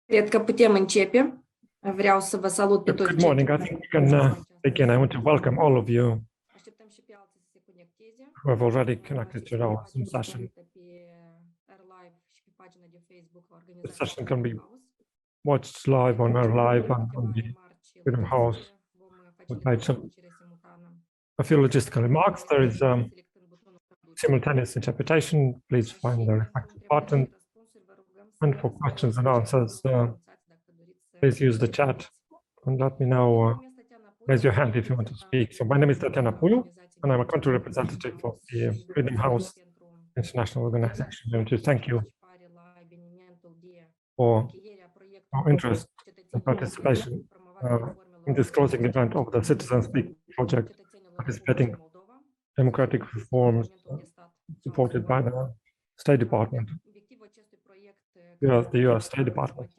Cred că putem începe. Vreau să vă salut pe toți. Good morning. I think we can begin. I want to welcome all of you who have already connected to our Zoom session. The session can be watched live on our live and on the Freedom House page. A few logistical remarks. There is simultaneous interpretation. Please find the respective button. And for questions and answers, please use the chat and let me know. Raise your hand if you want to speak. So my name is Tatiana Pulu, and I'm a country representative of the Freedom House International Organization. I want to thank you for our interest and participation in this closing event of the Citizen Speak project, participating democratic reforms supported by the State Department, the US State Department.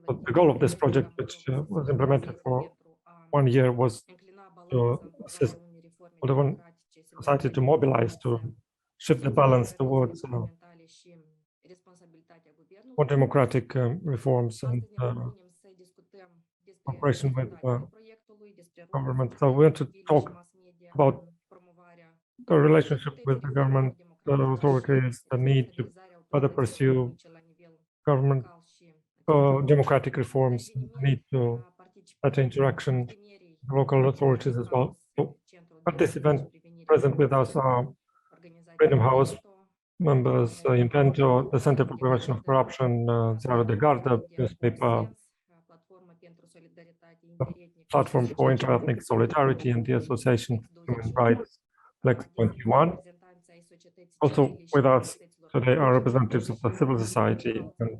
But the goal of this project, which was implemented for 1 year, was to assist the society to mobilize, to shift the balance towards more democratic reforms and cooperation with government. So we want to talk about the relationship with the government, the authorities, the need to further pursue government democratic reforms, the need to better interaction with local authorities as well. So at this event, present with us are Freedom House members, Invento, the Center for Prevention of Corruption, Ziarul de Gardă, newspaper, the Platform for Interethnic Solidarity, and the Association for Human Rights, Flex 21. Also with us today are representatives of the civil society and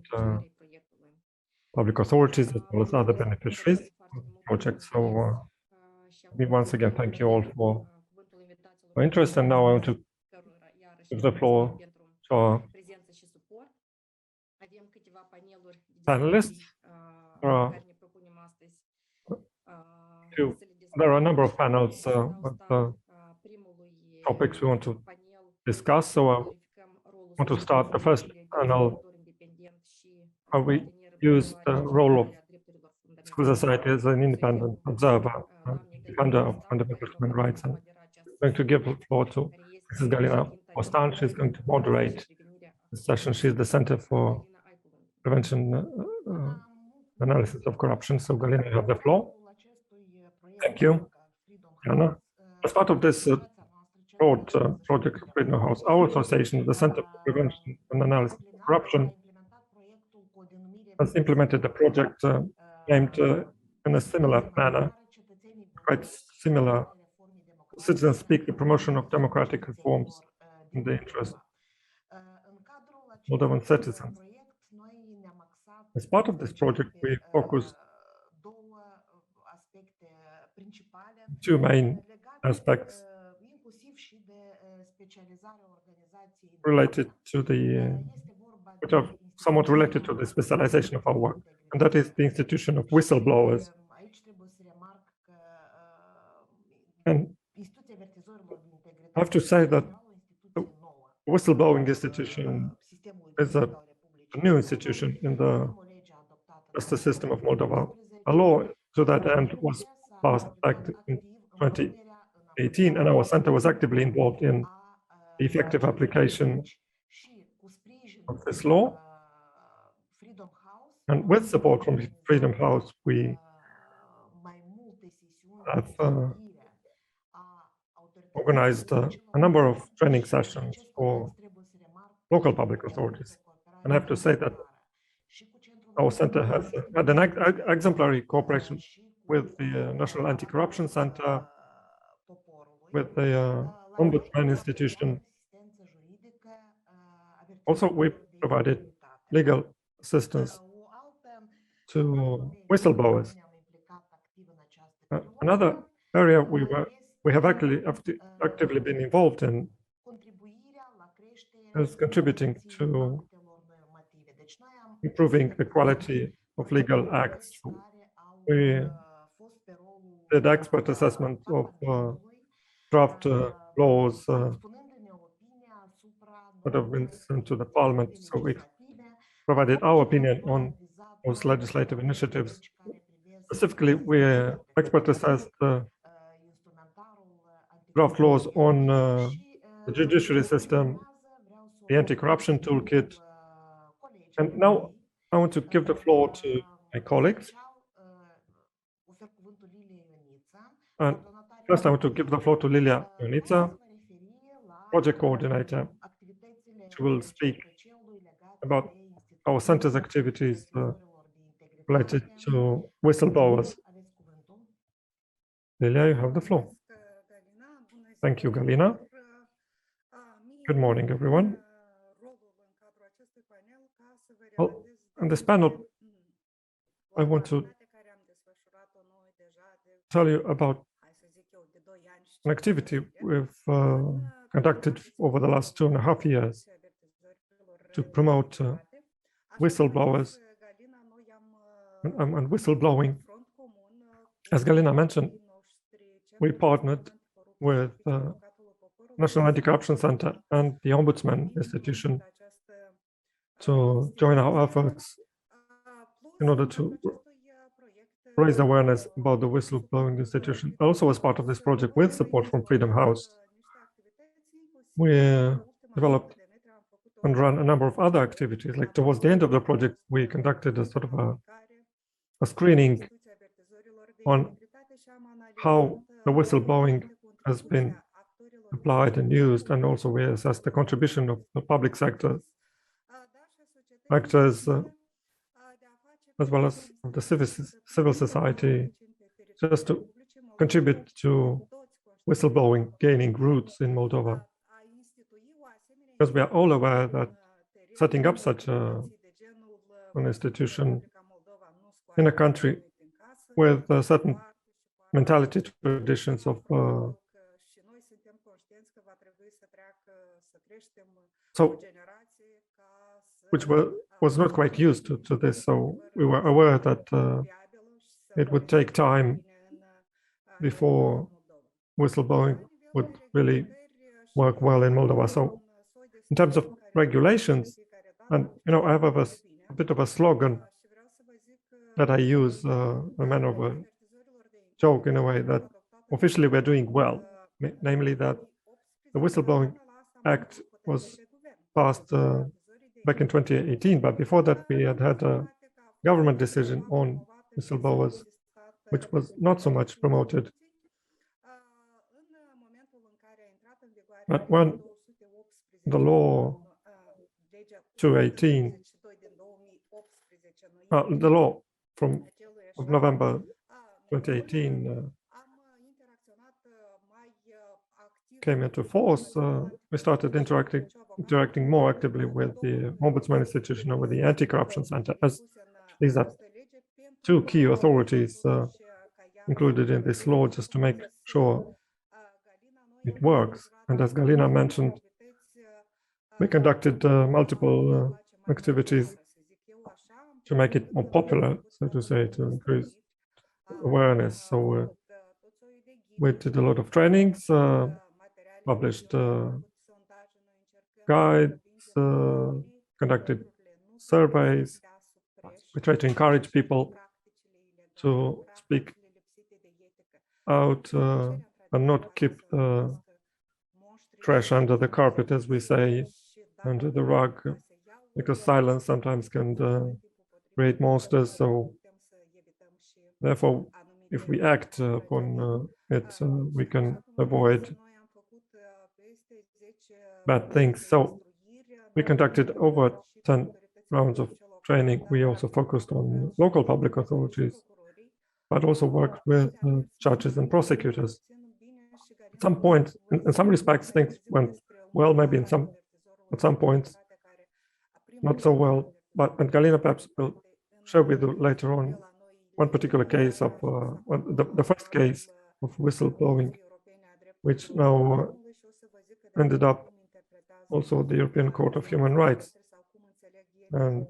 public authorities, as well as other beneficiaries of the project. So let me once again thank you all for your interest, and now I want to give the floor to our panelists. There are a number of panels with topics we want to discuss. So I want to start the first panel. How we use the role of civil society as an independent observer, defender of fundamental human rights. And I'm going to give the floor to Mrs. Galina Ostan. She's going to moderate the session. She's the Center for Prevention Analysis of Corruption. So Galina, you have the floor. Thank you, Anna. As part of this broad project of Freedom House, our association, the Center for Prevention and Analysis of Corruption, has implemented a project aimed in a similar manner, quite similar. Citizens Speak, the promotion of democratic reforms in the interest of Moldovan citizens. As part of this project, we focus two main aspects related to which are somewhat related to the specialization of our work, and that is the institution of whistleblowers. And I have to say that the whistleblowing institution is a new institution in the justice system of Moldova. A law to that end was passed back in 2018, and our center was actively involved in the effective application of this law. And with support from Freedom House, we have organized a number of training sessions for local public authorities. And I have to say that our center has had an exemplary cooperation with the National AntiCorruption Centre, with the Ombudsman Institution. Also, we provided legal assistance to whistleblowers. Another area we have actively been involved in is contributing to improving the quality of legal acts. We did expert assessment of draft laws that have been sent to the Parliament. So we provided our opinion on those legislative initiatives. Specifically, we expert assessed the draft laws on the judiciary system, the anti-corruption toolkit. And now I want to give the floor to my colleagues. And first, I want to give the floor to Lilia Ionita, project coordinator. She will speak about our center's activities related to whistleblowers. Lilia, you have the floor. Thank you, Galina. Good morning, everyone. Well, on this panel, I want to tell you about an activity we've conducted over the last 2.5 years to promote whistleblowers and whistleblowing. As Galina mentioned, we partnered with National AntiCorruption Centre and the Ombudsman Institution to join our efforts in order to raise awareness about the whistleblowing institution. Also, as part of this project, with support from Freedom House, we developed and ran a number of other activities. Like towards the end of the project, we conducted a sort of a screening on how the whistleblowing has been applied and used, and also we assessed the contribution of the public sector actors, as well as of the civil society, just to contribute to whistleblowing gaining roots in Moldova. Because we are all aware that setting up such an institution in a country with certain mentality traditions of which was not quite used to this. So we were aware that it would take time before whistleblowing would really work well in Moldova. So in terms of regulations, and I have a bit of a slogan that I use, a manner of a joke in a way, that officially we're doing well, namely that the Whistleblowing Act was passed back in 2018, but before that we had a government decision on whistleblowers, which was not so much promoted. But when the law 218, the law of November 2018 came into force, we started interacting more actively with the Ombudsman Institution or with the AntiCorruption Centre, as these are two key authorities included in this law, just to make sure it works. And as Galina mentioned, we conducted multiple activities to make it more popular, so to say, to increase awareness. So we did a lot of trainings, published guides, conducted surveys. We try to encourage people to speak out and not keep trash under the carpet, as we say, under the rug, because silence sometimes can create monsters. So therefore, if we act upon it, we can avoid bad things. So we conducted over 10 rounds of training. We also focused on local public authorities, but also worked with judges and prosecutors. At some point, in some respects, things went well, maybe at some points, not so well. And Galina perhaps will share with you later on one particular case of the first case of whistleblowing, which now ended up also the European Court of Human Rights. And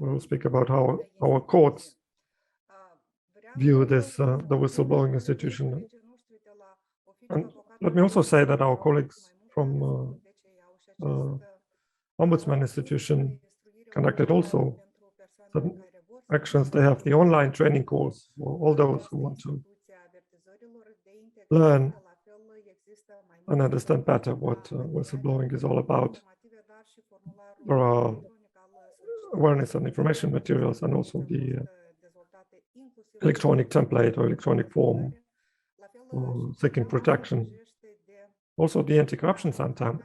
we'll speak about how our courts view this, the whistleblowing institution. And let me also say that our colleagues from Ombudsman institution conducted also some actions. They have the online training course for all those who want to learn and understand better what whistleblowing is all about. There are awareness and information materials, and also the electronic template or electronic form for seeking protection. Also, the Anti-Corruption Centre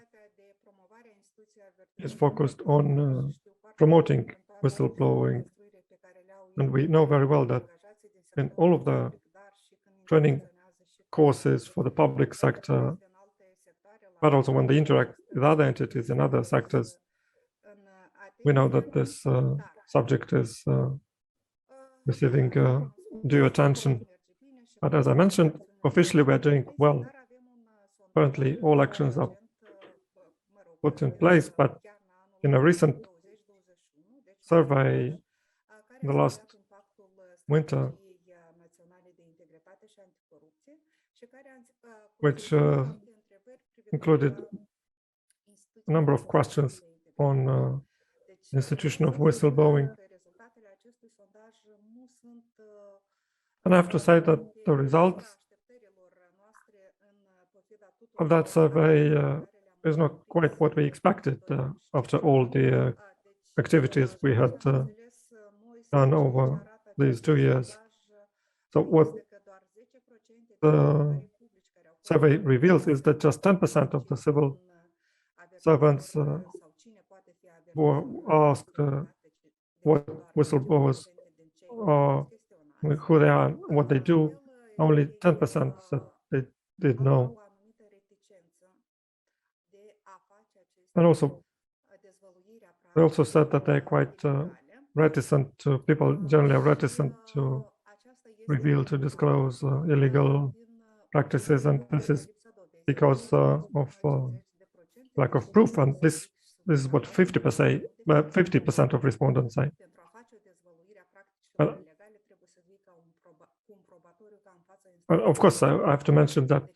is focused on promoting whistleblowing. And we know very well that in all of the training courses for the public sector, but also when they interact with other entities in other sectors, we know that this subject is receiving due attention. But as I mentioned, officially we're doing well. Currently, all actions are put in place, but in a recent survey in the last winter, which included a number of questions on the institution of whistleblowing. And I have to say that the results of that survey is not quite what we expected after all the activities we had done over these 2 years. So what the survey reveals is that just 10% of the civil servants were asked what whistleblowers are, who they are, what they do. Only 10% said they did know. And also, they also said that they're quite reticent to, people generally are reticent to reveal, to disclose illegal practices, and this is because of lack of proof. And this is what 50% of respondents say. Well, of course, I have to mention that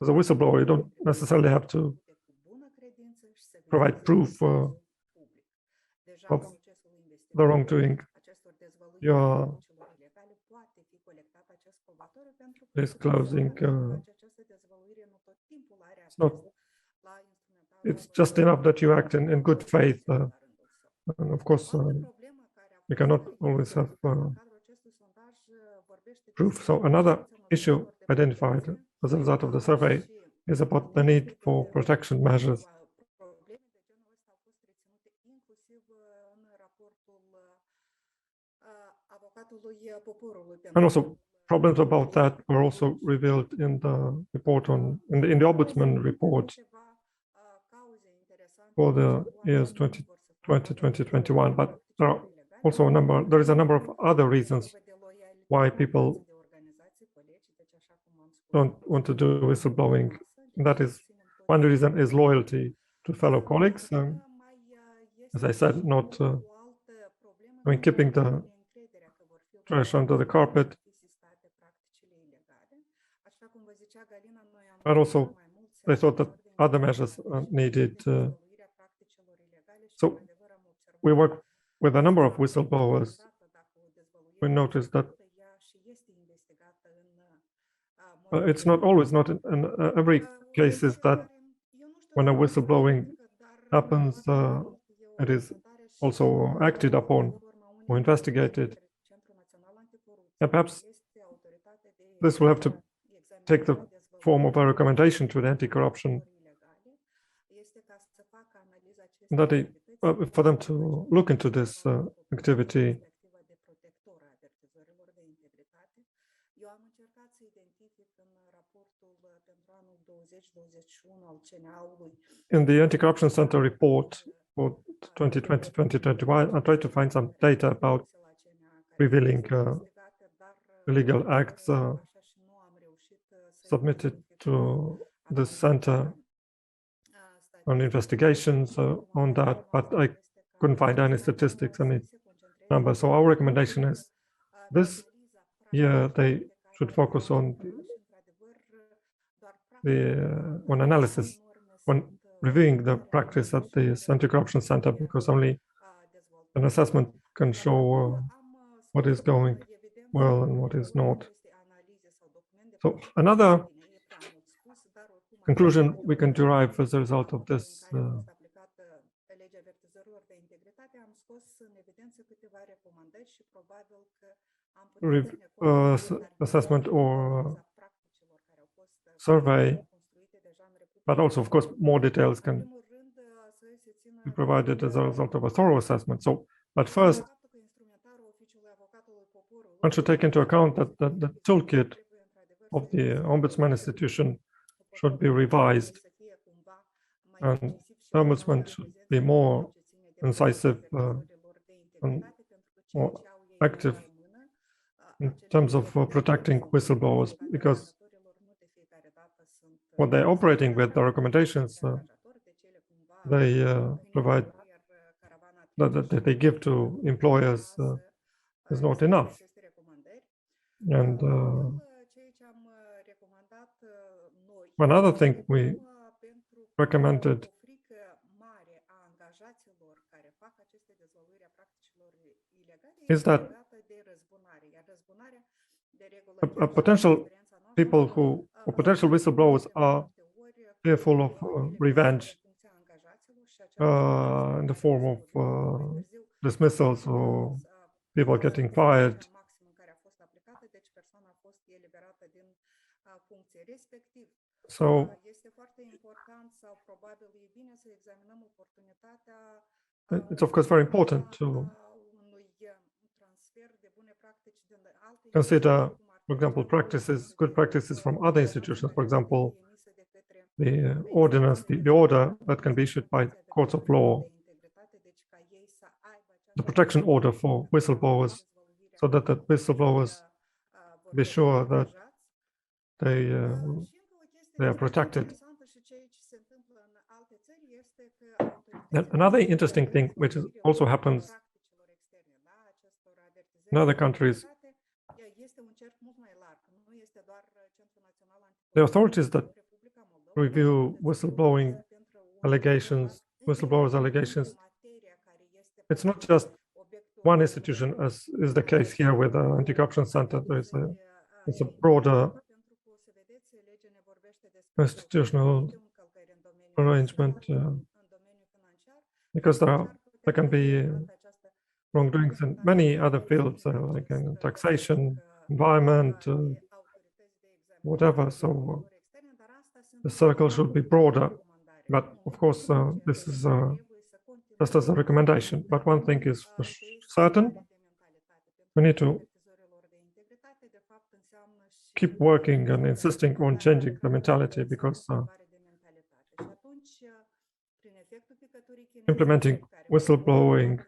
as a whistleblower, you don't necessarily have to provide proof of the wrongdoing. You're disclosing. It's just enough that you act in good faith. And of course, we cannot always have proof. So another issue identified as a result of the survey is about the need for protection measures. And also problems about that were also revealed in the report in the Ombudsman report for the years 2020-2021. But there are also there is a number of other reasons why people don't want to do whistleblowing. And that is, one reason is loyalty to fellow colleagues. As I said, not keeping the trash under the carpet. But also, they thought that other measures are needed. So we work with a number of whistleblowers. We noticed that it's not always, not in every case, is that when a whistleblowing happens, it is also acted upon or investigated. And perhaps this will have to take the form of a recommendation to the anti-corruption, that for them to look into this activity. In the Anti-Corruption Centre report for 2020-2021, I tried to find some data about revealing illegal acts submitted to the center on investigations on that, but I couldn't find any statistics, any numbers. So our recommendation is this year they should focus on the analysis, on reviewing the practice at the Anti-Corruption Centre, because only an assessment can show what is going well and what is not. So another conclusion we can derive as a result of this assessment or survey, but also, of course, more details can be provided as a result of a thorough assessment. So, but first, one should take into account that the toolkit of the Ombudsman institution should be revised, and the Ombudsman should be more incisive and more active in terms of protecting whistleblowers, because what they're operating with, the recommendations they provide, that they give to employers is not enough. And one other thing we recommended is that potential people who, or potential whistleblowers, are fearful of revenge in the form of dismissals or people getting fired. So it's of course very important to consider, for example, good practices from other institutions. For example, the ordinance, the order that can be issued by courts of law, the protection order for whistleblowers, so that the whistleblowers be sure that they are protected. And another interesting thing, which also happens in other countries, the authorities that review whistleblowers allegations, it's not just one institution, as is the case here with the Anti-Corruption Centre. It's a broader institutional arrangement, because there can be wrongdoings in many other fields, like in taxation, environment, whatever. So the circle should be broader. But of course, this is just as a recommendation. But one thing is for certain: we need to keep working and insisting on changing the mentality, because implementing whistleblowing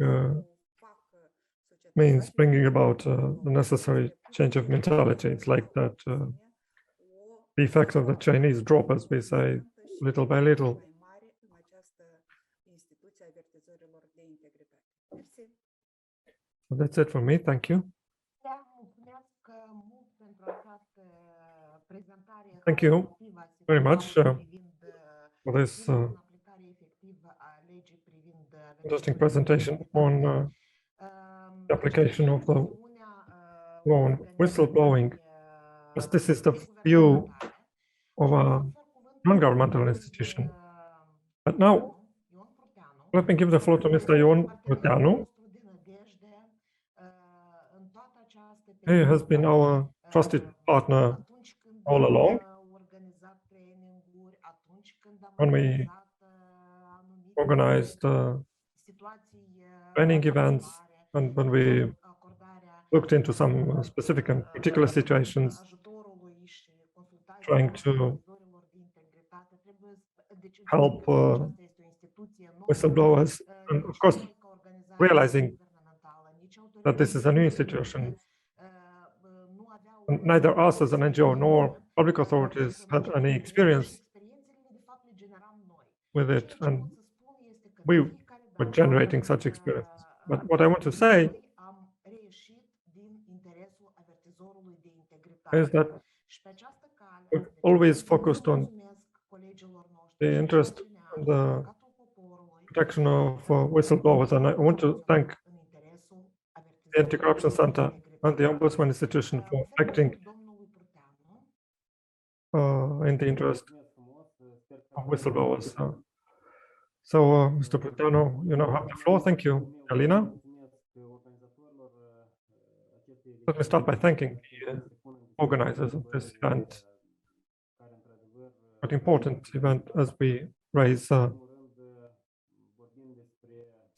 means bringing about the necessary change of mentality. It's like that the effect of the Chinese drop, as we say, little by little. That's it for me. Thank you. Thank you very much for this interesting presentation on the application of the law on whistleblowing, as this is the view of a non-governmental institution. But now, let me give the floor to Mr. Ion Ruteanu. He has been our trusted partner all along when we organized training events and when we looked into some specific and particular situations, trying to help whistleblowers, and of course realizing that this is a new institution. And neither us as an NGO nor public authorities had any experience with it, and we were generating such experiences. But what I want to say is that we've always focused on the interest the protection of whistleblowers. And I want to thank the Anti-Corruption Centre and the Ombudsman Institution for acting in the interest of whistleblowers. Mr. Brutano, you now have the floor. Thank you, Alina. Let me start by thanking the organizers of this event, an important event as we raise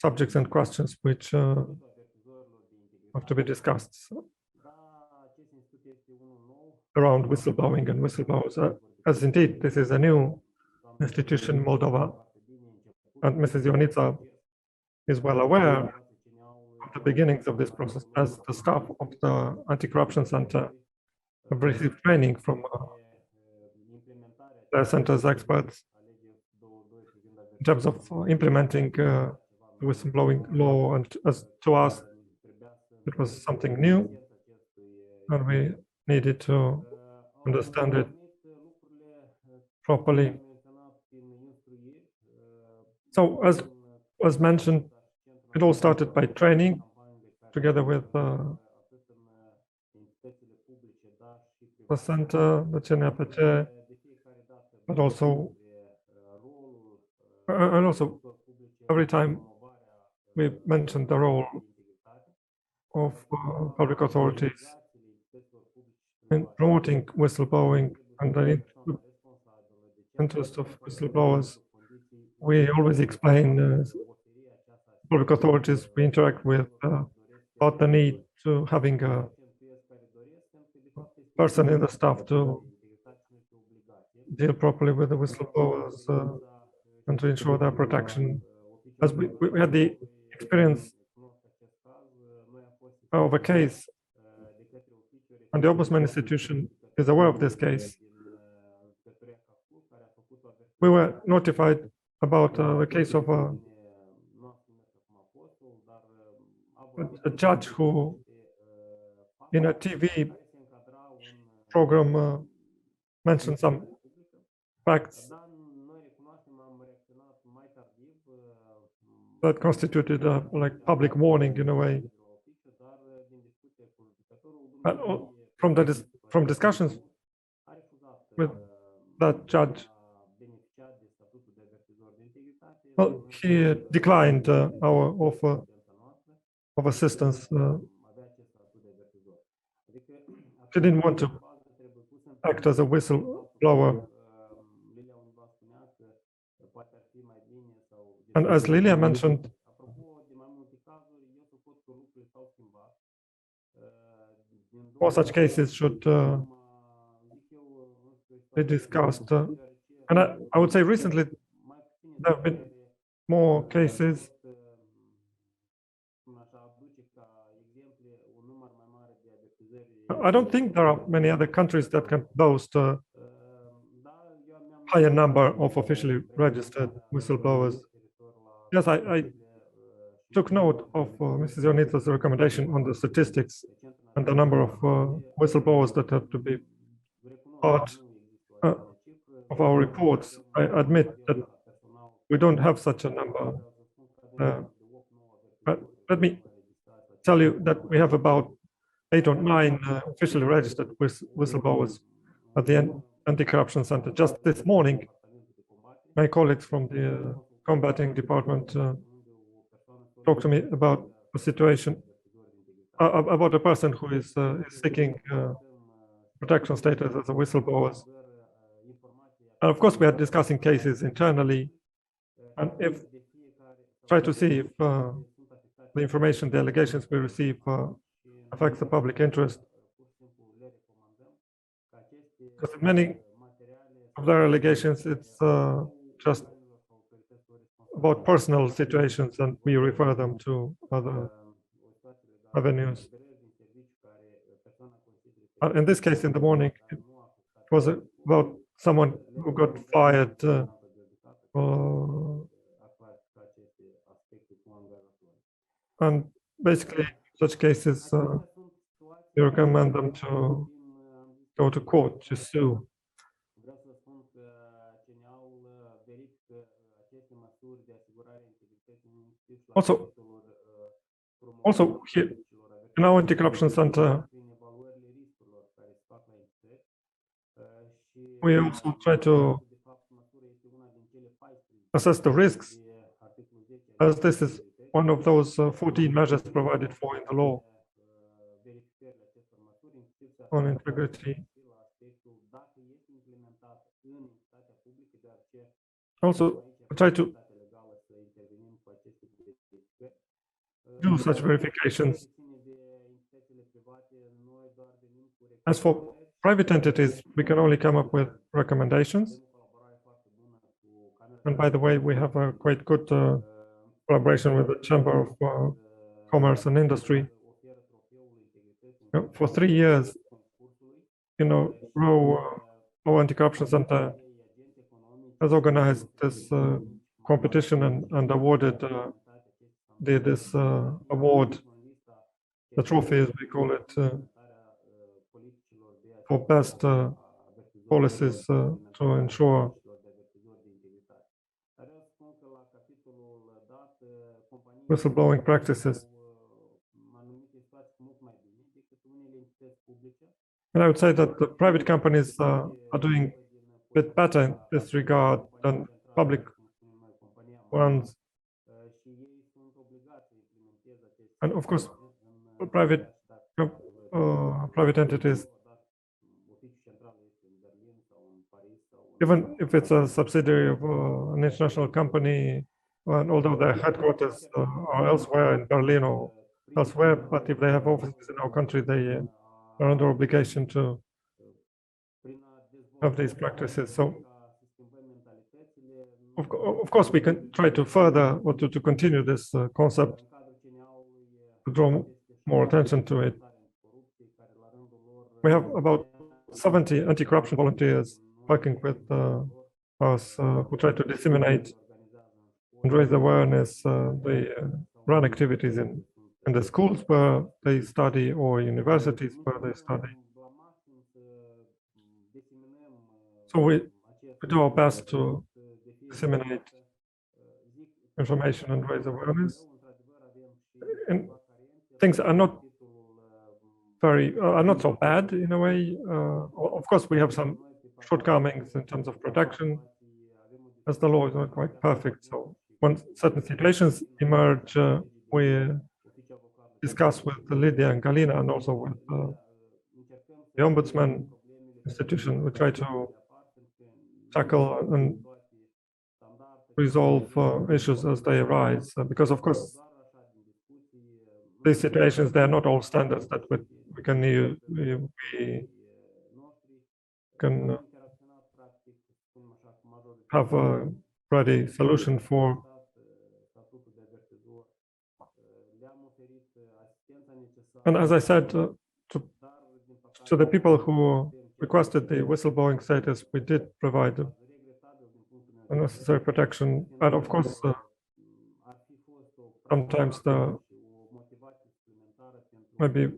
subjects and questions which have to be discussed around whistleblowing and whistleblowers. As indeed, this is a new institution in Moldova, and Mrs. Ionita is well aware of the beginnings of this process, as the staff of the Anti-Corruption Centre have received training from the centre's experts in terms of implementing the whistleblowing law, and as to us, it was something new, and we needed to understand it properly. So, as mentioned, it all started by training together with the center, the CNPC, but also, and also every time we mentioned the role of public authorities in promoting whistleblowing and the interest of whistleblowers, we always explain public authorities we interact with about the need to having a person in the staff to deal properly with the whistleblowers and to ensure their protection. As we had the experience of a case, and the Ombudsman Institution is aware of this case. We were notified about the case of a judge who, in a TV program, mentioned some facts that constituted a public warning in a way. But from discussions with that judge, well, he declined our offer of assistance. He didn't want to act as a whistleblower. And as Lilia mentioned, all such cases should be discussed. And I would say recently there have been more cases. I don't think there are many other countries that can boast a higher number of officially registered whistleblowers. Yes, I took note of Mrs. Ionita's recommendation on the statistics and the number of whistleblowers that have to be part of our reports. I admit that we don't have such a number. But let me tell you that we have about 8 or 9 officially registered whistleblowers at the Anti-Corruption Centre. Just this morning, my colleagues from the combating department talked to me about a situation, about a person who is seeking protection status as a whistleblower. And of course, we are discussing cases internally, and try to see if the information, the allegations we receive affects the public interest. Because many of their allegations, it's just about personal situations, and we refer them to other avenues. In this case, in the morning, it was about someone who got fired and basically, such cases, we recommend them to go to court to sue. Also here in our Anti-Corruption Centre, we also try to assess the risks, as this is one of those 14 measures provided for in the law on integrity. Also, try to do such verifications. As for private entities, we can only come up with recommendations. And by the way, we have a quite good collaboration with the Chamber of Commerce and Industry. For 3 years, our Anti-Corruption Centre has organized this competition and awarded this award, the trophy, as we call it, for best policies to ensure whistleblowing practices. And I would say that the private companies are doing a bit better in this regard than public ones. And of course, private entities, even if it's a subsidiary of an international company, and although their headquarters are elsewhere in Berlin or elsewhere, but if they have offices in our country, they are under obligation to have these practices. So, of course, we can try to further or to continue this concept, to draw more attention to it. We have about 70 anti-corruption volunteers working with us who try to disseminate and raise awareness. They run activities in the schools where they study or universities where they study. So we do our best to disseminate information and raise awareness. And things are not so bad in a way. Of course, we have some shortcomings in terms of protection, as the law is not quite perfect. So when certain situations emerge, we discuss with Lydia and Galina and also with the Ombudsman institution. We try to tackle and resolve issues as they arise, because of course these situations, they are not all standards that we can use. We can have a ready solution for. And as I said, to the people who requested the whistleblowing status, we did provide the necessary protection. But of course, sometimes maybe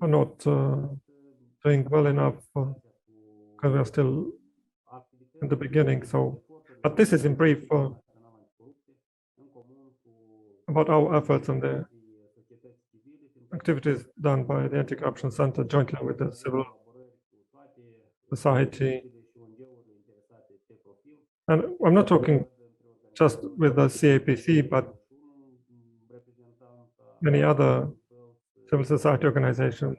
are not doing well enough because we are still in the beginning. So, but this is in brief about our efforts and the activities done by the Anti-Corruption Centre jointly with the civil society. And I'm not talking just with the CAPC, but many other civil society organizations.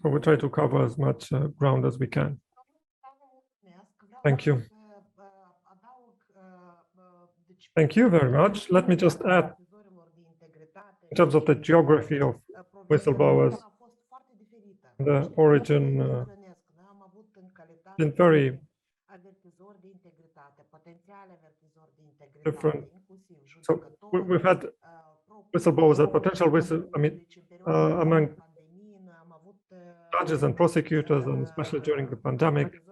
So we try to cover as much ground as we can. Thank you. Thank you very much. Let me just add, in terms of the geography of whistleblowers, the origin been very different. So we've had whistleblowers and potential among judges and prosecutors, and especially during the pandemic.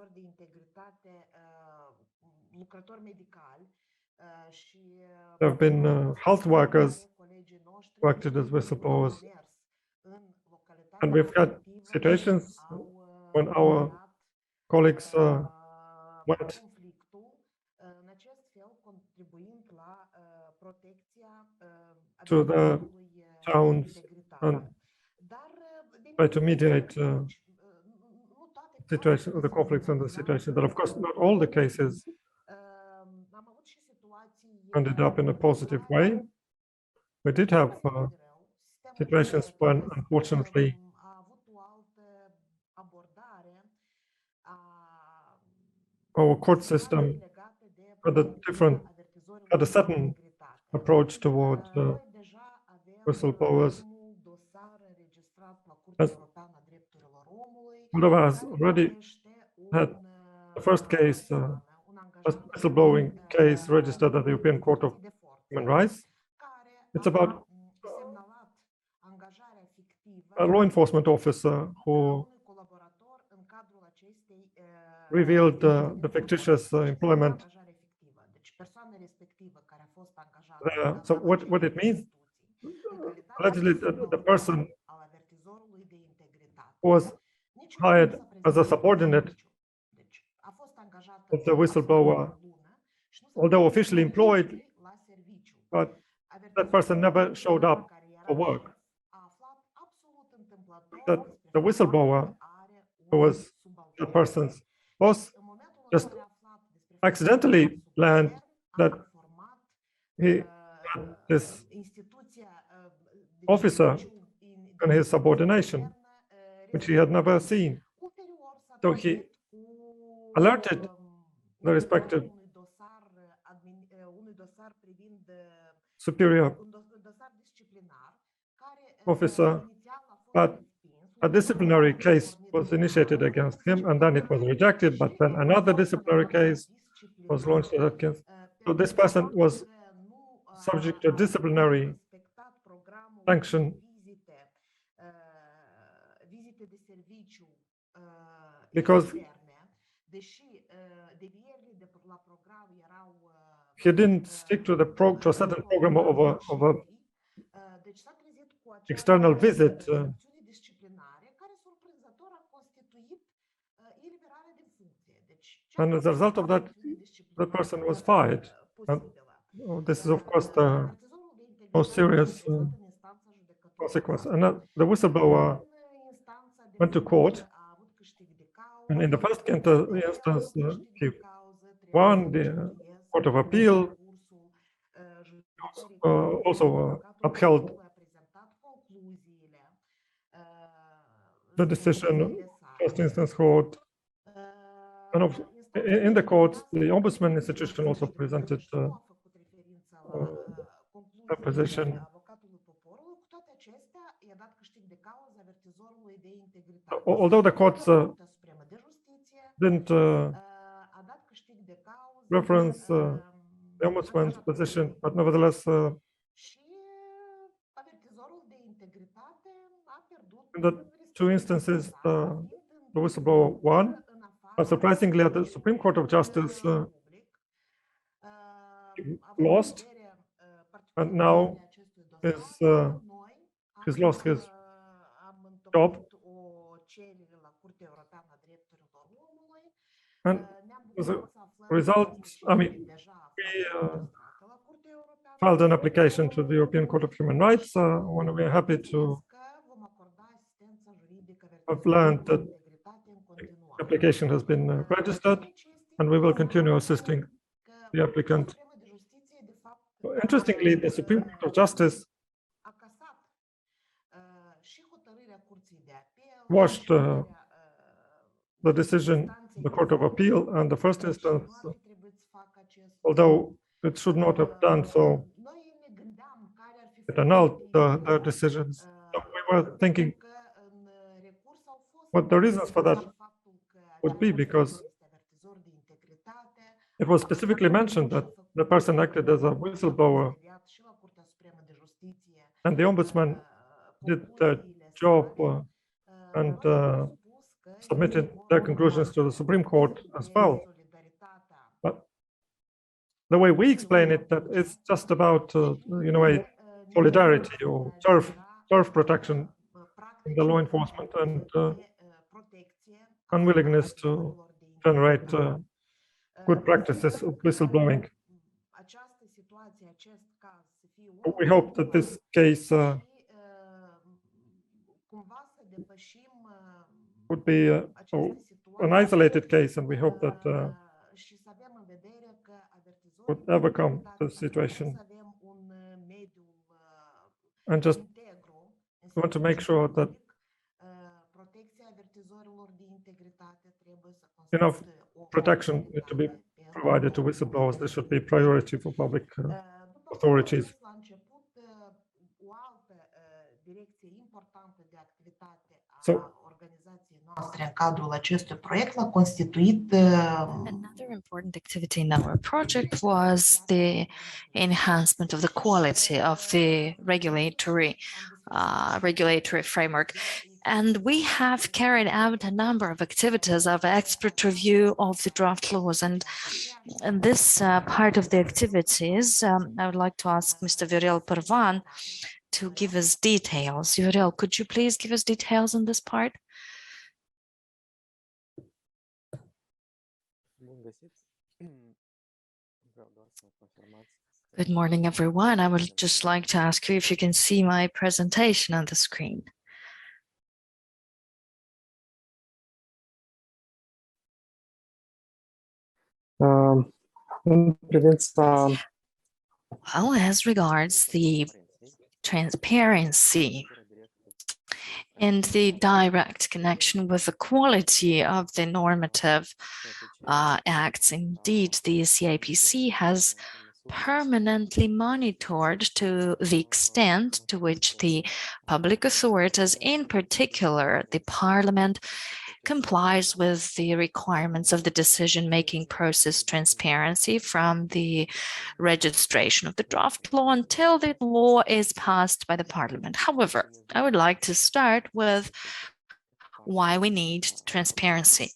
There have been health workers who acted as whistleblowers. And we've had situations when our colleagues went to the towns and try to mediate situation, the conflicts and the situation. But of course, not all the cases ended up in a positive way. We did have situations when, unfortunately, our court system had a certain approach toward whistleblowers. As Moldova has already had the first case, first whistleblowing case registered at the European Court of Human Rights. It's about a law enforcement officer who revealed the fictitious employment. So what it means, allegedly the person was hired as a subordinate of the whistleblower, although officially employed, but that person never showed up for work. That the whistleblower, who was the person's boss, just accidentally learned that he had this officer in his subordination, which he had never seen. So he alerted the respective superior officer, but a disciplinary case was initiated against him, and then it was rejected, but then another disciplinary case was launched against. So this person was subject to disciplinary sanction because he didn't stick to a certain program of a external visit. And as a result of that, the person was fired. And this is, of course, the most serious consequence. And the whistleblower went to court. And in the first instance, he won the Court of Appeal, also upheld the decision, first instance court. And in the court, the ombudsman institution also presented a position. Although the courts didn't reference the ombudsman's position, but nevertheless, in the two instances, the whistleblower won. But surprisingly, at the Supreme Court of Justice, lost, and now he's lost his job. And as a result, I mean, we filed an application to the European Court of Human Rights when we are happy to have learned that the application has been registered, and we will continue assisting the applicant. Interestingly, the Supreme Court of Justice washed the decision of the Court of Appeal and the first instance, although it should not have done so. It annulled the decisions. So we were thinking what the reasons for that would be, because it was specifically mentioned that the person acted as a whistleblower, and the ombudsman did their job and submitted their conclusions to the Supreme Court as well. But the way we explain it, that it's just about, in a way, solidarity or turf protection in the law enforcement and unwillingness to generate good practices of whistleblowing. We hope that this case would be an isolated case, and we hope that would overcome the situation. And just want to make sure that enough protection need to be provided to whistleblowers. This should be priority for public authorities. So another important activity in our project was the enhancement of the quality of the regulatory framework. And we have carried out a number of activities of expert review of the draft laws. And this part of the activities, I would like to ask Mr. Viorel Pervan to give us details. Viorel, could you please give us details on this part? Good morning, everyone. I would just like to ask you if you can see my presentation on the screen. Well, as regards the transparency and the direct connection with the quality of the normative acts, indeed, the CIPC has permanently monitored to the extent to which the public authorities, in particular the Parliament, complies with the requirements of the decision-making process transparency from the registration of the draft law until the law is passed by the Parliament. However, I would like to start with why we need transparency.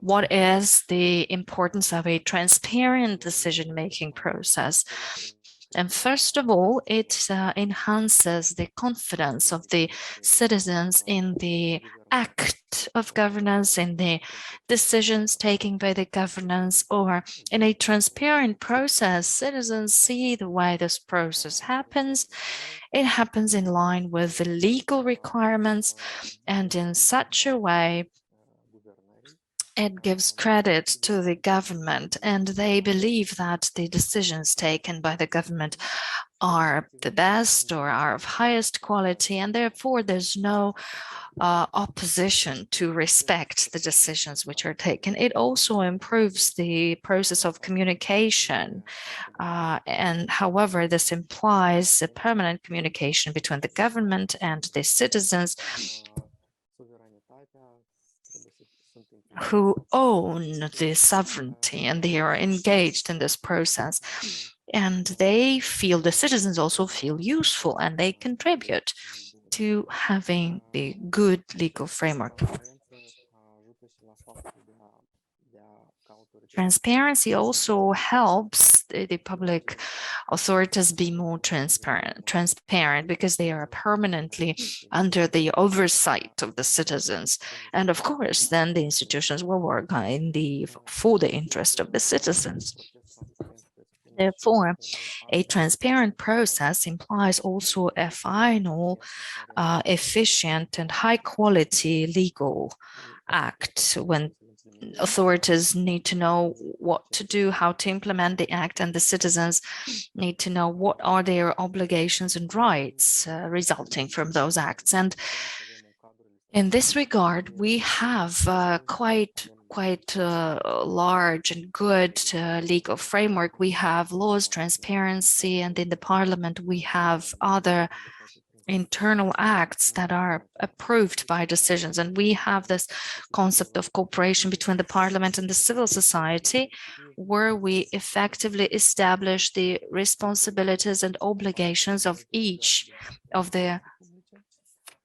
What is the importance of a transparent decision-making process? And first of all, it enhances the confidence of the citizens in the act of governance, in the decisions taken by the governance, or in a transparent process. Citizens see the way this process happens. It happens in line with the legal requirements and in such a way it gives credit to the government, and they believe that the decisions taken by the government are the best or are of highest quality, and therefore there's no opposition to respect the decisions which are taken. It also improves the process of communication, and however, this implies a permanent communication between the government and the citizens who own the sovereignty, and they are engaged in this process. And they feel, the citizens also feel useful, and they contribute to having the good legal framework. Transparency also helps the public authorities be more transparent because they are permanently under the oversight of the citizens. And of course, then the institutions will work for the interest of the citizens. Therefore, a transparent process implies also a final, efficient and high-quality legal act when authorities need to know what to do, how to implement the act, and the citizens need to know what are their obligations and rights resulting from those acts. And in this regard, we have quite large and good legal framework. We have laws, transparency, and in the Parliament we have other internal acts that are approved by decisions. And we have this concept of cooperation between the Parliament and the civil society, where we effectively establish the responsibilities and obligations of each of the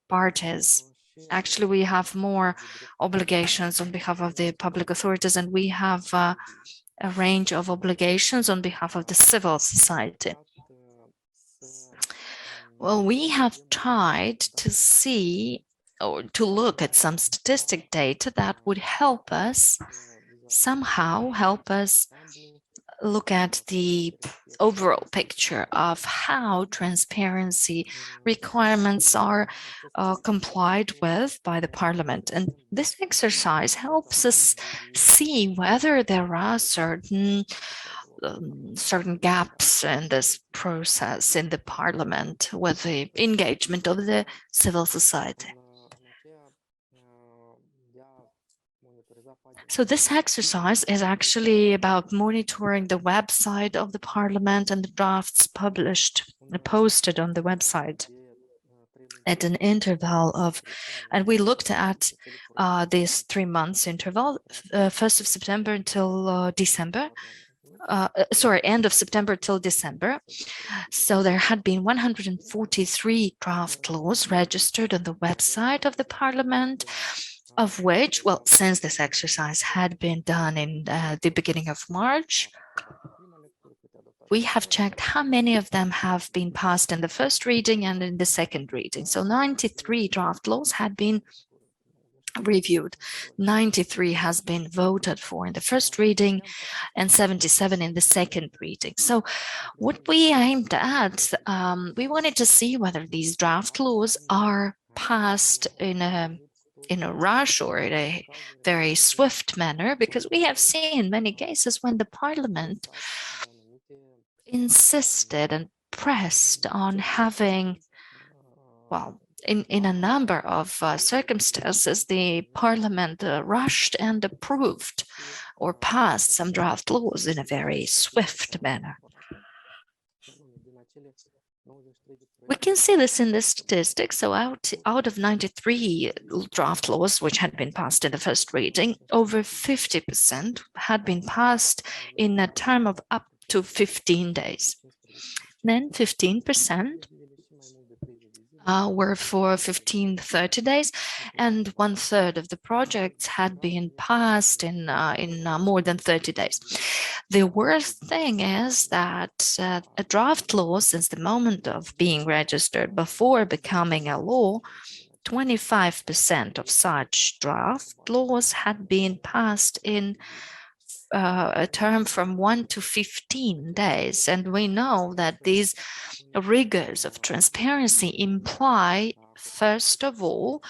parties. Actually, we have more obligations on behalf of the public authorities, and we have a range of obligations on behalf of the civil society. Well, we have tried to see or to look at some statistic data that would help us look at the overall picture of how transparency requirements are complied with by the Parliament. And this exercise helps us see whether there are certain gaps in this process in the Parliament with the engagement of the civil society. So this exercise is actually about monitoring the website of the Parliament and the drafts posted on the website at an interval of, and we looked at this 3 months interval, 1st of September until December. End of September till December. So there had been 143 draft laws registered on the website of the Parliament, of which, well, since this exercise had been done in the beginning of March, we have checked how many of them have been passed in the first reading and in the second reading. So 93 draft laws had been reviewed. 93 has been voted for in the first reading and 77 in the second reading. So what we aimed at, we wanted to see whether these draft laws are passed in a rush or in a very swift manner, because we have seen many cases when the Parliament insisted and pressed on having, well, in a number of circumstances, the Parliament rushed and approved or passed some draft laws in a very swift manner. We can see this in the statistics. So out of 93 draft laws which had been passed in the first reading, over 50% had been passed in a term of up to 15 days. Then 15% were for 30 days, and 1/3 of the projects had been passed in more than 30 days. The worst thing is that a draft law, since the moment of being registered before becoming a law, 25% of such draft laws had been passed in a term from 1 to 15 days. And we know that these rigors of transparency imply, first of all,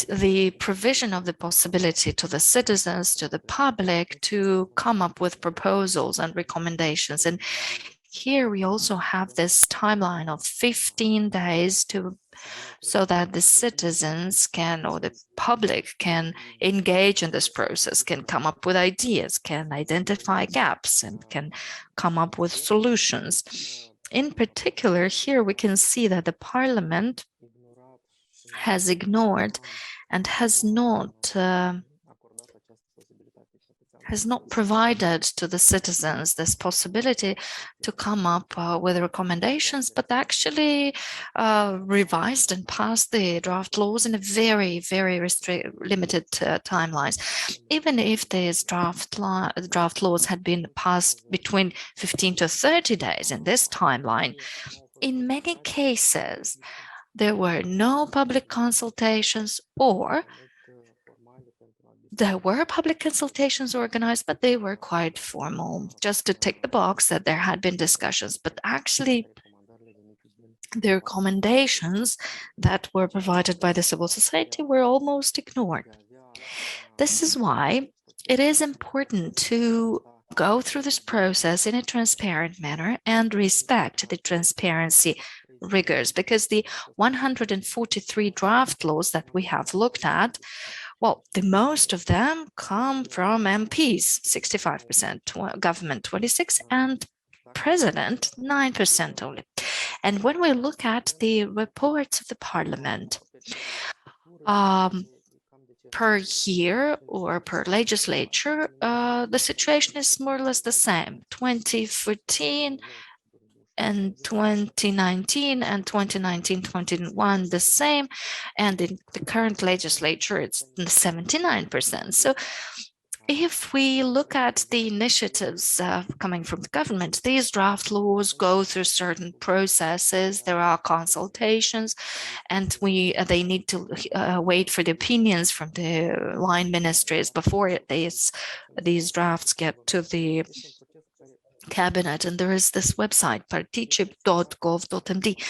the provision of the possibility to the citizens, to the public, to come up with proposals and recommendations. And here we also have this timeline of 15 days so that the citizens can, or the public can engage in this process, can come up with ideas, can identify gaps, and can come up with solutions. In particular, here we can see that the Parliament has ignored and has not provided to the citizens this possibility to come up with recommendations, but actually revised and passed the draft laws in a very, very limited timelines. Even if these draft laws had been passed between 15 to 30 days in this timeline, in many cases, there were no public consultations, or there were public consultations organized, but they were quite formal, just to tick the box that there had been discussions. But actually, the recommendations that were provided by the civil society were almost ignored. This is why it is important to go through this process in a transparent manner and respect the transparency rigors, because the 143 draft laws that we have looked at, well, the most of them come from MPs, 65%, government 26%, and president 9% only. And when we look at the reports of the Parliament, per year or per legislature, the situation is more or less the same. 2014 and 2019 and 2019-21 the same, and in the current legislature it's 79%. So if we look at the initiatives coming from the government, these draft laws go through certain processes. There are consultations, and they need to wait for the opinions from the line ministries before these drafts get to the cabinet. And there is this website, particip.gov.md.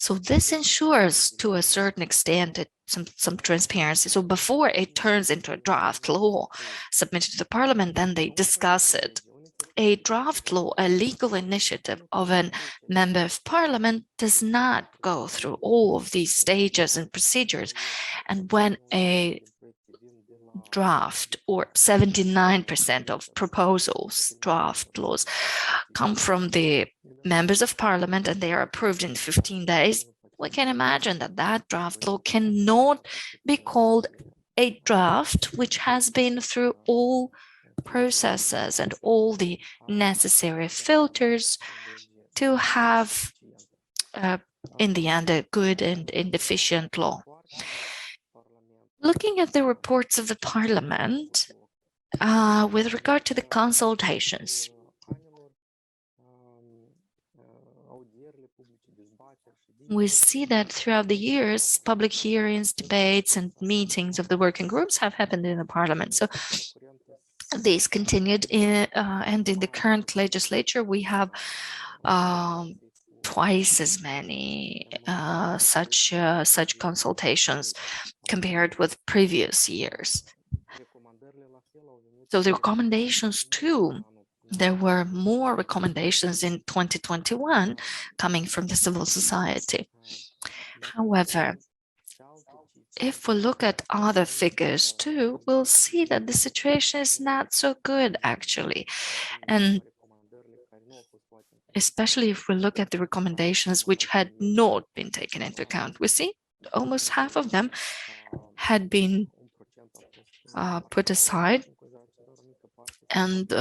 So this ensures, to a certain extent, some transparency. So before it turns into a draft law submitted to the parliament, then they discuss it. A draft law, a legal initiative of a member of parliament, does not go through all of these stages and procedures. And when a draft, or 79% of proposals, draft laws, come from the members of parliament and they are approved in 15 days, we can imagine that that draft law cannot be called a draft which has been through all processes and all the necessary filters to have, in the end, a good and efficient law. Looking at the reports of the parliament, with regard to the consultations, we see that throughout the years, public hearings, debates, and meetings of the working groups have happened in the parliament. So these continued and in the current legislature, we have twice as many such consultations compared with previous years. So the recommendations too, there were more recommendations in 2021 coming from the civil society. However, if we look at other figures too, we'll see that the situation is not so good actually. And especially if we look at the recommendations which had not been taken into account, we see almost half of them had been put aside, and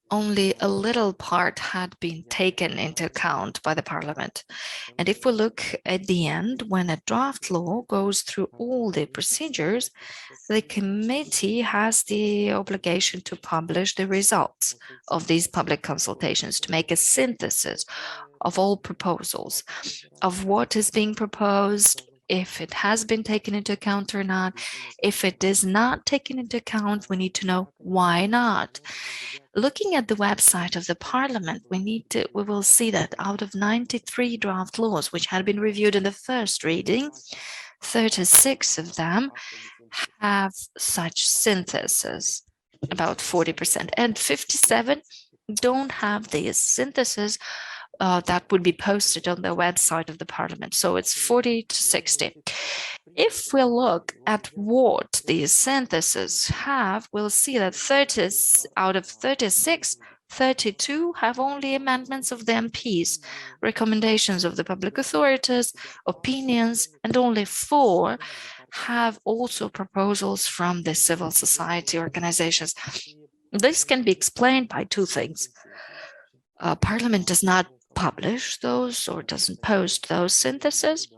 only a little part had been taken into account by the parliament. And if we look at the end, when a draft law goes through all the procedures, the committee has the obligation to publish the results of these public consultations, to make a synthesis of all proposals, of what is being proposed, if it has been taken into account or not. If it is not taken into account, we need to know why not. Looking at the website of the parliament, we will see that out of 93 draft laws which had been reviewed in the first reading, 36 of them have such synthesis, about 40%, and 57 don't have these synthesis that would be posted on the website of the parliament. So it's 40 to 60. If we look at what these syntheses have, we'll see that 30 out of 36, 32 have only amendments of the MPs, recommendations of the public authorities, opinions, and only 4 have also proposals from the civil society organizations. This can be explained by 2 things. Parliament does not publish those or doesn't post those syntheses,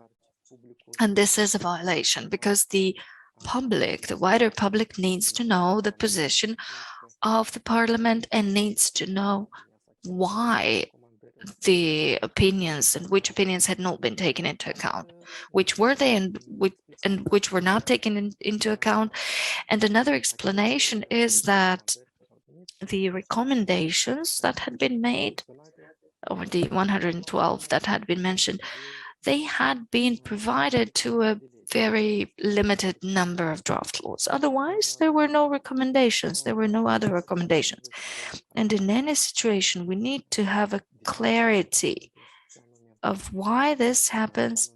and this is a violation because the public, the wider public, needs to know the position of the parliament and needs to know why the opinions and which opinions had not been taken into account, which were they and which were not taken into account. And another explanation is that the recommendations that had been made, or the 112 that had been mentioned, they had been provided to a very limited number of draft laws. Otherwise, there were no recommendations. There were no other recommendations. And in any situation, we need to have a clarity of why this happens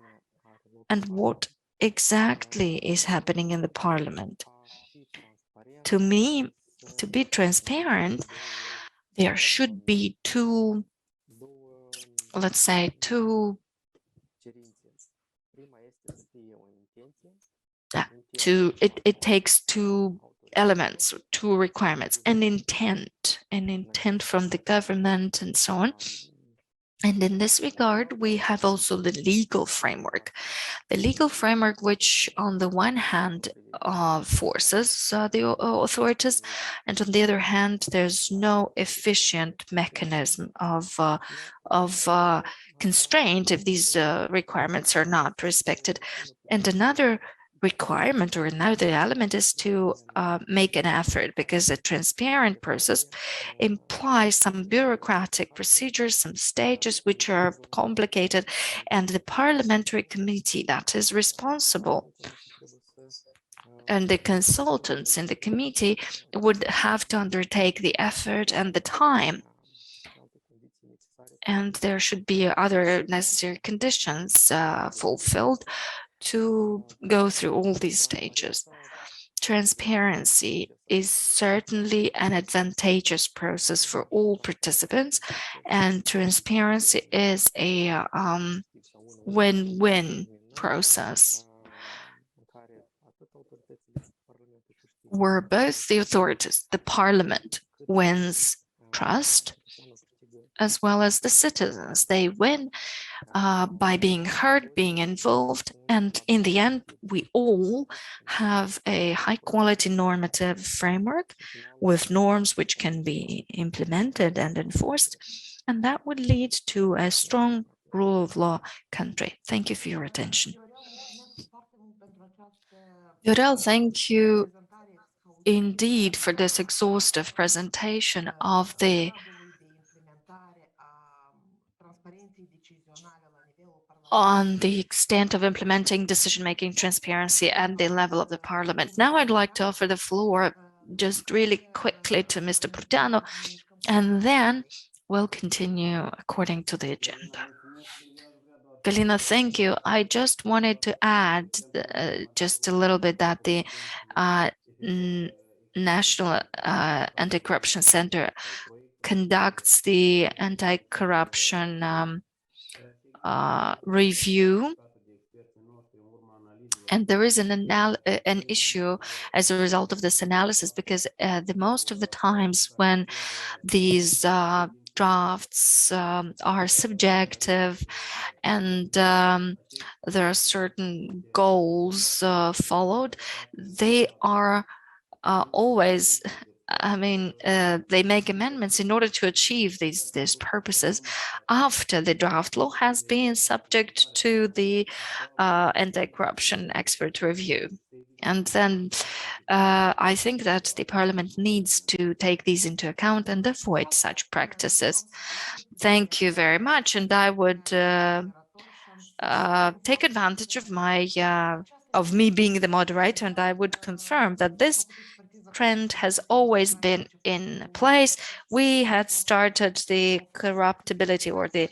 and what exactly is happening in the parliament. To me, to be transparent, there should be 2, let's say, 2 it takes 2 elements, 2 requirements, an intent from the government and so on, And in this regard, we have also the legal framework. The legal framework, which on the one hand forces the authorities, and on the other hand, there's no efficient mechanism of constraint if these requirements are not respected. And another requirement or another element is to make an effort, because a transparent process implies some bureaucratic procedures, some stages which are complicated, and the parliamentary committee that is responsible and the consultants in the committee would have to undertake the effort and the time. And there should be other necessary conditions fulfilled to go through all these stages. Transparency is certainly an advantageous process for all participants, and transparency is a win-win process where both the authorities, the parliament, wins trust, as well as the citizens. They win by being heard, being involved, and in the end, we all have a high-quality normative framework with norms which can be implemented and enforced, and that would lead to a strong rule of law country. Thank you for your attention. Viorel, thank you indeed for this exhaustive presentation of the on the extent of implementing decision-making transparency at the level of the parliament. Now I'd like to offer the floor just really quickly to Mr. Porteanu, and then we'll continue according to the agenda. Galina, thank you. I just wanted to add just a little bit that the National Anti-Corruption Centre conducts the anti-corruption review, and there is an issue as a result of this analysis, because the most of the times when these drafts are subjective and there are certain goals followed, they are always, they make amendments in order to achieve these purposes after the draft law has been subject to the anti-corruption expert review. And then I think that the parliament needs to take these into account and avoid such practices. Thank you very much. And I would take advantage of me being the moderator, and I would confirm that this trend has always been in place. We had started the corruptibility or the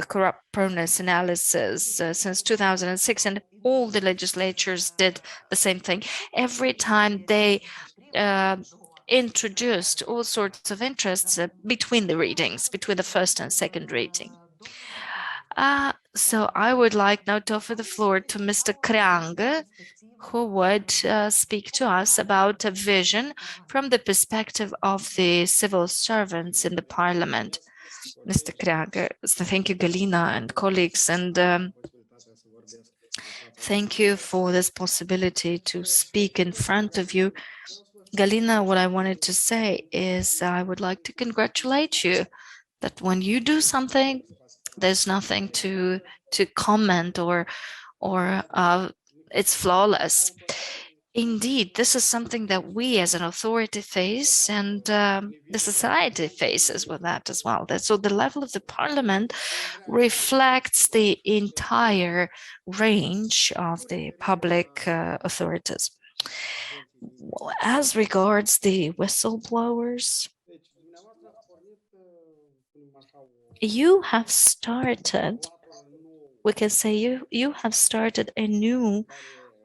corrupt proneness analysis since 2006, and all the legislatures did the same thing. Every time they introduced all sorts of interests between the readings, between the first and second reading. So I would like now to offer the floor to Mr. Kreang, who would speak to us about a vision from the perspective of the civil servants in the parliament. Mr. Kreang, thank you, Galina and colleagues, and thank you for this possibility to speak in front of you. Galina, what I wanted to say is I would like to congratulate you that when you do something, there's nothing to comment or it's flawless. Indeed, this is something that we as an authority face, and the society faces with that as well. So the level of the parliament reflects the entire range of the public authorities. As regards the whistleblowers, you have started, we can say you have started a new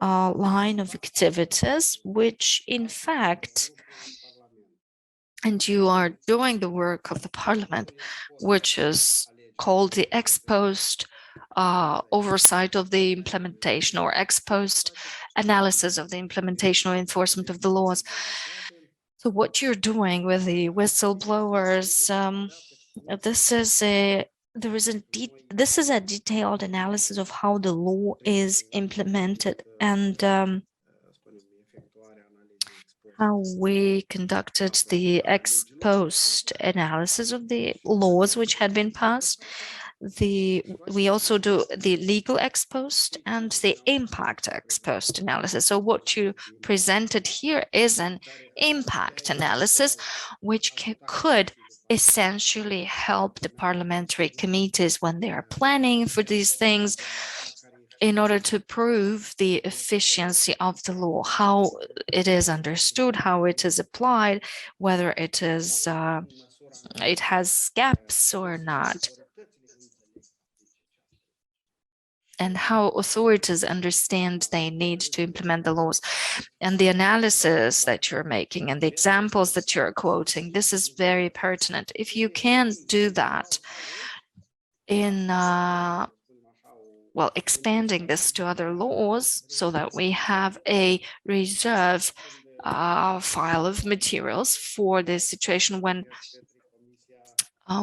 line of activities, which in fact, and you are doing the work of the parliament, which is called the ex post oversight of the implementation, or ex post analysis of the implementation or enforcement of the laws. So what you're doing with the whistleblowers, this is this is a detailed analysis of how the law is implemented and how we conducted the ex post analysis of the laws which had been passed. We also do the legal ex post and the impact ex post analysis. So what you presented here is an impact analysis, which could essentially help the parliamentary committees when they are planning for these things, in order to prove the efficiency of the law, how it is understood, how it is applied, whether it is it has gaps or not, and how authorities understand they need to implement the laws. And the analysis that you're making and the examples that you're quoting, this is very pertinent. If you can do that in well, expanding this to other laws so that we have a reserve file of materials for the situation when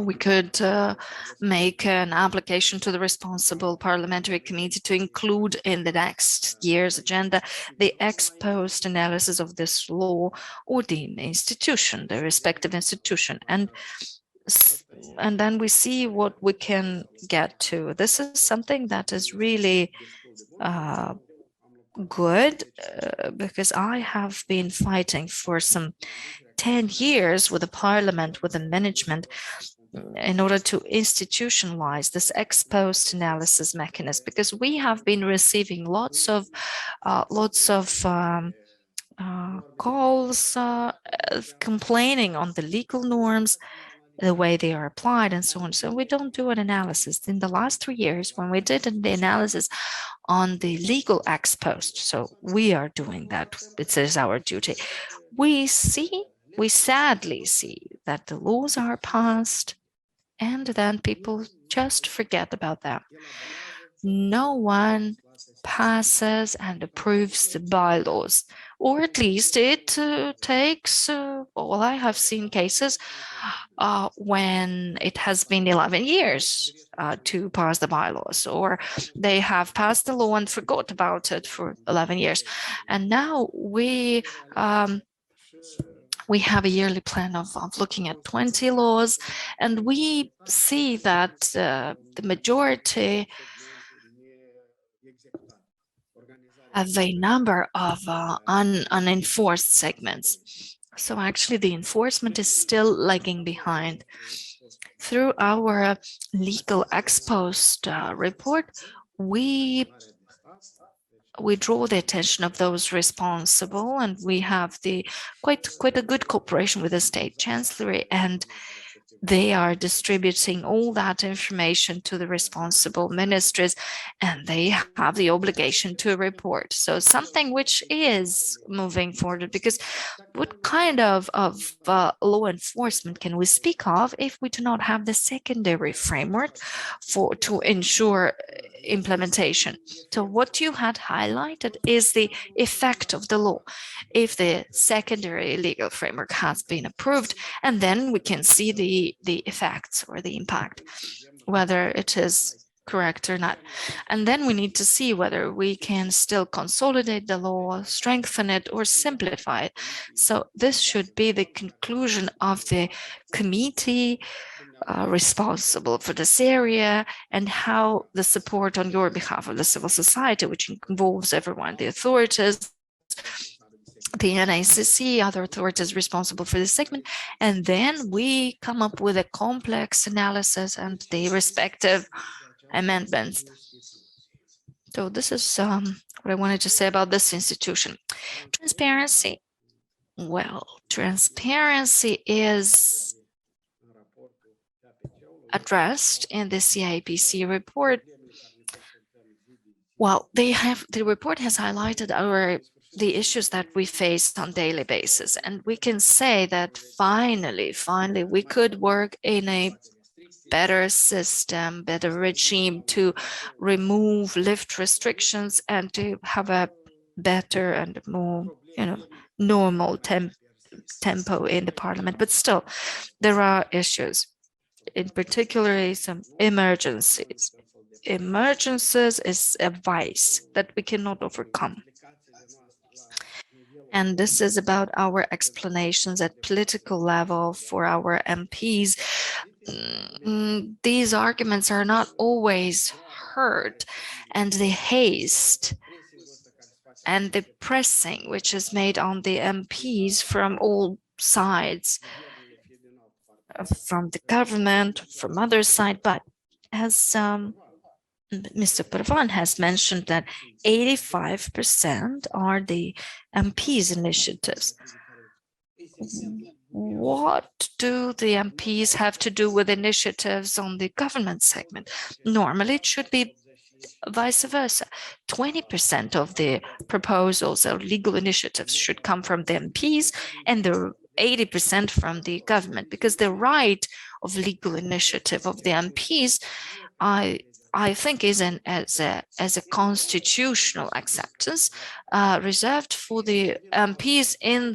we could make an application to the responsible parliamentary committee to include in the next year's agenda the ex post analysis of this law or the institution, the respective institution. And then we see what we can get to. This is something that is really good because I have been fighting for some 10 years with the parliament, with the management, in order to institutionalize this ex post analysis mechanism, because we have been receiving lots of calls complaining on the legal norms, the way they are applied and so on. So we don't do an analysis. In the last 3 years, when we did the analysis on the legal ex post, so we are doing that, it is our duty, we sadly see that the laws are passed and then people just forget about them. No one passes and approves the bylaws, or at least it takes, well, I have seen cases when it has been 11 years to pass the bylaws, or they have passed the law and forgot about it for 11 years. And now we have a yearly plan of looking at 20 laws, and we see that the majority have a number of unenforced segments. So actually the enforcement is still lagging behind. Through our legal ex post report, we draw the attention of those responsible, and we have the quite a good cooperation with the state chancellery, and they are distributing all that information to the responsible ministries, and they have the obligation to report. So something which is moving forward, because what kind of law enforcement can we speak of if we do not have the secondary framework to ensure implementation? So what you had highlighted is the effect of the law. If the secondary legal framework has been approved, and then we can see the effects or the impact, whether it is correct or not. And then we need to see whether we can still consolidate the law, strengthen it, or simplify it. So this should be the conclusion of the committee responsible for this area, and how the support on your behalf of the civil society, which involves everyone, the authorities, the NICC, other authorities responsible for this segment, and then we come up with a complex analysis and the respective amendments. So this is what I wanted to say about this institution. Transparency. Well, transparency is addressed in the CIPC report. Well, the report has highlighted the issues that we face on a daily basis, and we can say that finally we could work in a better system, better regime to lift restrictions and to have a better and more, normal tempo in the parliament. But still, there are issues. in particular some emergencies. Emergencies is a vice that we cannot overcome. And this is about our explanations at political level for our MPs. These arguments are not always heard, and the haste and the pressing which is made on the MPs from all sides, from the government, from other side. But as Mr. Pervan has mentioned, that 85% are the MPs' initiatives. What do the MPs have to do with initiatives on the government segment? Normally, it should be vice versa. 20% of the proposals or legal initiatives should come from the MPs and the 80% from the government, because the right of legal initiative of the MPs, I think, is as a constitutional acceptance reserved for the MPs in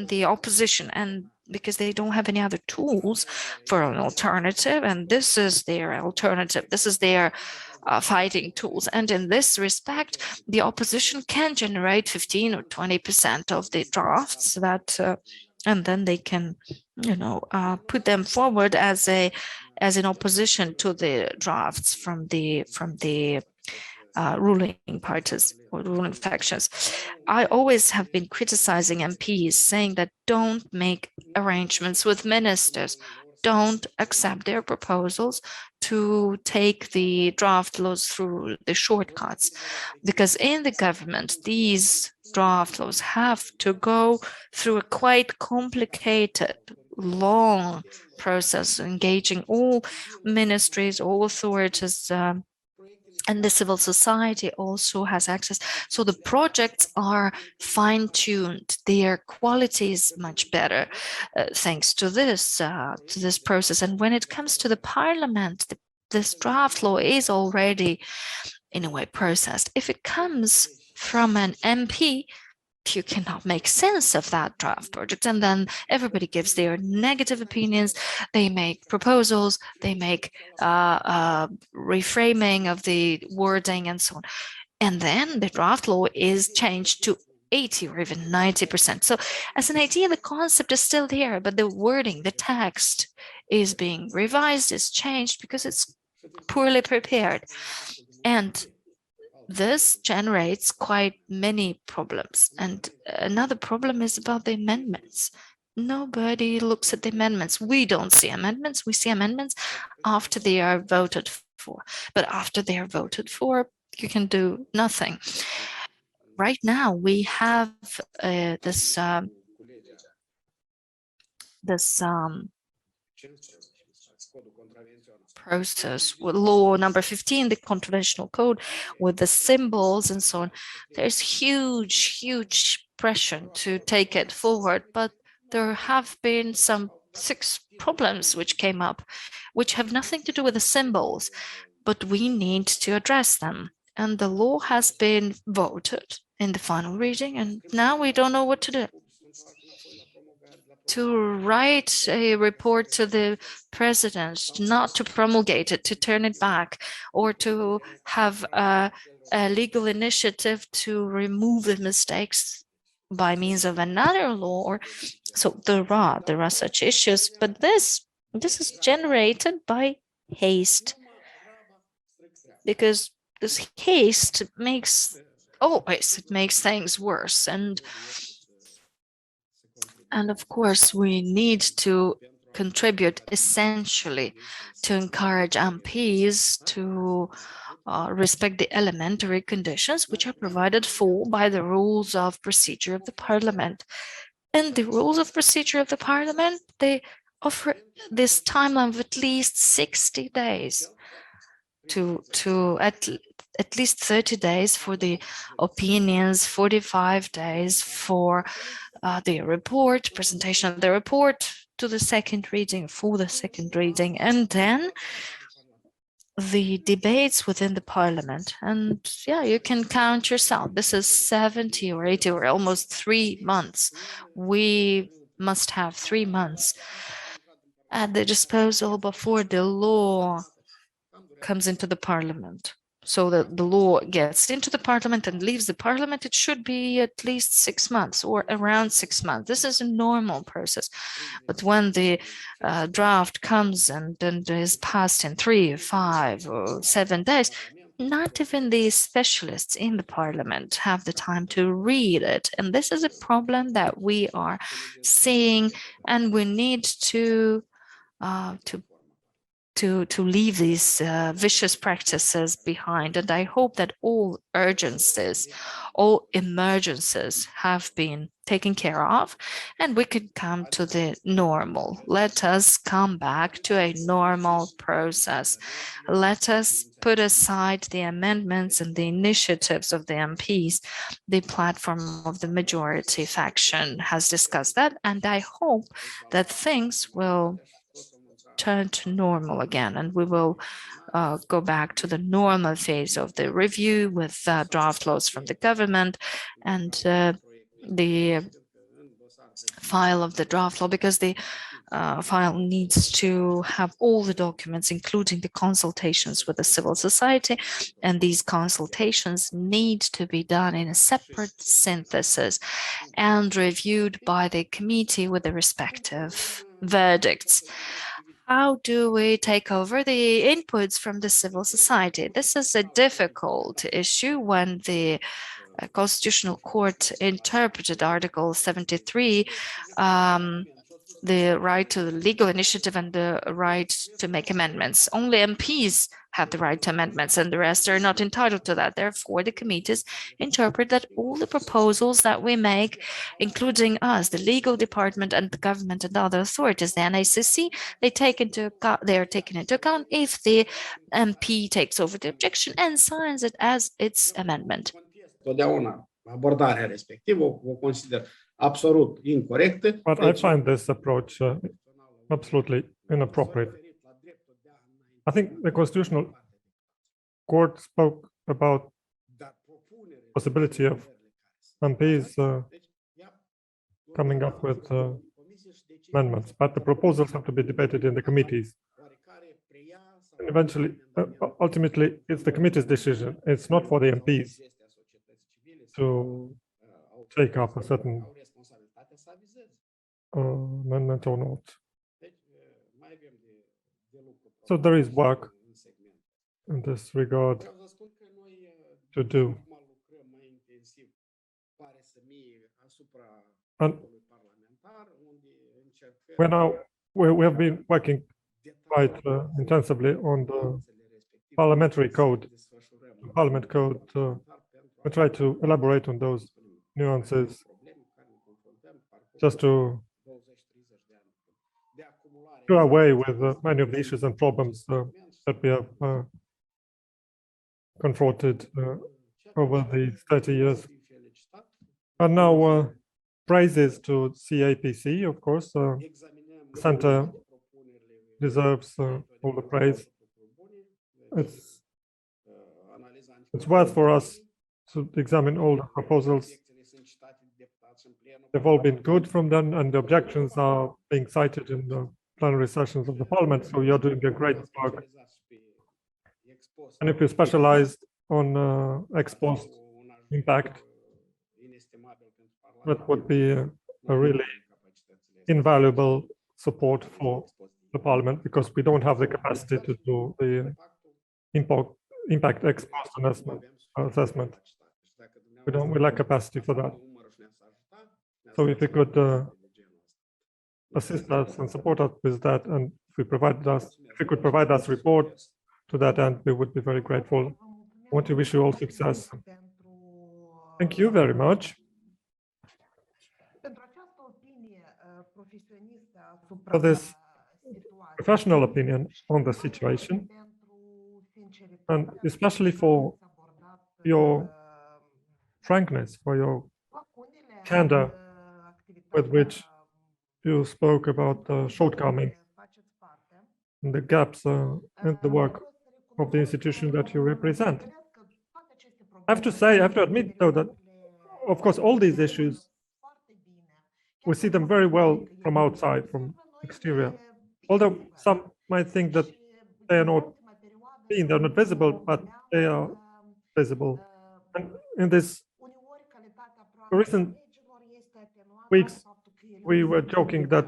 the opposition, and because they don't have any other tools for an alternative, and this is their alternative, this is their fighting tools. And in this respect, the opposition can generate 15 or 20% of the drafts that, and then they can, put them forward as an opposition to the drafts from the ruling parties or ruling factions. I always have been criticizing MPs, saying that don't make arrangements with ministers, don't accept their proposals to take the draft laws through the shortcuts, because in the government, these draft laws have to go through a quite complicated, long process, engaging all ministries, all authorities, and the civil society also has access. So the projects are fine-tuned. Their quality is much better thanks to this process. And when it comes to the parliament, this draft law is already, in a way, processed. If it comes from an MP, you cannot make sense of that draft project, and then everybody gives their negative opinions. They make proposals, they make reframing of the wording and so on, and then the draft law is changed to 80 or even 90%. So as an idea, the concept is still there, but the wording, the text is being revised, is changed because it's poorly prepared. And this generates quite many problems. And another problem is about the amendments. Nobody looks at the amendments. We don't see amendments. We see amendments after they are voted for. But after they are voted for, you can do nothing. Right now, we have this process with law number 15, the conventional code, with the symbols and so on. There's huge pressure to take it forward, but there have been some 6 problems which came up, which have nothing to do with the symbols, but we need to address them. And the law has been voted in the final reading, and now we don't know what to do. To write a report to the president, not to promulgate it, to turn it back, or to have a legal initiative to remove the mistakes by means of another law. Or so there are such issues, but this is generated by haste, because this haste makes things worse. And of course, we need to contribute essentially to encourage MPs to respect the elementary conditions which are provided for by the rules of procedure of the parliament. And the rules of procedure of the parliament, they offer this timeline of at least 60 days to at least 30 days for the opinions, 45 days for the report, presentation of the report to the second reading, for the second reading, and then the debates within the parliament. And yeah, you can count yourself. This is 70 or 80 or almost 3 months. We must have 3 months. at the disposal before the law comes into the parliament. So that the law gets into the parliament and leaves the parliament, it should be at least 6 months or around 6 months. This is a normal process. But when the draft comes and is passed in 3, 5, or 7 days, not even the specialists in the parliament have the time to read it. And this is a problem that we are seeing, and we need to leave these vicious practices behind. And I hope that all urgencies, all emergencies have been taken care of, and we can come to the normal. Let us come back to a normal process. Let us put aside the amendments and the initiatives of the MPs. The platform of the majority faction has discussed that, and I hope that things will turn to normal again, and we will go back to the normal phase of the review with draft laws from the government and the file of the draft law, because the file needs to have all the documents, including the consultations with the civil society, and these consultations need to be done in a separate synthesis and reviewed by the committee with the respective verdicts. How do we take over the inputs from the civil society? This is a difficult issue when the Constitutional Court interpreted Article 73, the right to the legal initiative and the right to make amendments. Only MPs have the right to amendments, and the rest are not entitled to that. Therefore, the committees interpret that all the proposals that we make, including us, the legal department and the government and other authorities, the NACC, they are taken into account if the MP takes over the objection and signs it as its amendment. Totdeauna abordarea respectivă o consider absolut incorrectă. But I find this approach absolutely inappropriate. I think the Constitutional Court spoke about possibility of MPs coming up with amendments, but the proposals have to be debated in the committees. And eventually, ultimately, it's the committee's decision. It's not for the MPs to take up a certain amendment or not. So there is work in this regard to do. And we have been working quite intensively on the parliamentary code, parliament code. We try to elaborate on those nuances just to do away with many of the issues and problems that we have confronted over these 30 years. And now praises to CAPC, of course. The Centre deserves all the praise. It's worth for us to examine all the proposals. They've all been good from them, and the objections are being cited in the plenary sessions of the parliament, so you're doing a great work. And if you specialized on ex post impact, that would be a really invaluable support for the parliament, because we don't have the capacity to do the impact ex post assessment. We lack capacity for that. So if you could assist us and support us with that, and if you could provide us reports to that end, we would be very grateful. I want to wish you all success. Thank you very much. For this professional opinion on the situation, and especially for your frankness, for your candor with which you spoke about the shortcomings and the gaps in the work of the institution that you represent. I have to admit, though, that, of course, all these issues, we see them very well from outside, from exterior. although some might think that they are not seen, they're not visible, but they are visible. And in this recent weeks, we were joking that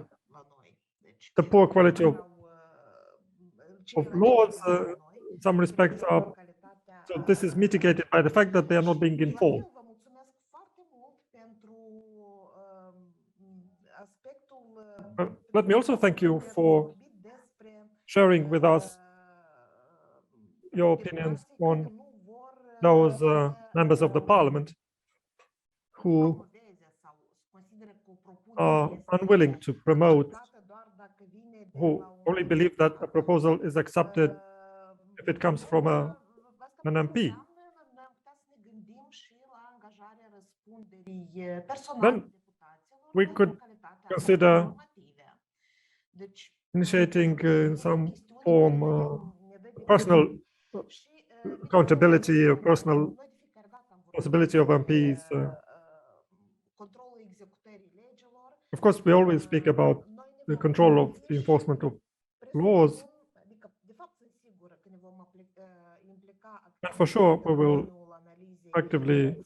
the poor quality of laws, in some respects, are so this is mitigated by the fact that they are not being enforced. Let me also thank you for sharing with us your opinions on those members of the parliament who are unwilling to promote, who only believe that a proposal is accepted if it comes from an MP. Then we could consider initiating in some form personal accountability or personal possibility of MPs. Of course, we always speak about the control of the enforcement of laws. And for sure, we will actively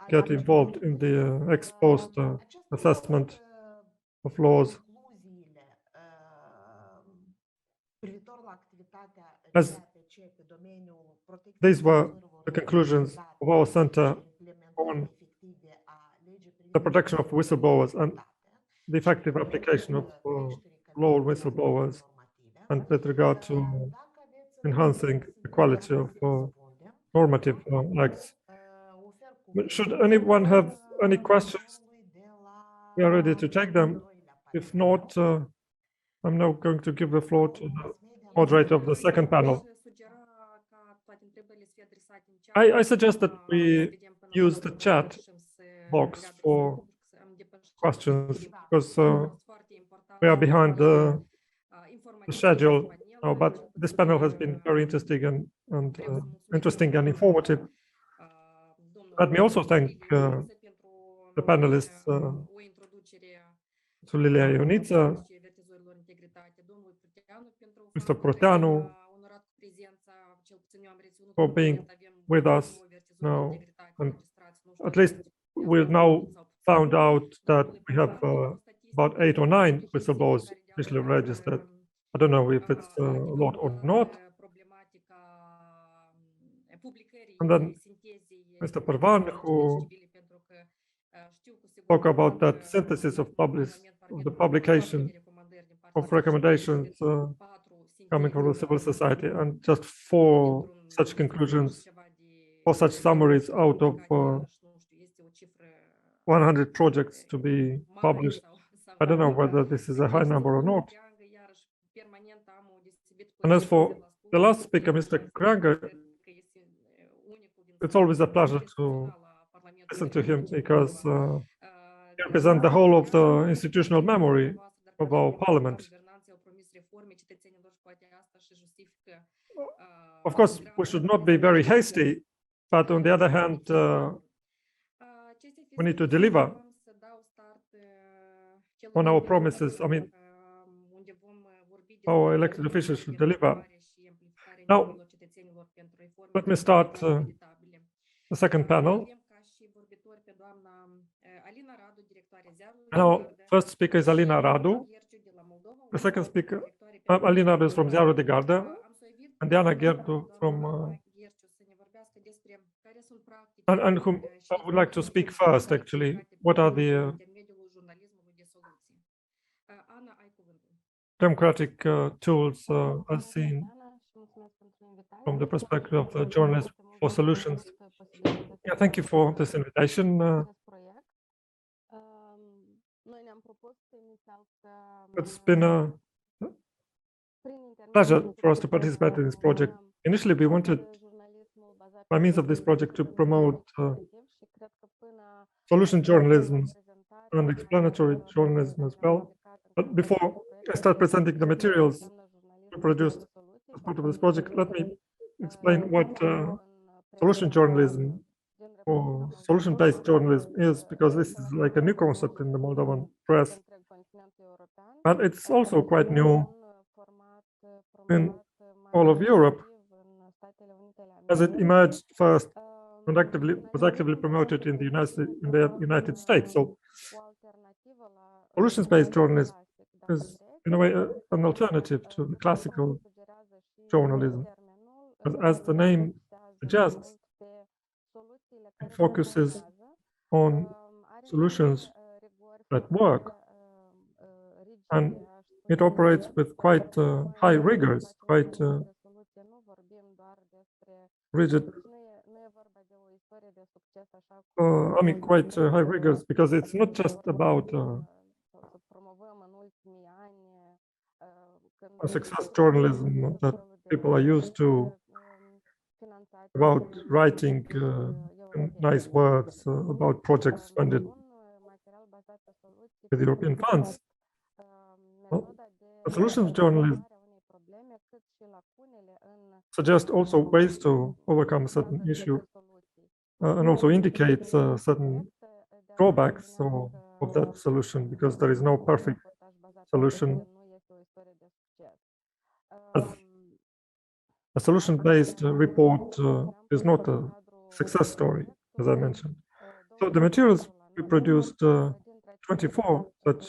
get involved in the ex post assessment of laws. As these were the conclusions of our center on the protection of whistleblowers and the effective application of law on whistleblowers, and with regard to enhancing the quality of normative acts. Should anyone have any questions, we are ready to take them. If not, I'm now going to give the floor to the moderator of the second panel. I suggest that we use the chat box for questions, because we are behind the schedule. But this panel has been very interesting and informative. Let me also thank the panelists, to Lilia Ionița, Mr. Proteanu, for being with us now. And at least we've now found out that we have about 8 or 9 whistleblowers officially registered. I don't know if it's a lot or not. And then Mr. Parvan, who spoke about that synthesis of the publication of recommendations coming from the civil society, and just 4 such conclusions, 4 such summaries out of 100 projects to be published. I don't know whether this is a high number or not. And as for the last speaker, Mr. Kranger, it's always a pleasure to listen to him, because he represents the whole of the institutional memory of our parliament. Of course, we should not be very hasty, but on the other hand, we need to deliver on our promises. I mean, our elected officials should deliver. Now, let me start the second panel. Our first speaker is Alina Radu. The second speaker, Alina Radu, is from Ziarul de Gardă, and Diana Ghertu from and whom I would like to speak first, actually. What are the democratic tools as seen from the perspective of the Journalists for Solutions? Yeah, thank you for this invitation. It's been a pleasure for us to participate in this project. Initially, we wanted, by means of this project, to promote solution journalism and explanatory journalism as well. But before I start presenting the materials we produced as part of this project, let me explain what solution journalism or solution-based journalism is, because this is like a new concept in the Moldovan press. but it's also quite new in all of Europe, as it emerged first and was actively promoted in the United States. So solutions-based journalism is, in a way, an alternative to the classical journalism. As the name suggests, it focuses on solutions that work, and it operates with quite high rigors, quite rigid, I mean, quite high rigors, because it's not just about success journalism that people are used to, about writing nice words about projects funded with European funds. Well, solutions journalism suggests also ways to overcome a certain issue and also indicates certain drawbacks of that solution, because there is no perfect solution. A solution-based report is not a success story, as I mentioned. So the materials we produced, 24 such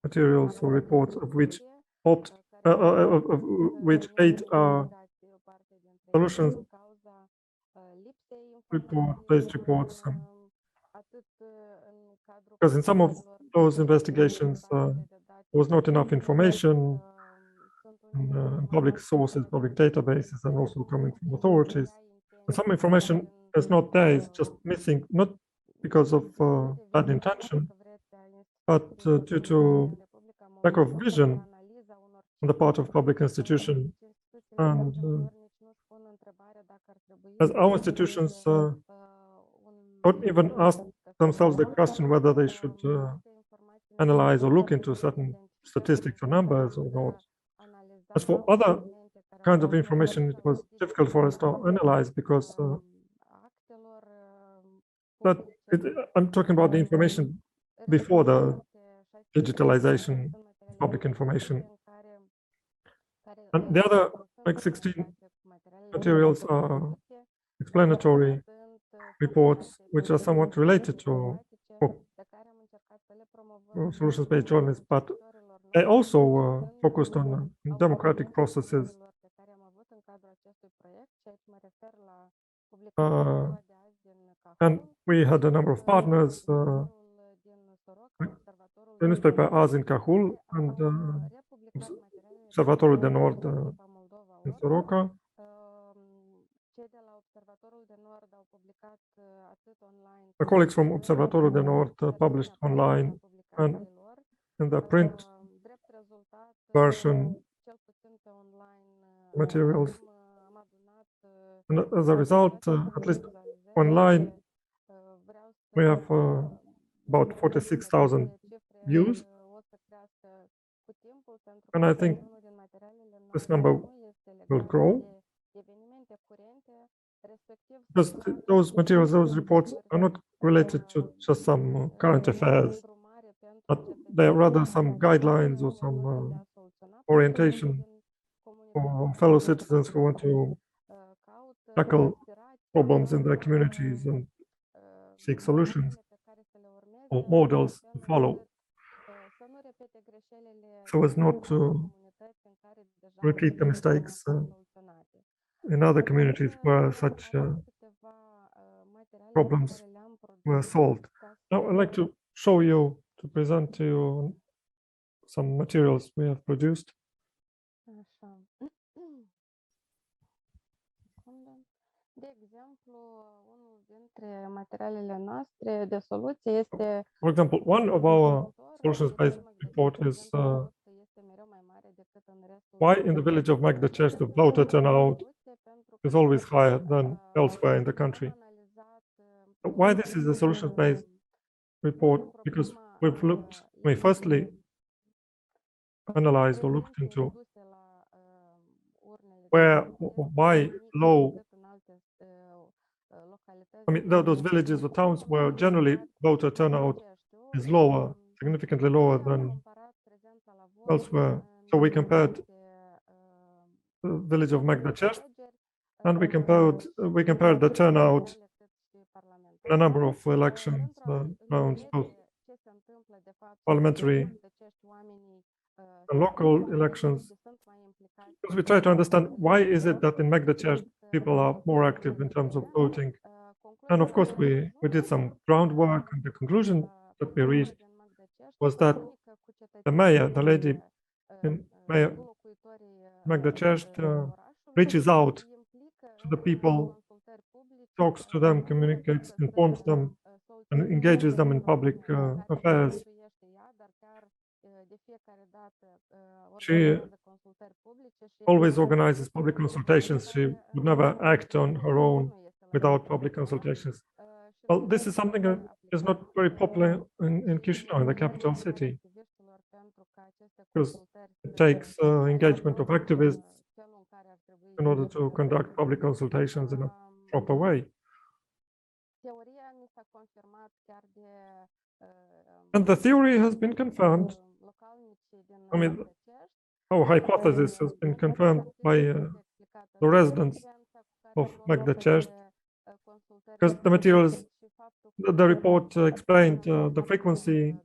materials or reports, of which 8 are solutions based reports, because in some of those investigations there was not enough information in public sources, public databases, and also coming from authorities. And some information is not there, it's just missing, not because of bad intention, but due to lack of vision on the part of public institutions. And as our institutions don't even ask themselves the question whether they should analyze or look into certain statistics or numbers or not. As for other kinds of information, it was difficult for us to analyze because I'm talking about the information before the digitalization of public information. And the other, like 16 materials, are explanatory reports, which are somewhat related to solutions-based journalism, but they also focused on democratic processes. And we had a number of partners, the newspaper Azi in Cahul and Observatorul de Nord in Soroca. The colleagues from Observatorul de Nord published online and in the print version materials. And as a result, at least online, we have about 46,000 views. And I think this number will grow, because those materials, those reports are not related to just some current affairs, but they are rather some guidelines or some orientation for fellow citizens who want to tackle problems in their communities and seek solutions or models to follow, so as not to repeat the mistakes in other communities where such problems were solved. Now I'd like to show you, to present to you some materials we have produced. For example, one of our solutions-based report is why in the village of Magdacest the voter turnout is always higher than elsewhere in the country. Why this is a solutions-based report? Because we firstly analyzed or looked into why low, I mean, those villages or towns where generally voter turnout is lower significantly lower than elsewhere. So we compared the village of Magdachest, and we compared the turnout in a number of elections rounds, both parliamentary and local elections, because we try to understand why is it that in Magdachest people are more active in terms of voting. And of course, we did some groundwork, and the conclusion that we reached was that the mayor, the lady in Mayor Magdachest, reaches out to the people, talks to them, communicates, informs them, and engages them in public affairs. She always organizes public consultations. She would never act on her own without public consultations. Well, this is something that is not very popular in Chișinău, in the capital city, because it takes engagement of activists in order to conduct public consultations in a proper way. And the theory has been confirmed. I mean, our hypothesis has been confirmed by the residents of Magdachest, because the materials, the report explained the frequency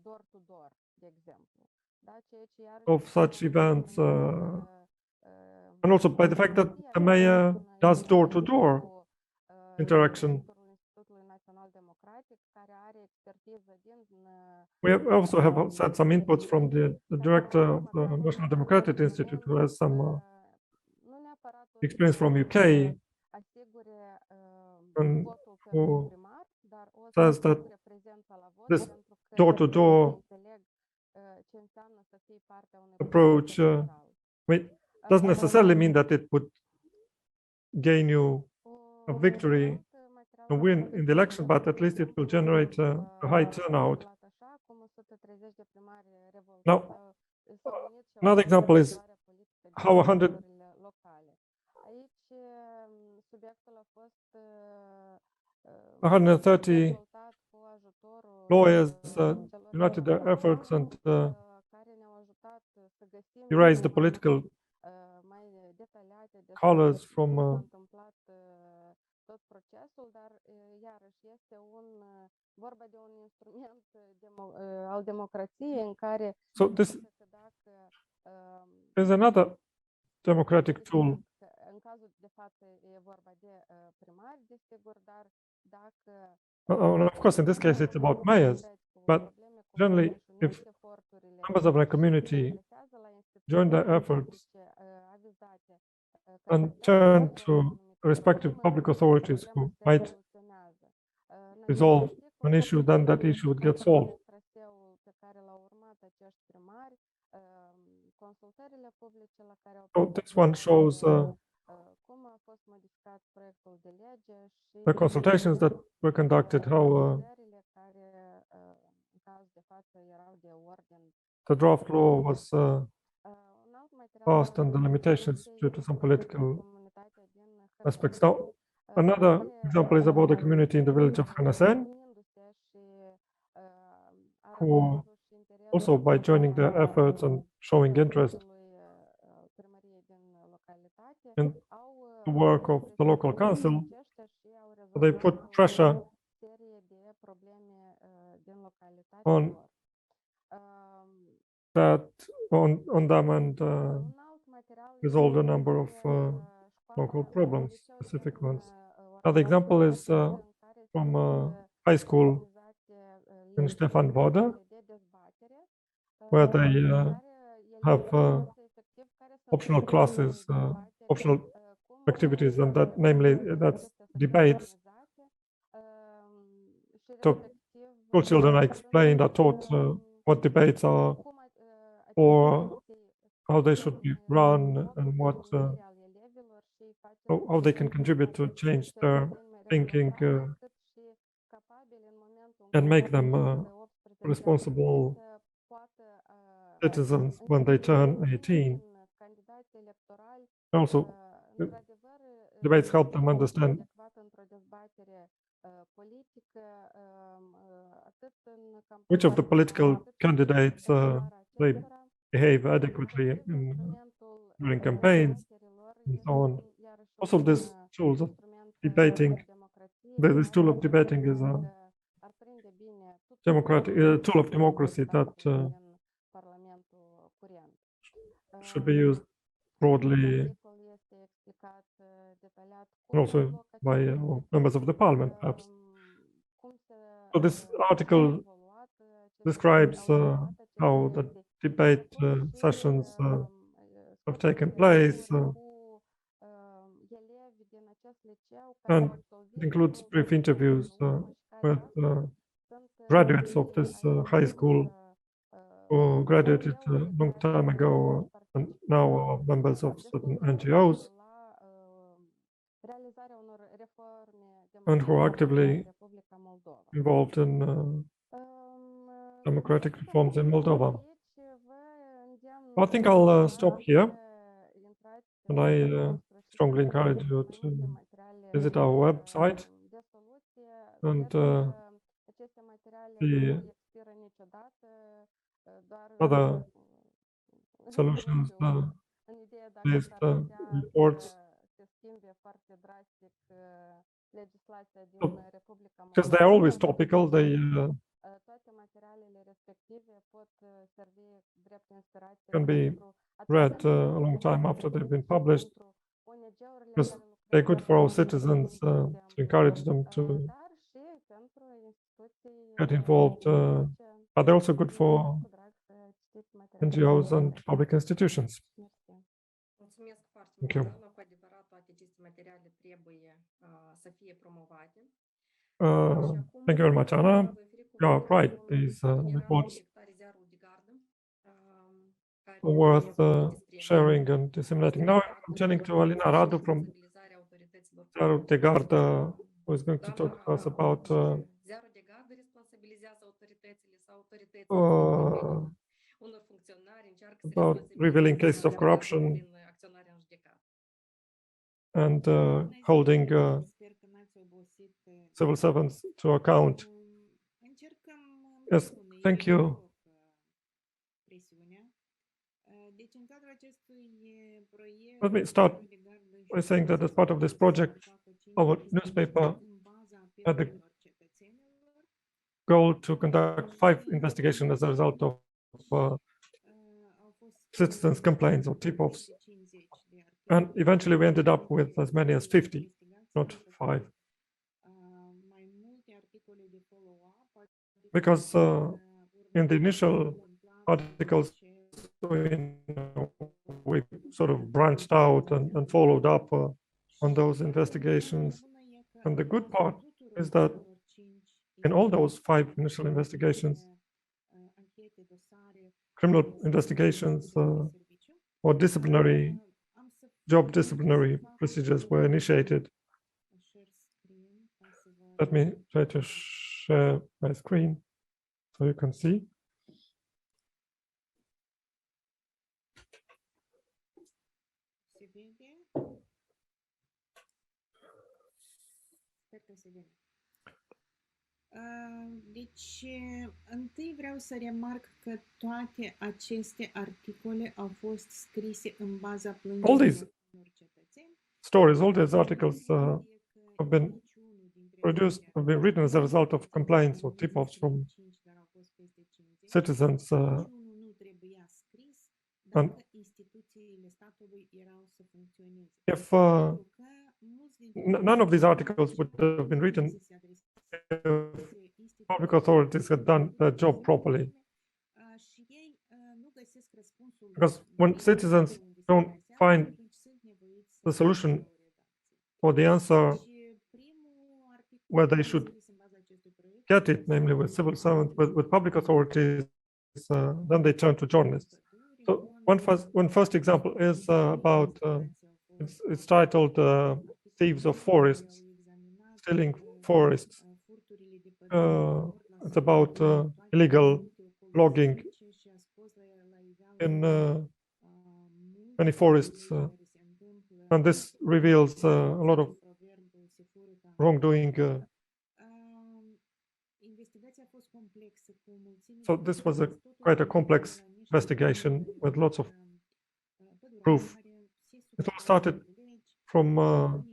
of such events, and also by the fact that the mayor does door-to-door interaction. We also have had some inputs from the director of the National Democratic Institute, who has some experience from UK, and who says that this door-to-door approach doesn't necessarily mean that it would gain you a victory, a win in the election, but at least it will generate a high turnout. Now, another example is how 130 lawyers united their efforts and erased the political colors from so this is another democratic tool. Of course, in this case, it's about mayors, but generally, if members of a community join their efforts and turn to respective public authorities who might resolve an issue, then that issue would get solved. So this one shows the consultations that were conducted, how the draft law was passed and the limitations due to some political aspects. Now, another example is about the community in the village of Hanasen, who also, by joining their efforts and showing interest in the work of the local council, they put pressure on them and resolved a number of local problems, specific ones. Another example is from a high school in Stefan Voda, where they have optional classes, optional activities, and that, namely, that's debates. To school children, I explained, I taught what debates are, or how they should be run, and what how they can contribute to change their thinking and make them responsible citizens when they turn 18. Also, debates help them understand which of the political candidates they behave adequately during campaigns and so on. Also, this tools of debating, this tool of debating is a democratic tool of democracy that should be used broadly, and also by members of the parliament, perhaps. So this article describes how the debate sessions have taken place, and it includes brief interviews with graduates of this high school who graduated a long time ago and now are members of certain NGOs and who are actively involved in democratic reforms in Moldova. I think I'll stop here, and I strongly encourage you to visit our website and the other solutions-based reports. Because they're always topical, they can be read a long time after they've been published, because they're good for our citizens to encourage them to get involved, but they're also good for NGOs and public institutions. Thank you. Thank you very much, Anna. Yeah, right. These reports are worth sharing and disseminating. Now I'm turning to Alina Radu from Ziarul de Gardă, who is going to talk to us about revealing cases of corruption and holding civil servants to account. Yes, thank you. Let me start by saying that as part of this project, our newspaper had the goal to conduct 5 investigations as a result of citizens' complaints or tip-offs. And eventually we ended up with as many as 50, not 5. Because in the initial articles, we sort of branched out and followed up on those investigations. And the good part is that in all those 5 initial investigations, criminal investigations or job disciplinary procedures were initiated. Let me try to share my screen so you can see. Deci, întâi vreau să remarc că toate aceste articole au fost scrise în baza plângerilor. All these stories, all these articles have been produced, have been written as a result of complaints or tip-offs from citizens. And if none of these articles would have been written if public authorities had done their job properly. Because when citizens don't find the solution or the answer where they should get it, namely with civil servants, with public authorities, then they turn to journalists. So one first example is about, it's titled Thieves of Forests, Stealing Forests. It's about illegal logging in many forests. And this reveals a lot of wrongdoing. So this was quite a complex investigation with lots of proof. It all started from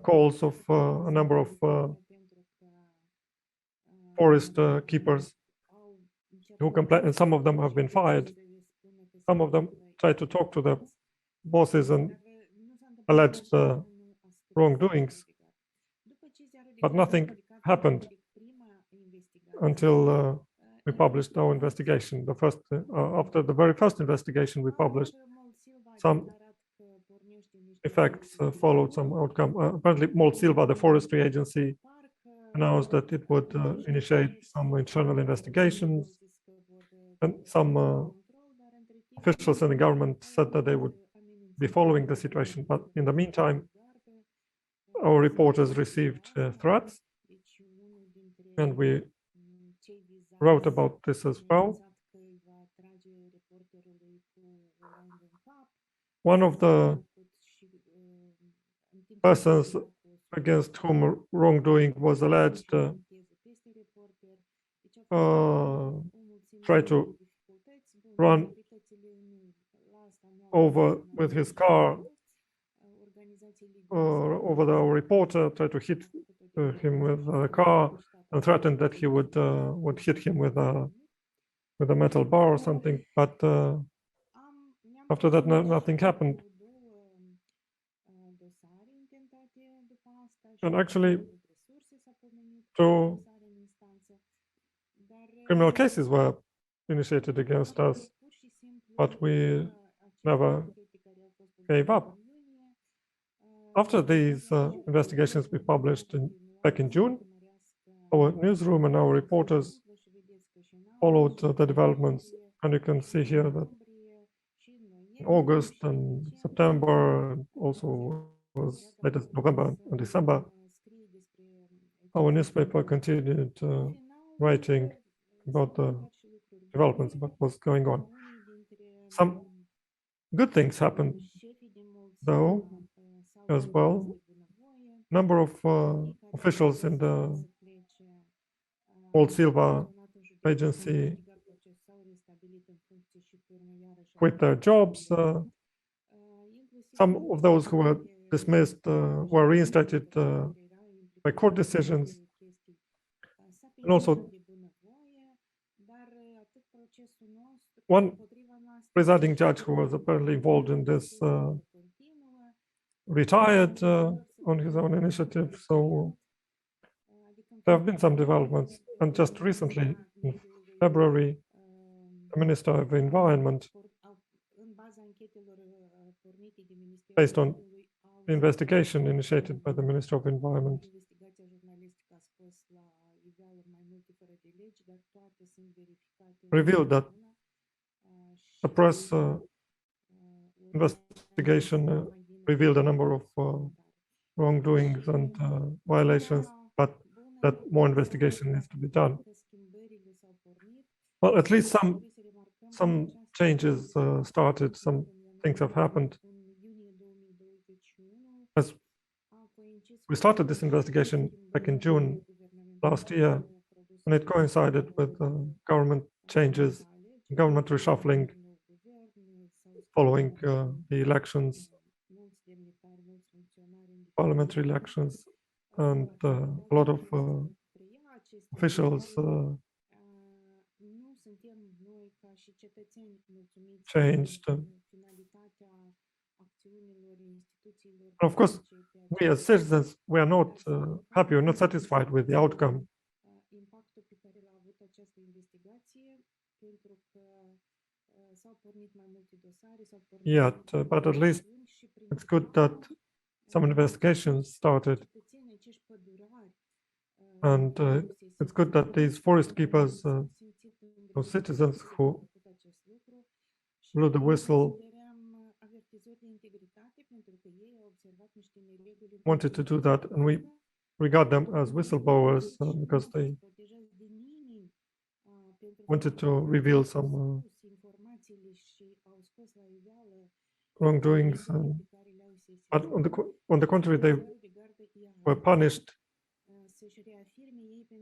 calls of a number of forest keepers who complained, and some of them have been fired. Some of them tried to talk to the bosses and alleged wrongdoings, but nothing happened until we published our investigation. The first, after the very first investigation we published, some effects followed, some outcome. Apparently, Molt Silva, the forestry agency, announced that it would initiate some internal investigations, and some officials in the government said that they would be following the situation. But in the meantime, our reporters received threats, and we wrote about this as well. One of the persons against whom wrongdoing was alleged tried to run over with his car over our reporter, tried to hit him with a car, and threatened that he would hit him with a metal bar or something. But after that, nothing happened. And actually, 2 criminal cases were initiated against us, but we never gave up. After these investigations we published back in June, our newsroom and our reporters followed the developments, and you can see here that in August and September, and also was latest November and December, our newspaper continued writing about the developments, about what's going on. Some good things happened, though, as well. Number of officials in the Molt Silva agency quit their jobs. Some of those who were dismissed were reinstated by court decisions. And also, one presiding judge who was apparently involved in this retired on his own initiative. So there have been some developments. And just recently, in February, the Minister of the Environment, based on the investigation initiated by the Minister of Environment, revealed that a press investigation revealed a number of wrongdoings and violations, but that more investigation needs to be done. Well, at least some changes started, some things have happened. As we started this investigation back in June last year, and it coincided with government changes, government reshuffling following the elections, parliamentary elections, and a lot of officials changed. And of course, we as citizens, we are not happy, we're not satisfied with the outcome. Yet, but at least it's good that some investigations started, and it's good that these forest keepers, those citizens who blew the whistle, wanted to do that, and we regard them as whistleblowers because they wanted to reveal some wrongdoings, but on the contrary, they were punished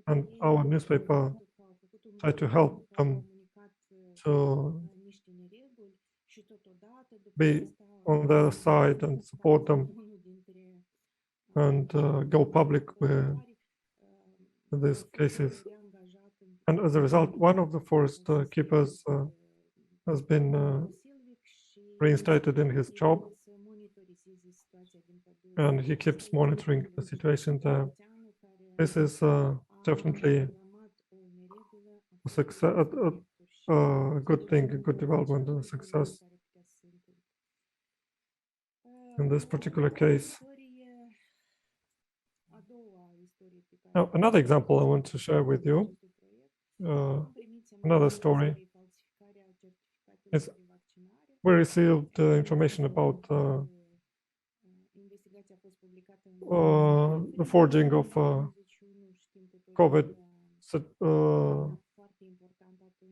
and our newspaper tried to help them to be on their side and support them and go public with these cases. And as a result, one of the forest keepers has been reinstated in his job, and he keeps monitoring the situation there. This is definitely a success, a good thing, a good development, and a success in this particular case. Now, another example I want to share with you, another story, is we received information about the forging of COVID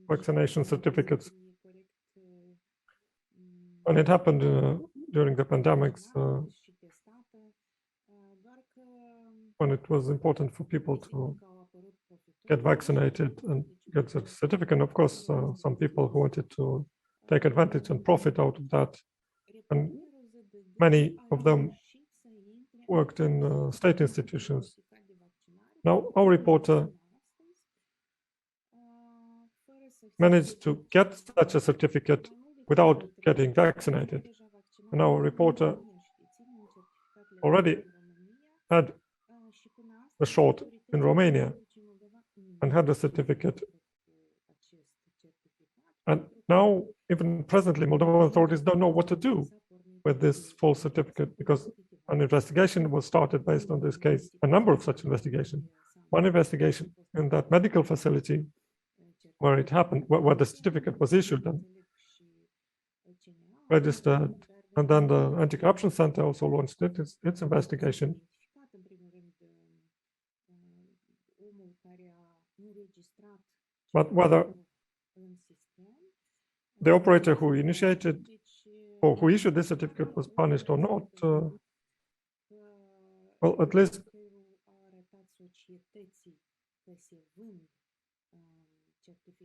vaccination certificates. When it happened during the pandemics, when it was important for people to get vaccinated and get a certificate. Of course, some people who wanted to take advantage and profit out of that, and many of them worked in state institutions. Now, our reporter managed to get such a certificate without getting vaccinated. And our reporter already had a shot in Romania and had a certificate. And now, even presently, Moldovan authorities don't know what to do with this false certificate, because an investigation was started based on this case, a number of such investigations. One investigation in that medical facility where it happened, where the certificate was issued and registered, and then the AntiCorruption Centre also launched its investigation. But whether the operator who initiated or who issued this certificate was punished or not, well, at least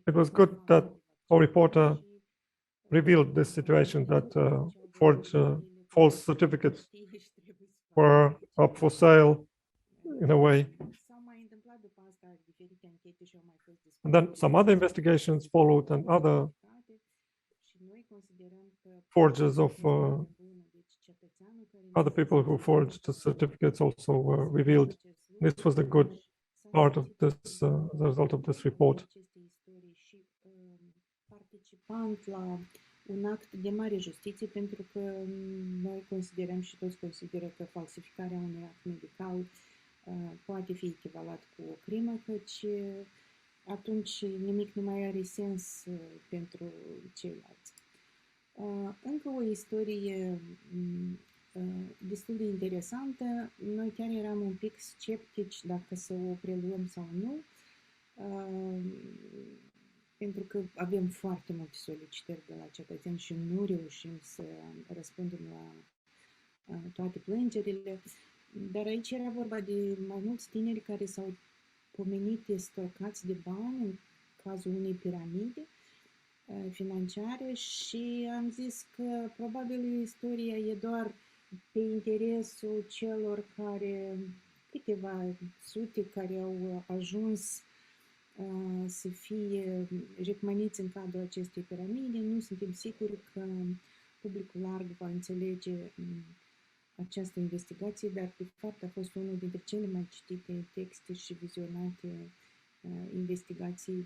it was good that our reporter revealed this situation, that forged false certificates were up for sale in a way. And then some other investigations followed, and other forgers of other people who forged the certificates also were revealed. This was the good part of this, the result of this report. La un act de mare justiție, pentru că noi considerăm și toți consideră că falsificarea unui act medical poate fi echivalat cu o crimă, căci atunci nimic nu mai are sens pentru ceilalți. Încă o istorie destul de interesantă. Noi chiar eram un pic sceptici dacă să o preluăm sau nu, pentru că avem foarte multe solicitări de la cetățeni și nu reușim să răspundem la toate plângerile. Dar aici era vorba de mai mulți tineri care s-au pomenit estorcați de bani în cazul unei piramide financiare și am zis că probabil istoria e doar pe interesul celor care, câteva sute care au ajuns să fie recomaniți în cadrul acestei piramide. Nu suntem siguri că publicul larg va înțelege această investigație, dar de fapt a fost unul dintre cele mai citite texte și vizionate investigații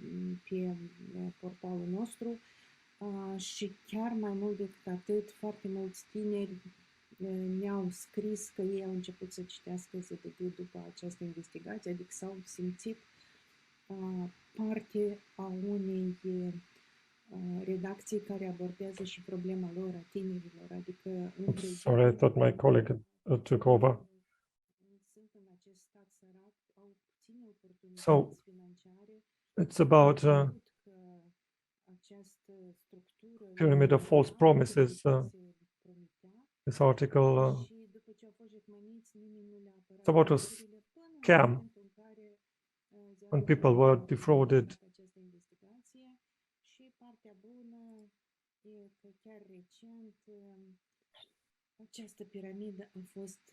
pe portalul nostru și chiar mai mult decât atât, foarte mulți tineri mi-au scris că ei au început să citească ZDD după această investigație, adică s-au simțit parte a unei redacții care abordează și problema lor, a tinerilor, adică... Sorry, I thought my colleague took over. So, it's about pyramid of false promises. This article, it's about a scam when people were defrauded. această investigație și partea bună e că chiar recent această piramidă a fost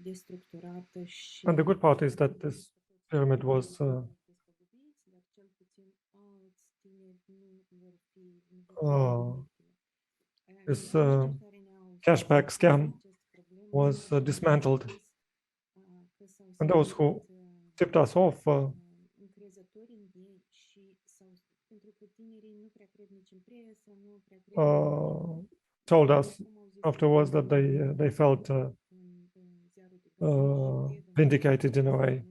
destructurată și And the good part is that this pyramid was despăgubiți, dar cel puțin alți tineri nu vor fi this cashback scam was dismantled. And those who tipped us off încrezători în ei și pentru că tinerii nu prea cred nici în presă, nu prea cred told us afterwards that they felt vindicated in a way,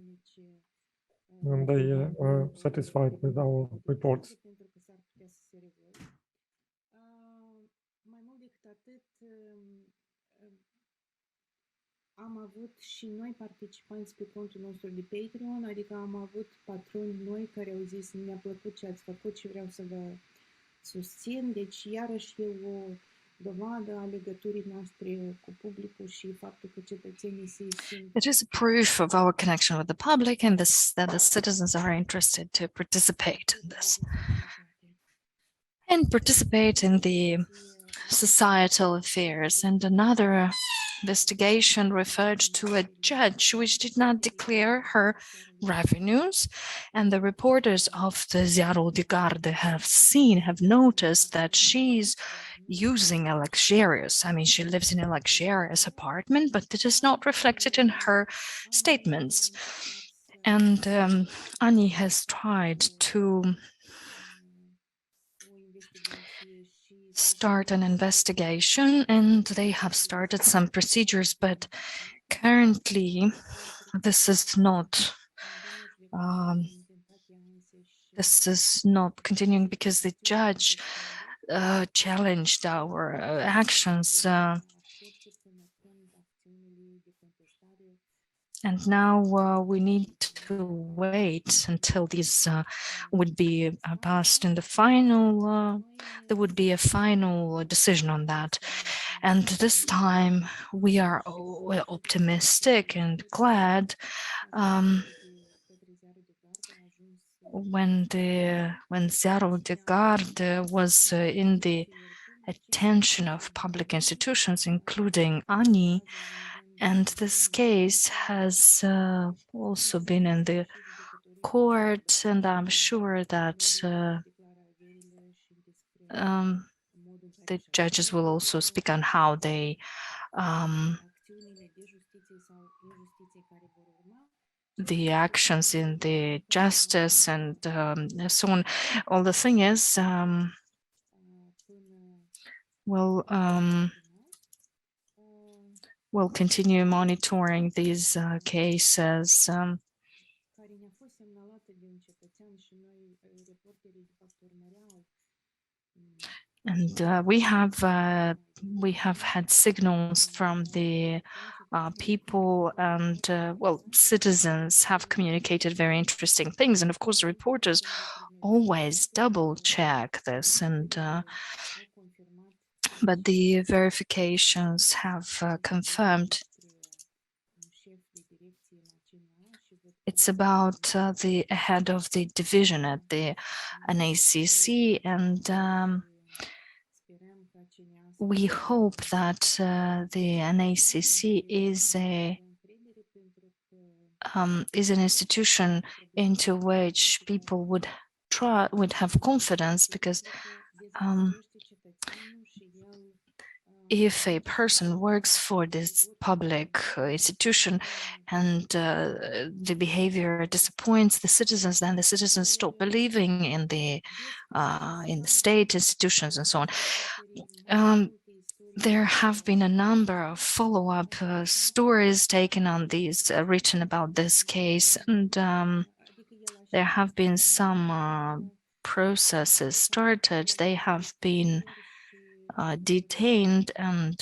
and they were satisfied with our reports. pentru că s-ar putea să se rezolve. Mai mult decât atât, am avut și noi participanți pe contul nostru de Patreon, adică am avut patroni noi care au zis mi-a plăcut ce ați făcut și vreau să vă susțin. Deci iarăși e o dovadă a legăturii noastre cu publicul și faptul că cetățenii se simt. It is a proof of our connection with the public and that the citizens are interested to participate in this and participate in the societal affairs. And another investigation referred to a judge which did not declare her revenues, and the reporters of the Ziarul de Garde have noticed that she's using a luxurious, she lives in a luxurious apartment, but it is not reflected in her statements. And Ani has tried to start an investigation, and they have started some procedures, but currently this is not continuing because the judge challenged our actions, and now we need to wait until these would be passed in the final. There would be a final decision on that, and this time we are optimistic and glad. When Ziarul de Garde was in the attention of public institutions, including Ani, and this case has also been in the court, and I'm sure that the judges will also speak on how they the actions in the justice and so on. All the thing is, we'll continue monitoring these cases. And we have had signals from the people, and citizens have communicated very interesting things, and of course the reporters always double check this, and but the verifications have confirmed it's about the head of the division at the NACC, and we hope that the NACC is an institution into which people would have confidence, because if a person works for this public institution and the behavior disappoints the citizens, then the citizens stop believing in the state institutions and so on. There have been a number of follow-up stories taken on these, written about this case, and there have been some processes started. They have been detained, and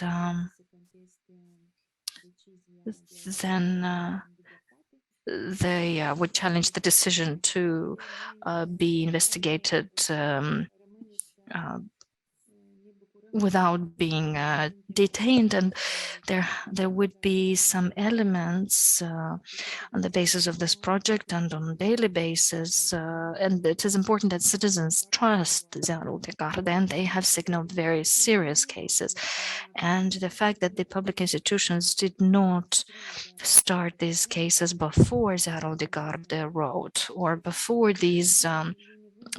then they would challenge the decision to without being detained, and there would be some elements on the basis of this project and on a daily basis, and it is important that citizens trust Ziarul Garda, and they have signaled very serious cases. And the fact that the public institutions did not start these cases before Ziarul Garda wrote or before these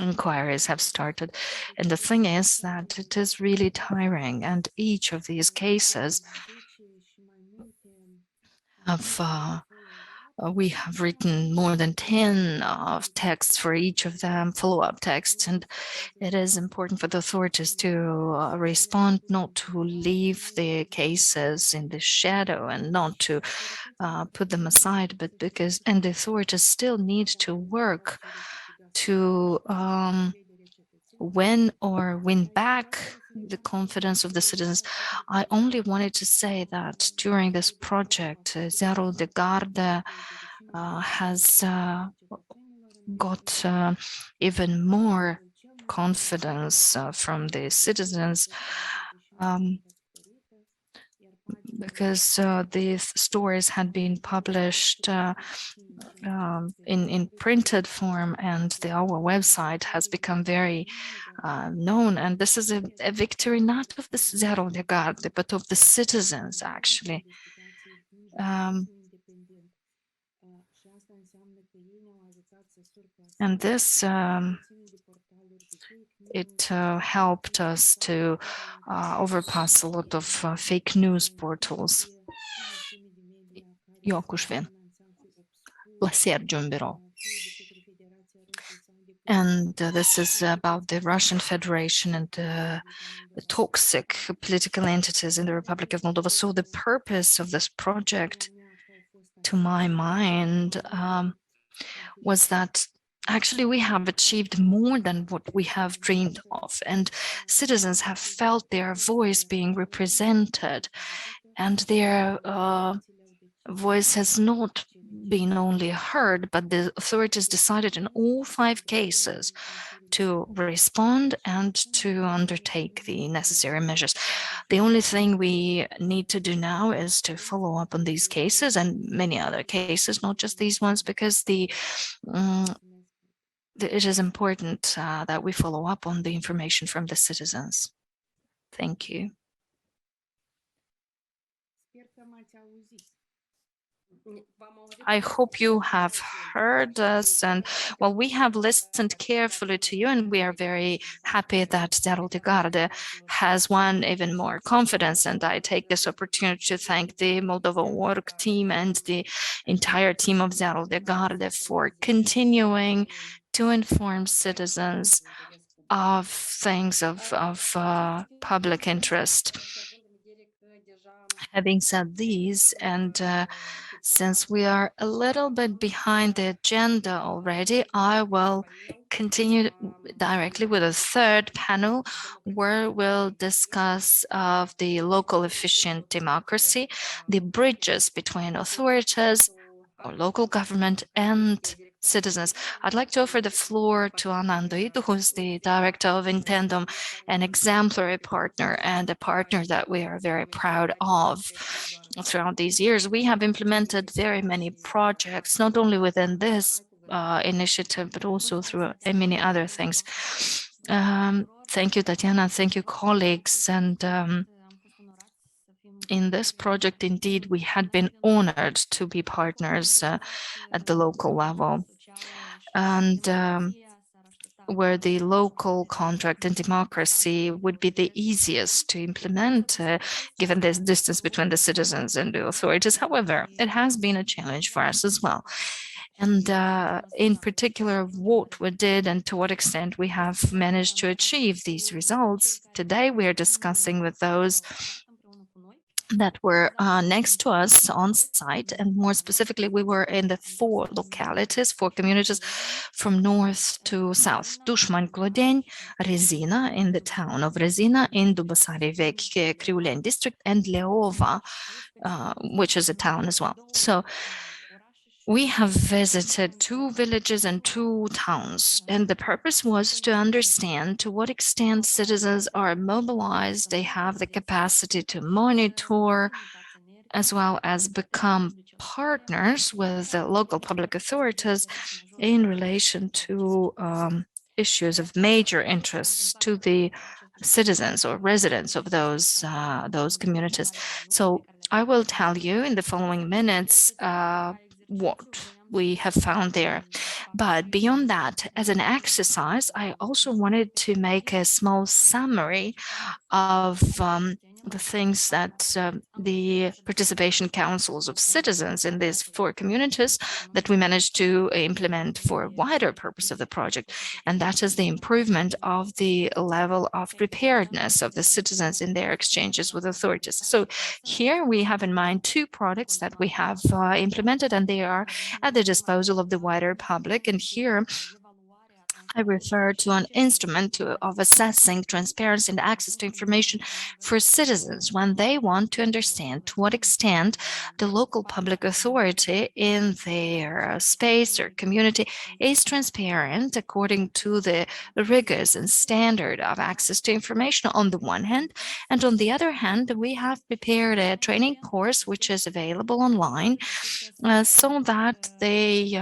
inquiries have started. And the thing is that it is really tiring, and each of these cases have we have written more than 10 of texts for each of them, follow-up texts, and it is important for the authorities to respond, not to leave the cases in the shadow and not to put them aside, but because, and the authorities still need to work to win back the confidence of the citizens. I only wanted to say that during this project, Ziarul Garda has got even more confidence from the citizens, because these stories had been published in printed form, and our website has become very known. And this is a victory not of the Ziarul Garda, but of the citizens, actually. And this it helped us to overpass a lot of fake news portals. And this is about the Russian Federation and the toxic political entities in the Republic of Moldova. So the purpose of this project, to my mind, was that actually we have achieved more than what we have dreamed of, and citizens have felt their voice being represented, and their voice has not been only heard, but the authorities decided in all 5 cases to respond and to undertake the necessary measures. The only thing we need to do now is to follow up on these cases and many other cases, not just these ones, because it is important that we follow up on the information from the citizens. Thank you. I hope you have heard us, and well, we have listened carefully to you, and we are very happy that Ziarul Garda has won even more confidence. And I take this opportunity to thank the Moldova work team and the entire team of Ziarul Garda for continuing to inform citizens of things of public interest. Having said these, and since we are a little bit behind the agenda already, I will continue directly with a 3rd panel where we'll discuss of the local efficient democracy, the bridges between authorities or local government and citizens. I'd like to offer the floor to Anna Andoidu, who's the director of Intendum, an exemplary partner and a partner that we are very proud of. Throughout these years, we have implemented very many projects, not only within this initiative, but also through many other things. Thank you, Tatiana. Thank you, colleagues. And in this project, indeed, we had been honored to be partners at the local level. And where the local contract and democracy would be the easiest to implement, given this distance between the citizens and the authorities. However, it has been a challenge for us as well. And in particular, what we did and to what extent we have managed to achieve these results. Today, we are discussing with those that were next to us on site, and more specifically, we were in the 4 localities, 4 communities from north to south: Dushman, Glodeni, Rezina in the town of Rezina, in Dubasari Vechi, Criuleni district, and Leova, which is a town as well. So We have visited 2 villages and 2 towns, and the purpose was to understand to what extent citizens are mobilized, they have the capacity to monitor, as well as become partners with the local public authorities in relation to issues of major interests to the citizens or residents of those communities. So I will tell you in the following minutes what we have found there. But beyond that, as an exercise, I also wanted to make a small summary of the things that the participation councils of citizens in these 4 communities that we managed to implement for a wider purpose of the project. And that is the improvement of the level of preparedness of the citizens in their exchanges with authorities. So here we have in mind 2 products that we have implemented, and they are at the disposal of the wider public. And here I refer to an instrument of assessing transparency and access to information for citizens when they want to understand to what extent the local public authority in their space or community is transparent according to the rigors and standard of access to information on the one hand, and on the other hand, we have prepared a training course which is available online so that they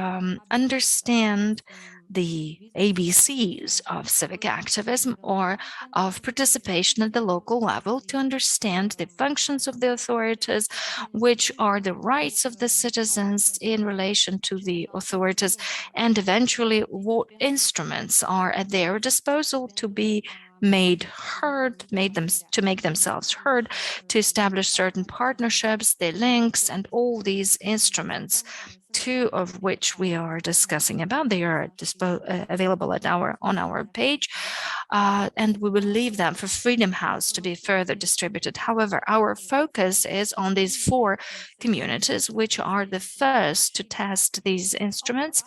understand the ABCs of civic activism or of participation at the local level, to understand the functions of the authorities, which are the rights of the citizens in relation to the authorities, and eventually what instruments are at their disposal to be made heard, to make themselves heard, to establish certain partnerships, the links, and all these instruments, 2 of which we are discussing about. They are available on our page, and we will leave them for Freedom House to be further distributed. However, our focus is on these 4 communities, which are the first to test these instruments,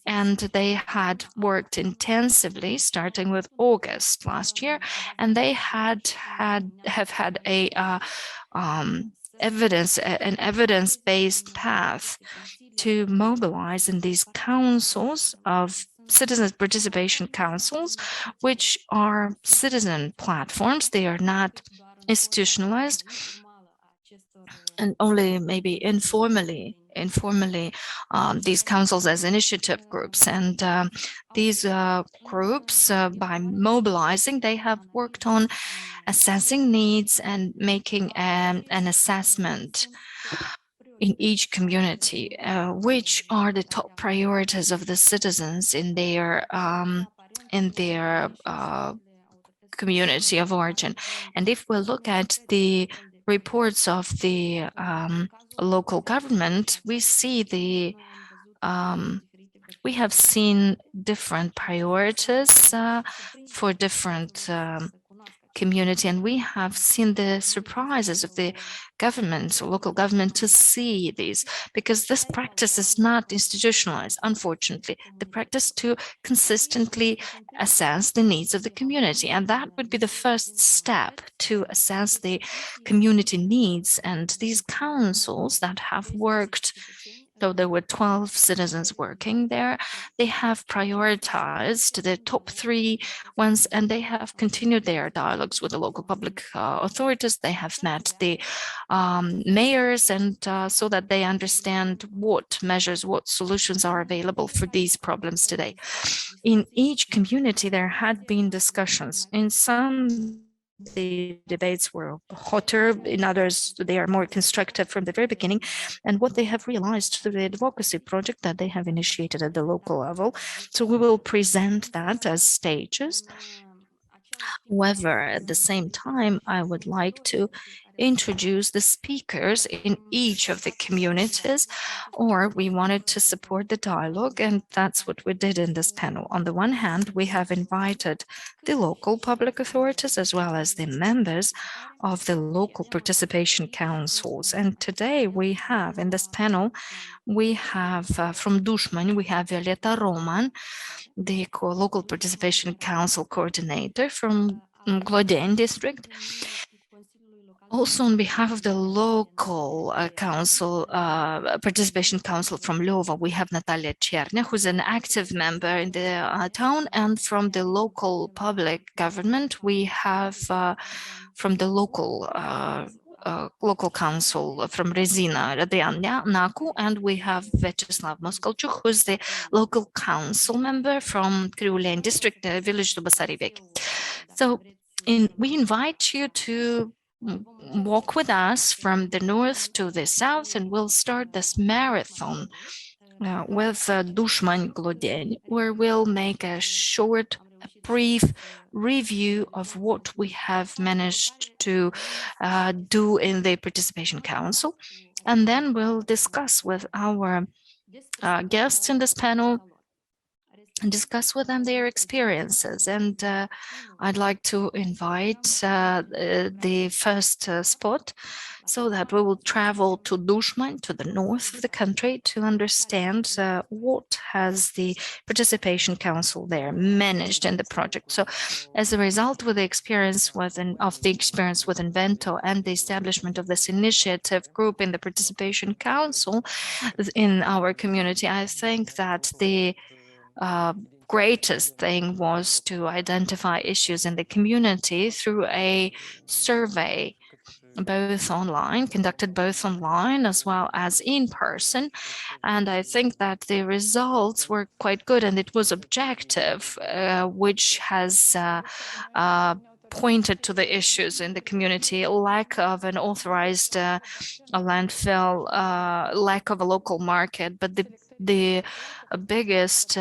and they had worked intensively starting with August last year, and they have had an evidence-based path to mobilize in these councils of citizens participation councils, which are citizen platforms. They are not institutionalized and only maybe informally these councils as initiative groups. And these groups, by mobilizing, they have worked on assessing needs and making an assessment in each community, which are the top priorities of the citizens in their community of origin. And if we look at the reports of the local government, we see we have seen different priorities for different community, and we have seen the surprises of the government, local government, to see these, because this practice is not institutionalized, unfortunately, the practice to consistently assess the needs of the community. And that would be the first step to assess the community needs. And these councils that have worked, though there were 12 citizens working there, they have prioritized the top 3 ones, and they have continued their dialogues with the local public authorities. They have met the mayors, and so that they understand what measures, what solutions are available for these problems today. In each community, there had been discussions. In some, the debates were hotter, in others they are more constructive from the very beginning, and what they have realized through the advocacy project that they have initiated at the local level. So we will present that as stages. However, at the same time, I would like to introduce the speakers in each of the communities, or we wanted to support the dialogue, and that's what we did in this panel. On the one hand, we have invited the local public authorities as well as the members of the local participation councils. And today we have in this panel, we have from Dushman, we have Violeta Roman, the local participation council coordinator from Glodeni district. Also, on behalf of the local council, participation council from Lova, we have Natalia Chernia, who's an active member in the town, and from the local public government, we have from the local council from Rezina, Radriana Naku, and we have Vyacheslav Moskalchuk, who's the local council member from Kriulian district, village to Basarivek. So we invite you to walk with us from the north to the south, and we'll start this marathon with Dushman Glodin, where we'll make a short, brief review of what we have managed to do in the Participation Council. And then we'll discuss with our guests in this panel and discuss with them their experiences. And I'd like to invite the first spot, so that we will travel to Dushman, to the north of the country, to understand what has the Participation Council there managed in the project. So as a result of the experience with Invento and the establishment of this initiative group in the Participation Council in our community, I think that the greatest thing was to identify issues in the community through a survey, conducted both online as well as in person. And I think that the results were quite good, and it was objective, which has pointed to the issues in the community: lack of an authorized landfill, lack of a local market. But the biggest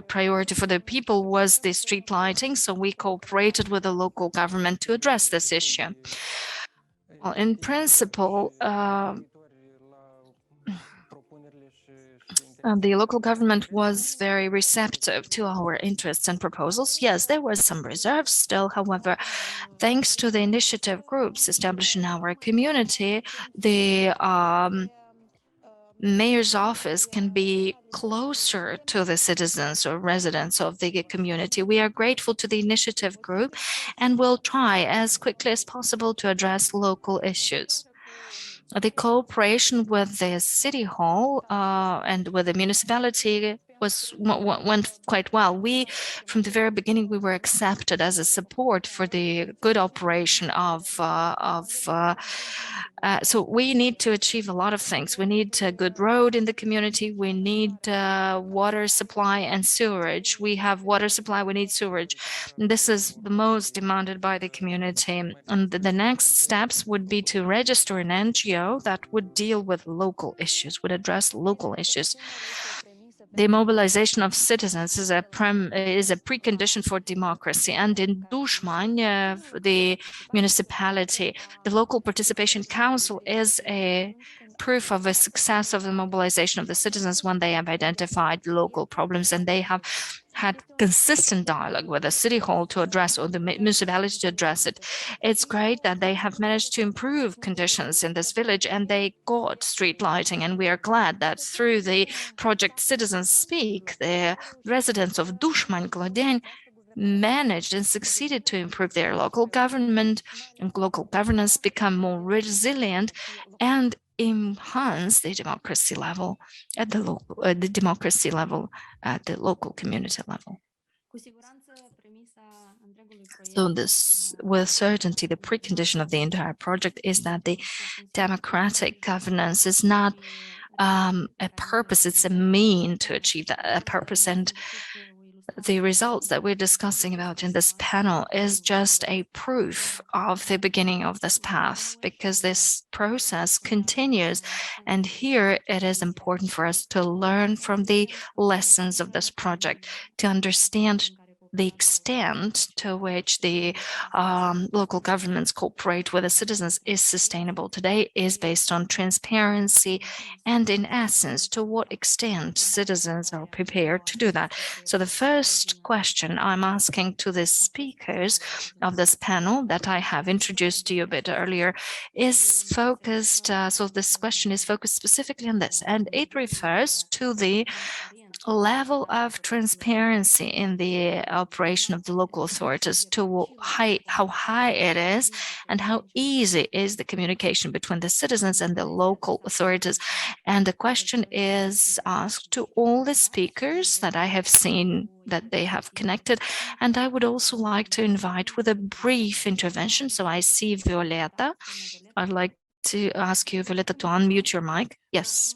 priority for the people was the street lighting, so we cooperated with the local government to address this issue. Well, in principle, the local government was very receptive to our interests and proposals. Yes, there were some reserves still. However, thanks to the initiative groups established in our community, the mayor's office can be closer to the citizens or residents of the community. We are grateful to the initiative group and will try as quickly as possible to address local issues. The cooperation with the city hall and with the municipality went quite well. From the very beginning, we were accepted as a support for the good operation so we need to achieve a lot of things. We need a good road in the community. We need water supply and sewerage. We have water supply, we need sewerage. And this is the most demanded by the community. And the next steps would be to register an NGO that would deal with local issues, would address local issues. The mobilization of citizens is a precondition for democracy. And in Dushman, the municipality, the local participation council is a proof of the success of the mobilization of the citizens when they have identified local problems, and they have had consistent dialogue with the city hall to address, or the municipality to address it. It's great that they have managed to improve conditions in this village, and they got street lighting. And we are glad that through the project Citizens Speak, the residents of Dushman Glodin managed and succeeded to improve their local government and local governance, become more resilient, and enhance the democracy level at the local community level. So this, with certainty, the precondition of the entire project is that the democratic governance is not a purpose, it's a mean to achieve that purpose. And the results that we're discussing about in this panel is just a proof of the beginning of this path, because this process continues. And here it is important for us to learn from the lessons of this project, to understand the extent to which the local governments cooperate with the citizens is sustainable today, is based on transparency, and in essence, to what extent citizens are prepared to do that. So the first question I'm asking to the speakers of this panel that I have introduced to you a bit earlier is focused, so this question is focused specifically on this, and it refers to the level of transparency in the operation of the local authorities, to how high it is and how easy is the communication between the citizens and the local authorities. And the question is asked to all the speakers that I have seen that they have connected. And I would also like to invite with a brief intervention. So I see Violeta. I'd like to ask you, Violeta, to unmute your mic. Yes.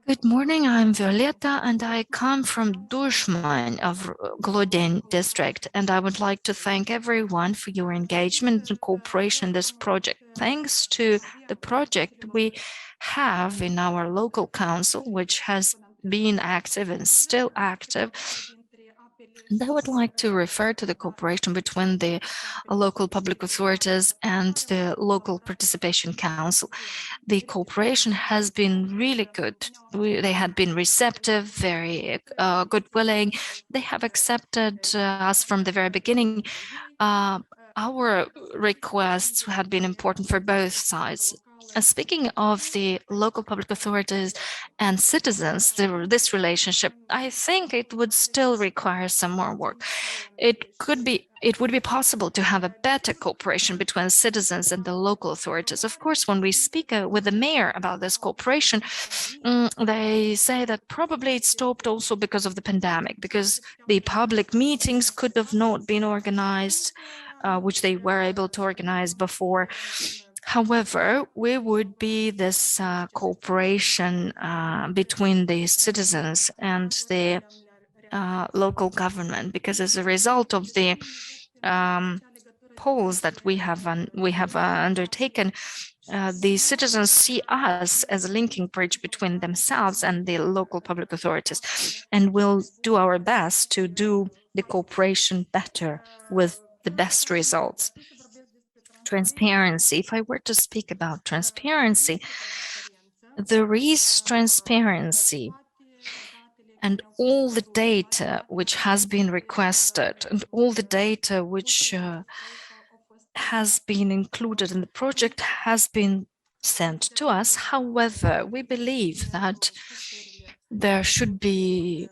Good morning, I'm Violeta and I come from Dushman of Glodin district, and I would like to thank everyone for your engagement and cooperation in this project. Thanks to the project we have in our local council, which has been active and still active, and I would like to refer to the cooperation between the local public authorities and the local participation council. The cooperation has been really good. They had been receptive, very good willing. They have accepted us from the very beginning. Our requests had been important for both sides. Speaking of the local public authorities and citizens, this relationship, I think it would still require some more work. It would be possible to have a better cooperation between citizens and the local authorities. Of course, when we speak with the mayor about this cooperation, they say that probably it stopped also because of the pandemic, because the public meetings could have not been organized, which they were able to organize before. However, we would be this cooperation between the citizens and the local government, because as a result of the polls that we have undertaken, the citizens see us as a linking bridge between themselves and the local public authorities, and we'll do our best to do the cooperation better with the best results. Transparency. If I were to speak about transparency, there is transparency, and all the data which has been requested and all the data which has been included in the project has been sent to us. However, we believe that there should be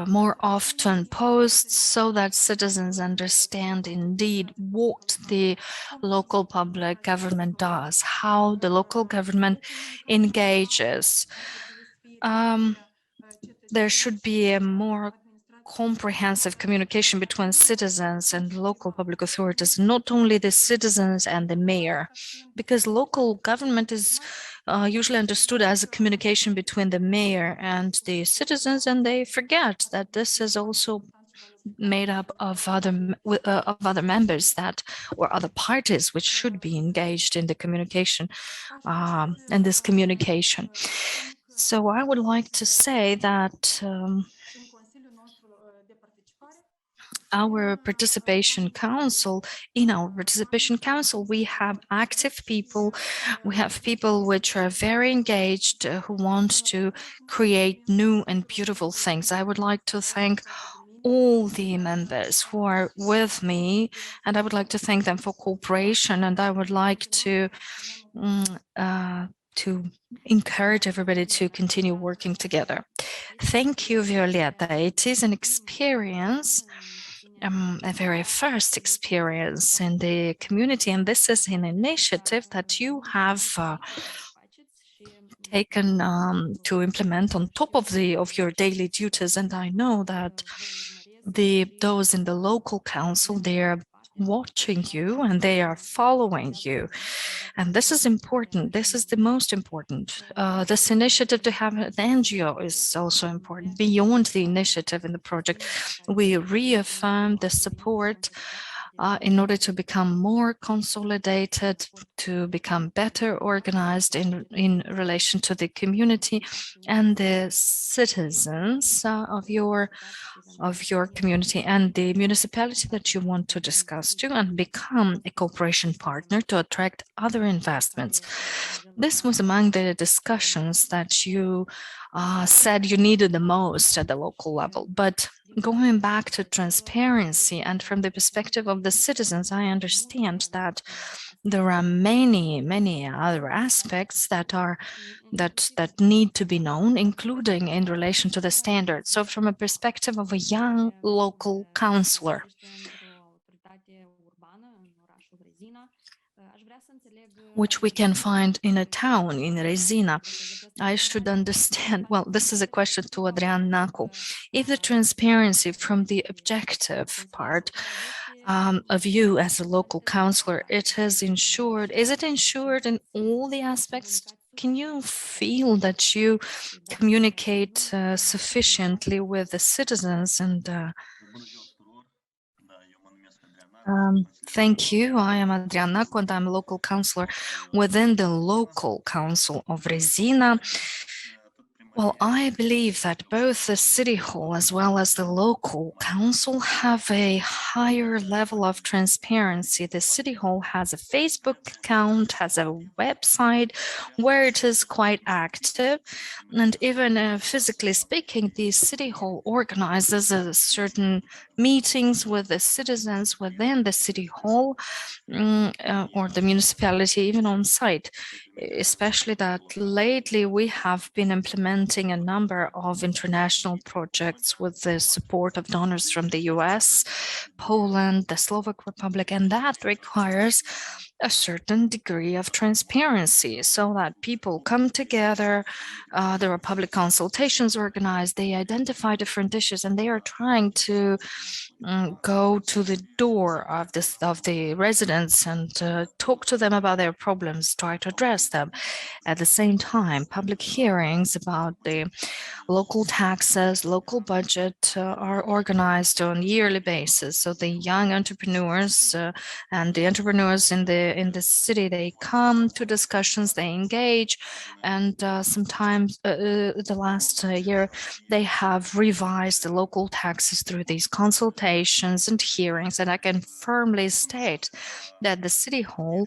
more often posts so that citizens understand indeed what the local public government does, how the local government engages. There should be a more comprehensive communication between citizens and local public authorities, not only the citizens and the mayor, because local government is usually understood as a communication between the mayor and the citizens, and they forget that this is also made up of other members that or other parties which should be engaged in the communication and this communication. So I would like to say that our participation council, in our participation council, we have active people, we have people which are very engaged, who want to create new and beautiful things. I would like to thank all the members who are with me, and I would like to thank them for cooperation, and I would like to encourage everybody to continue working together. Thank you, Violeta. It is an experience, a very first experience in the community, and this is an initiative that you have taken to implement on top of your daily duties. And I know that those in the local council, they are watching you and they are following you. And this is important. This is the most important. This initiative to have an NGO is also important. Beyond the initiative in the project, we reaffirm the support in order to become more consolidated, to become better organized in relation to the community and the citizens of your community and the municipality that you want to discuss to, and become a cooperation partner to attract other investments. This was among the discussions that you said you needed the most at the local level. But going back to transparency and from the perspective of the citizens, I understand that there are many other aspects that need to be known, including in relation to the standards. So from a perspective of a young local councillor, which we can find in a town in Rezina, I should understand, well, this is a question to Adrian Nacu, if the transparency from the objective part of you as a local councillor, it is ensured in all the aspects? Can you feel that you communicate sufficiently with the citizens? And thank you. I am Adrian Nacu and I'm a local councillor within the local council of Rezina. Well, I believe that both the City Hall as well as the local council have a higher level of transparency. The City Hall has a Facebook account, has a website where it is quite active. And even physically speaking, the City Hall organizes certain meetings with the citizens within the City Hall or the municipality, even on site. Especially that lately we have been implementing a number of international projects with the support of donors from the US, Poland, the Slovak Republic, and that requires a certain degree of transparency so that people come together, there are public consultations organized, they identify different issues, and they are trying to go to the door of the residents and talk to them about their problems, try to address them. At the same time, public hearings about the local taxes, local budget are organized on a yearly basis. So the young entrepreneurs and the entrepreneurs in the city, they come to discussions, they engage, and sometimes the last year they have revised the local taxes through these consultations and hearings. And I can firmly state that the City Hall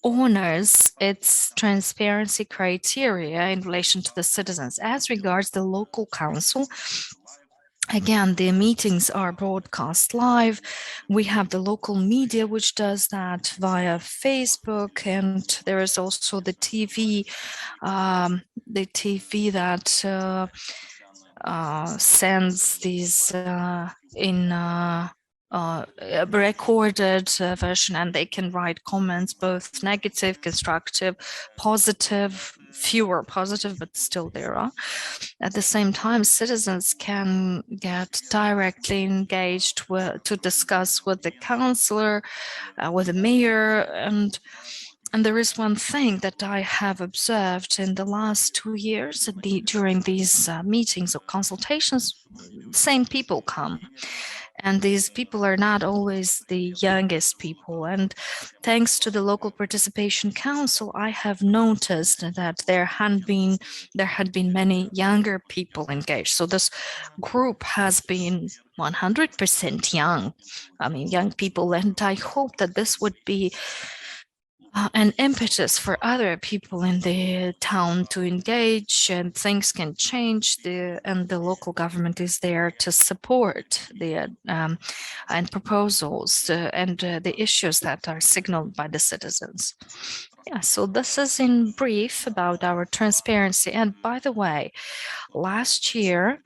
honors its transparency criteria in relation to the citizens. As regards the local council, again, the meetings are broadcast live. We have the local media, which does that via Facebook, and there is also the TV that sends these in a recorded version, and they can write comments, both negative, constructive, positive, fewer positive, but still there are. At the same time, citizens can get directly engaged to discuss with the councillor, with the mayor, and there is one thing that I have observed in the last 2 years during these meetings or consultations. Same people come. And these people are not always the youngest people. And thanks to the local participation council, I have noticed that there had been many younger people engaged. So this group has been 100% young. I mean, young people. And I hope that this would be an impetus for other people in the town to engage, and things can change. And the local government is there to support the and proposals and the issues that are signaled by the citizens. Yeah, so this is in brief about our transparency. And by the way, last year,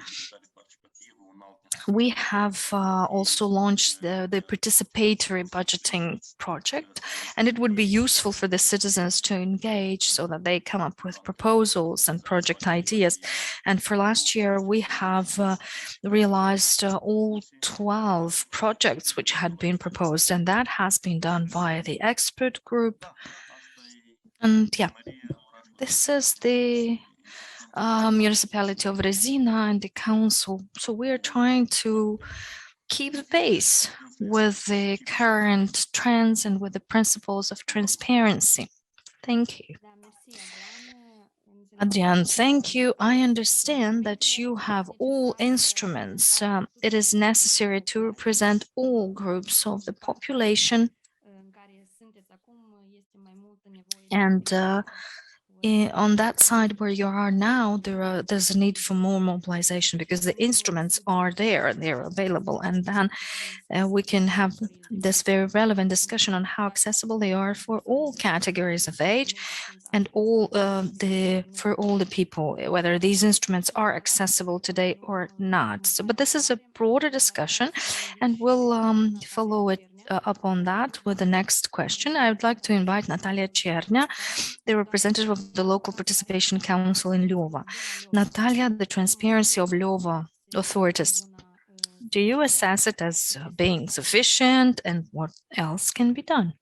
we have also launched the participatory budgeting project, and it would be useful for the citizens to engage so that they come up with proposals and project ideas. And for last year, we have realized all 12 projects which had been proposed, and that has been done via the expert group. And yeah, this is the municipality of Rezina and the council. So we are trying to keep the pace with the current trends and with the principles of transparency. Thank you. Adrian, thank you. I understand that you have all instruments. It is necessary to represent all groups of the population. And on that side where you are now, there's a need for more mobilization because the instruments are there, they're available, and then we can have this very relevant discussion on how accessible they are for all categories of age and for all the people, whether these instruments are accessible today or not. So, but this is a broader discussion, and we'll follow it up on that with the next question. I would like to invite Natalia Chernia, the representative of the Local Participation Council in Lvova. Natalia, the transparency of Lvova authorities, do you assess it as being sufficient, and what else can be done?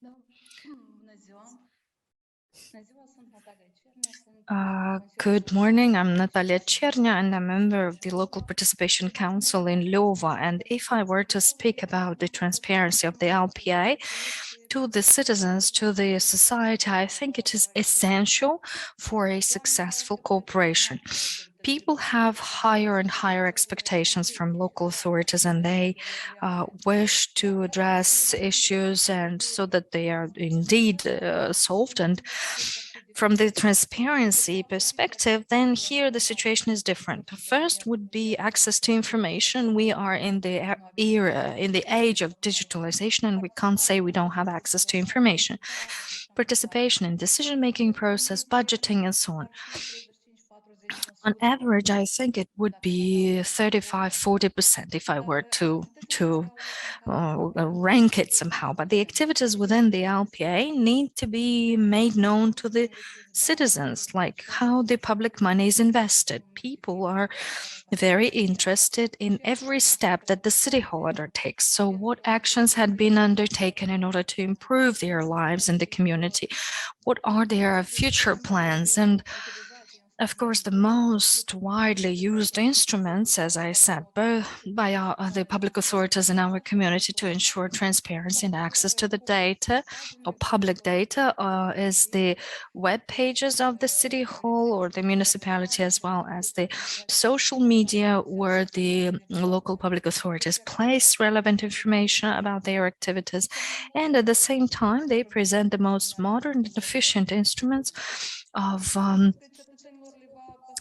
Good morning, I'm Natalia Chernia and I'm a member of the Local Participation Council in Lvova. And if I were to speak about the transparency of the LPA to the citizens, to the society, I think it is essential for a successful cooperation. People have higher and higher expectations from local authorities, and they wish to address issues and so that they are indeed solved. And from the transparency perspective, then here the situation is different. First would be access to information. We are in the era, in the age of digitalization, and we can't say we don't have access to information. Participation in decision-making process, budgeting, and so on. On average, I think it would be 35–40% if I were to rank it somehow. But the activities within the LPA need to be made known to the citizens, like how the public money is invested. People are very interested in every step that the city hall undertakes. So what actions had been undertaken in order to improve their lives in the community? What are their future plans? And of course, the most widely used instruments, as I said, both by the public authorities in our community to ensure transparency and access to the data or public data is the web pages of the city hall or the municipality, as well as the social media where the local public authorities place relevant information about their activities. And at the same time, they present the most modern and efficient instruments of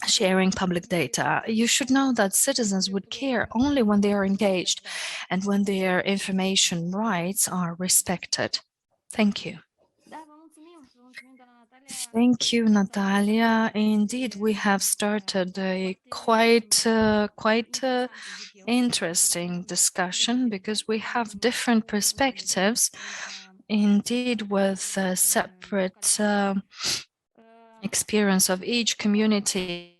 sharing public data. You should know that citizens would care only when they are engaged and when their information rights are respected. Thank you. Thank you, Natalia. Indeed, we have started a quite interesting discussion because we have different perspectives, indeed, with separate experience of each community.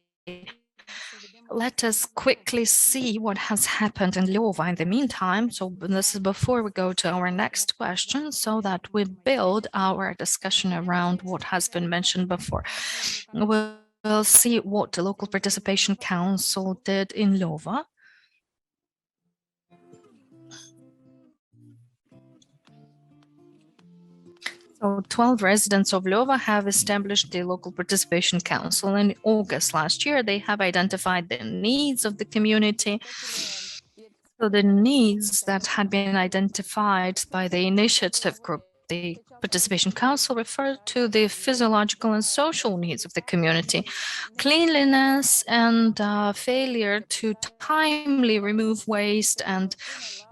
Let us quickly see what has happened in Lvova in the meantime. So this is before we go to our next question, so that we build our discussion around what has been mentioned before. We'll see what the Local Participation Council did in Lvova. So 12 residents of Lvova have established the Local Participation Council. In August last year, they have identified the needs of the community. So the needs that had been identified by the initiative group, the Participation Council, refer to the physiological and social needs of the community, cleanliness and failure to timely remove waste and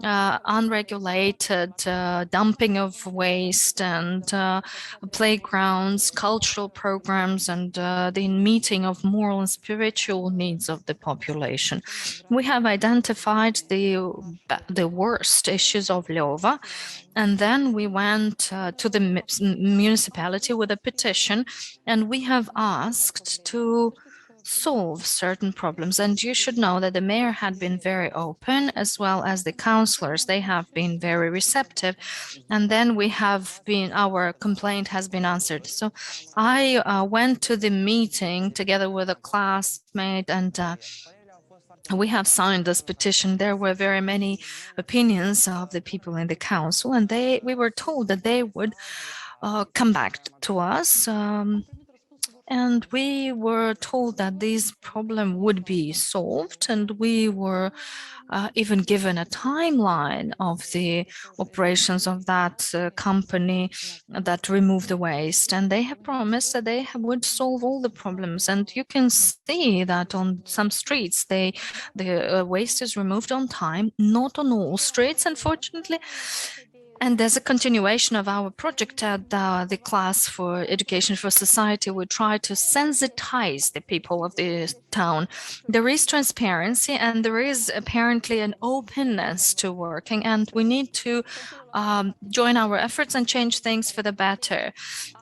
unregulated dumping of waste and playgrounds, cultural programs, and the meeting of moral and spiritual needs of the population. We have identified the worst issues of Lvova, and then we went to the municipality with a petition, and we have asked to solve certain problems. And you should know that the mayor had been very open, as well as the councillors. They have been very receptive. And then our complaint has been answered. So I went to the meeting together with a classmate, and we have signed this petition. There were very many opinions of the people in the council, and we were told that they would come back to us. and we were told that this problem would be solved, and we were even given a timeline of the operations of that company that removed the waste, and they have promised that they would solve all the problems. And you can see that on some streets the waste is removed on time, not on all streets, unfortunately. And there's a continuation of our project at the class for education for society. We try to sensitize the people of the town. There is transparency and there is apparently an openness to working, and we need to join our efforts and change things for the better.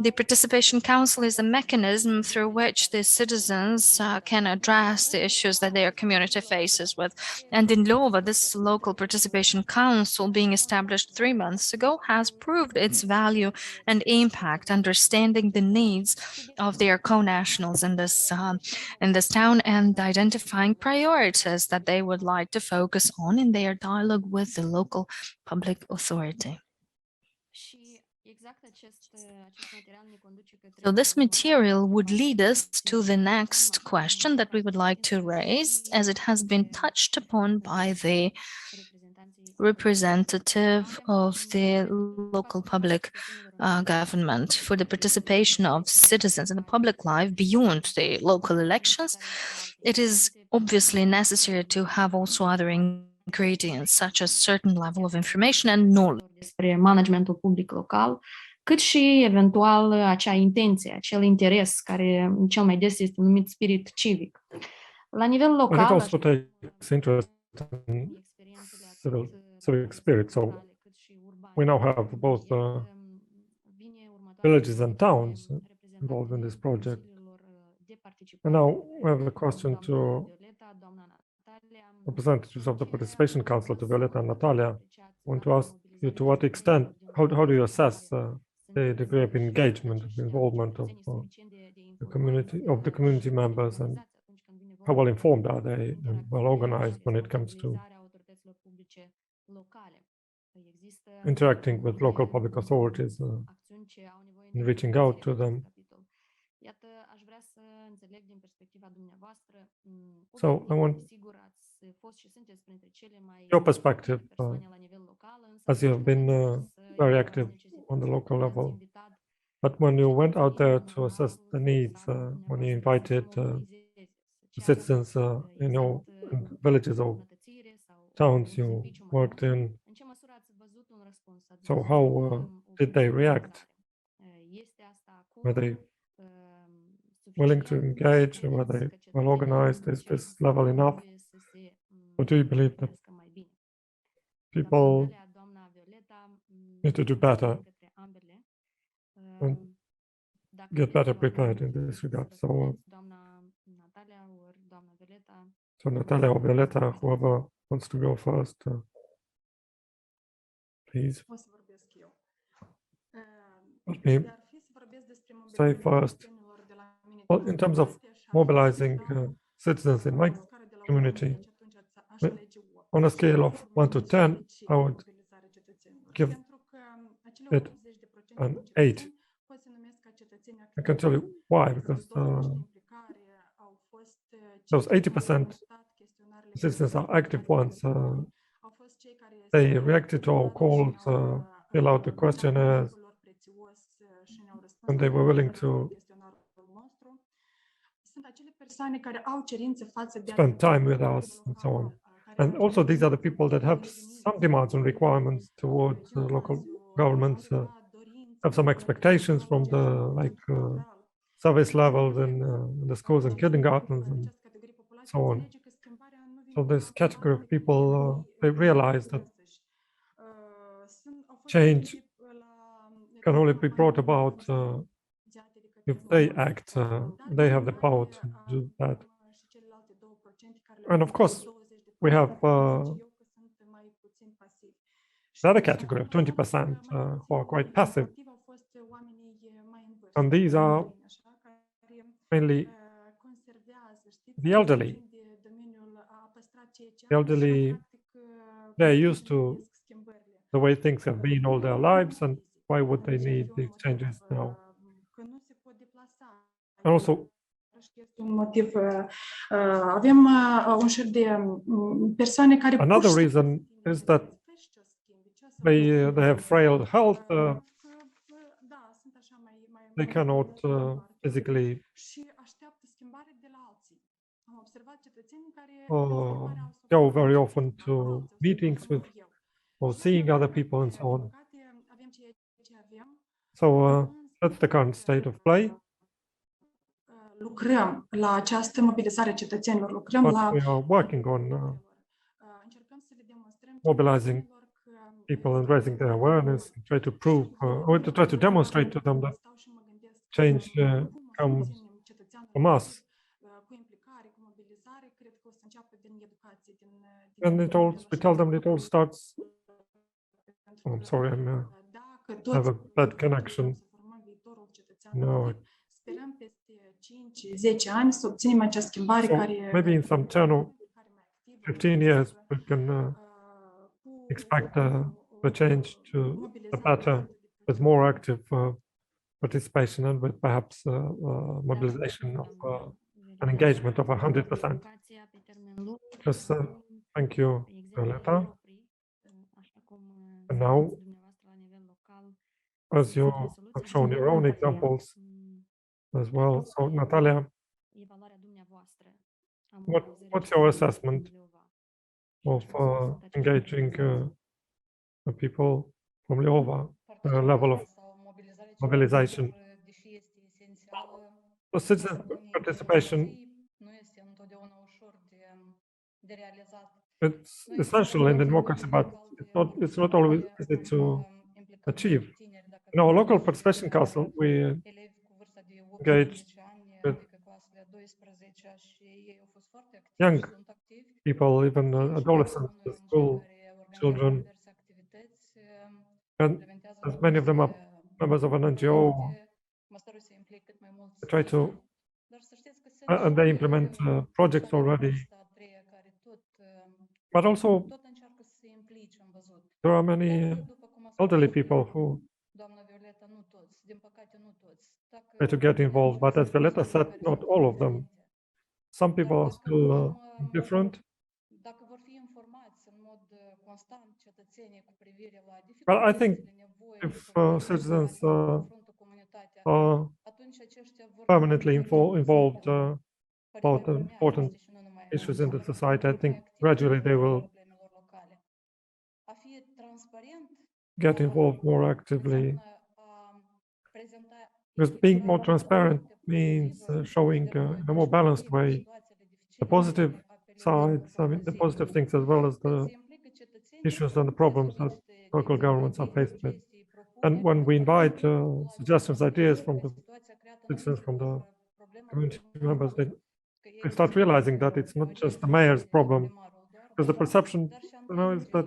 The Participation Council is a mechanism through which the citizens can address the issues that their community faces with. And in Lova, this local Participation Council, being established 3 months ago, has proved its value and impact, understanding the needs of their co-nationals in this town and identifying priorities that they would like to focus on in their dialogue with the local public authority. So this material would lead us to the next question that we would like to raise, as it has been touched upon by the representative of the local public government. For the participation of citizens in the public life beyond the local elections, it is obviously necessary to have also other ingredients, such as certain level of information and knowledge. Despre managementul public local, cât și eventual acea intenție, acel interes care cel mai des este numit spirit civic. La nivel But it local, also takes interest in civic spirit. So we now have both villages and towns involved in this project. And now we have the question to representatives of the Participation Council, to Violeta and Natalia. I want to ask you, to what extent, how do you assess the degree of engagement, of involvement of the community members, and how well informed are they and well organized when it comes to interacting with local public authorities and reaching out to them? So I want your perspective, as you have been very active on the local level. But when you went out there to assess the needs, when you invited citizens in your villages or towns you worked in, so how did they react? Were they willing to engage? Were they well organized? Is this level enough? Or do you believe that people need to do better and get better prepared in this regard? So, Natalia or Violeta, whoever wants to go first, please. Let me say first, well, in terms of mobilizing citizens in my community, on a scale of 1 to 10, I would give it an 8. I can tell you why, because those 80% citizens are active ones. They reacted to our calls, fill out the questionnaires, and they were willing to spend time with us and so on. And also, these are the people that have some demands and requirements towards local governments, have some expectations from the service levels in the schools and kindergartens and so on. So this category of people, they realize that change can only be brought about if they act. They have the power to do that. And of course, we have the other category of 20% who are quite passive. And these are mainly the elderly. The elderly, they're used to the way things have been all their lives, and why would they need these changes now? And also, Un motiv. Avem un șir de persoane care another reason is that they have frail health. They cannot physically go very often to meetings with or seeing other people and so on. So that's the current state of play. Lucrăm la această mobilizare a cetățenilor, lucrăm But la we are working on mobilizing people and raising their awareness, and try to prove or to try to demonstrate to them that change comes from us. And it all, we tell them it all starts. Oh, I'm sorry, I have a bad connection. No. So maybe in some 10 or 15 years we can expect the change to the better with more active participation and with perhaps mobilization of an engagement of 100%. Yes, thank you, Violeta. And now, as you have shown your own examples as well, so Natalia, what's your assessment of engaging the people from Leova, level of mobilization? The citizen participation, it's essential in democracy, but it's not always easy to achieve. In our local participation council, we engaged with young people, even adolescents, school children, and as many of them are members of an NGO. They try to, and they implement projects already. But also, there are many elderly people who try to get involved, but as Violeta said, not all of them. Some people are still different. But I think if citizens are permanently involved about the important issues in the society, I think gradually they will get involved more actively. Because being more transparent means showing in a more balanced way the positive sides, I mean, the positive things as well as the issues and the problems that local governments are faced with. And when we invite suggestions, ideas from the citizens, from the community members, they start realizing that it's not just the mayor's problem, because the perception, is that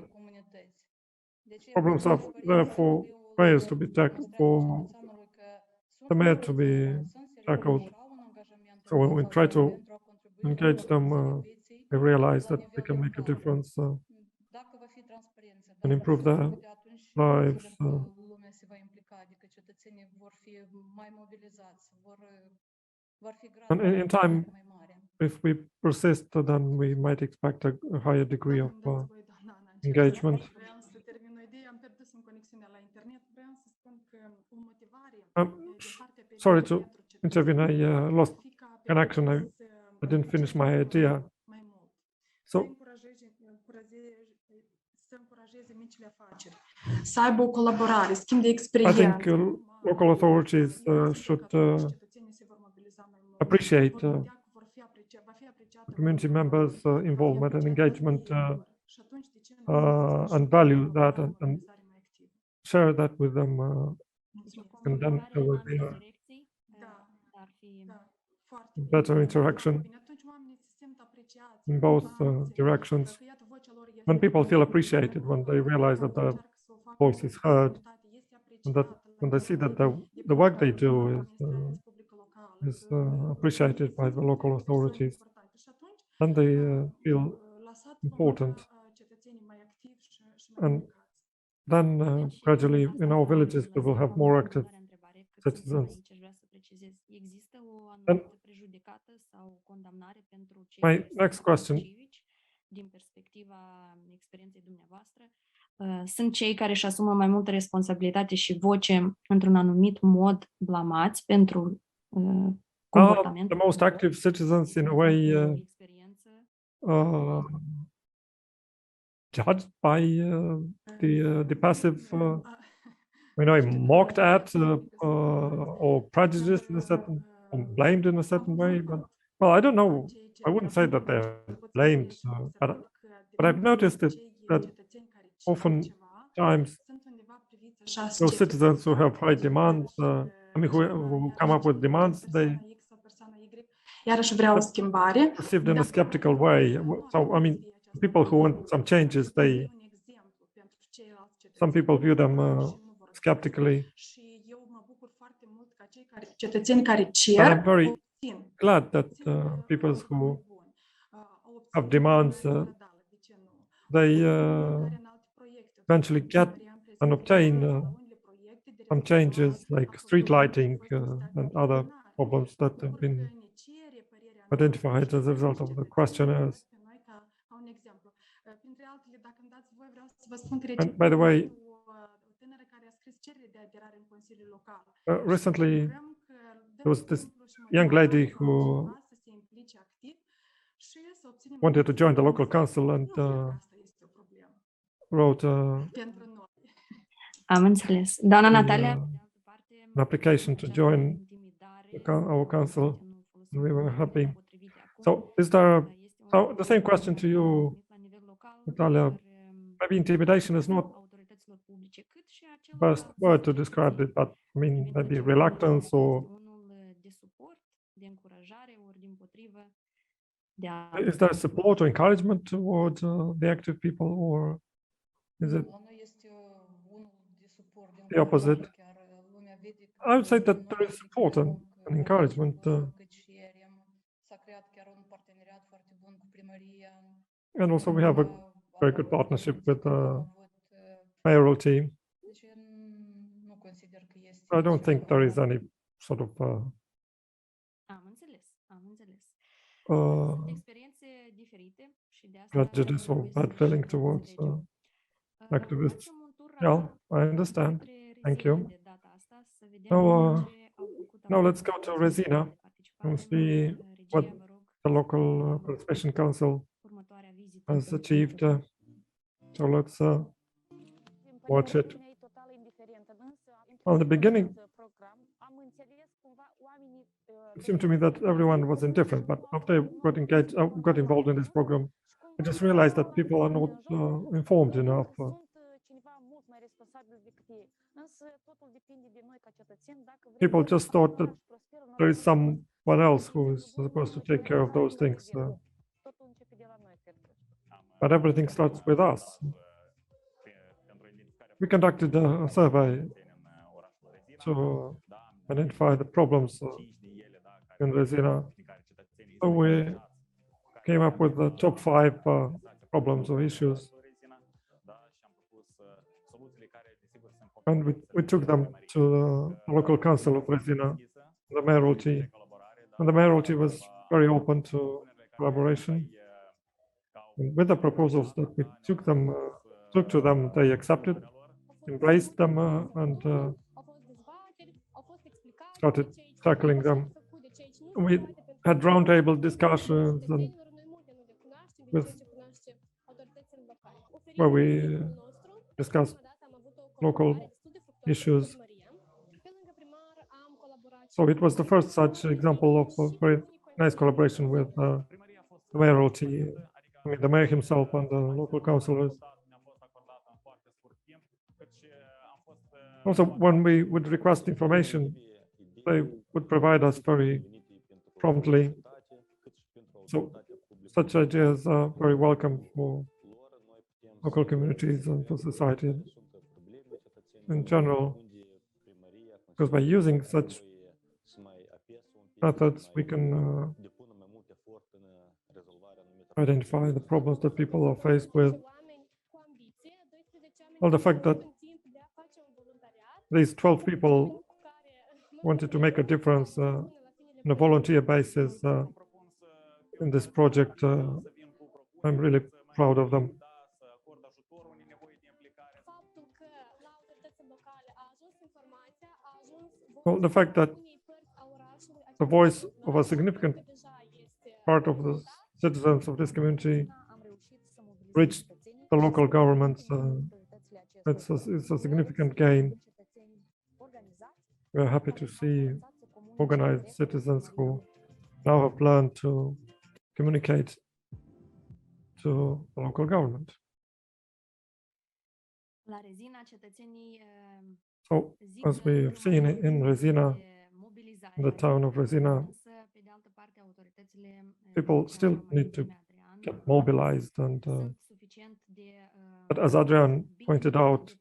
problems are there for mayors to be tackled, for the mayor to be tackled. So when we try to engage them, they realize that they can make a difference and improve their lives. And in time, if we persist, then we might expect a higher degree of engagement. Sorry to intervene, I lost connection. I didn't finish my idea. So I think local authorities should appreciate community members' involvement and engagement and value that and share that with them. And then there will be a better interaction in both directions. When people feel appreciated, when they realize that their voice is heard, and that when they see that the work they do is appreciated by the local authorities, then they feel important. And then gradually in our villages we will have more active citizens. precizez, există o And anumită prejudecată sau condamnare pentru cei my care next sunt question, civici din perspectiva experienței dumneavoastră? Sunt cei care își asumă mai multă responsabilitate și voce într-un anumit mod blamați pentru are comportamentul the most lor? active citizens in a way Experiență judged by the passive, mocked at or prejudiced in a certain, or blamed in a certain way. But well, I don't know. I wouldn't say that they're blamed, but I've noticed that oftentimes those citizens who have high demands, who come up with demands, they Iarăși vreau o schimbare. perceived in a skeptical way. So, I mean, people who want some changes, some people view them skeptically. Și eu mă bucur foarte mult ca cetățeni care But cer, I'm very glad that people who have demands, they eventually get and obtain some changes like street lighting and other problems that have been identified as a result of the questionnaires. And by the way, recently there was this young lady who wanted to join the local council and wrote Am înțeles. Doamna Natalia, an application to join our council. We were happy. So the same question to you, Natalia. Maybe intimidation is not the best word to describe it, but I mean maybe reluctance or is there support or encouragement towards the active people, or is it the opposite? I would say that there is support and encouragement. And also we have a very good partnership with the mayoral team. I don't think there is any sort of prejudice or bad feeling towards activists. Yeah, I understand. Thank you. Now let's go to Rezina and see what the local participation council has achieved. So let's watch it. Well, in the beginning, it seemed to me that everyone was indifferent, but after I got involved in this program, I just realized that people are not informed enough. People just thought that there is someone else who is supposed to take care of those things. But everything starts with us. We conducted a survey to identify the problems in Rezina. So we came up with the top 5 problems or issues. And we took them to the local council of Rezina, the mayoralty. And the mayoralty was very open to collaboration. And with the proposals that we took to them, they accepted, embraced them, and started tackling them. We had roundtable discussions and where we discussed local issues. So it was the first such example of a very nice collaboration with the mayoralty. I mean, the mayor himself and the local councillors. Also, when we would request information, they would provide us very promptly. So such ideas are very welcome for local communities and for society in general, because by using such methods, we can identify the problems that people are faced with. Well, the fact that these 12 people wanted to make a difference on a volunteer basis in this project. I'm really proud of them. Well, the fact that the voice of a significant part of the citizens of this community reached the local governments, it's a significant gain. We're happy to see organized citizens who now have learned to communicate to the local government. La Rezina, cetățenii So, as we have seen in Rezina, in the town of Rezina, people still need to get mobilized, and but as Adrian pointed out,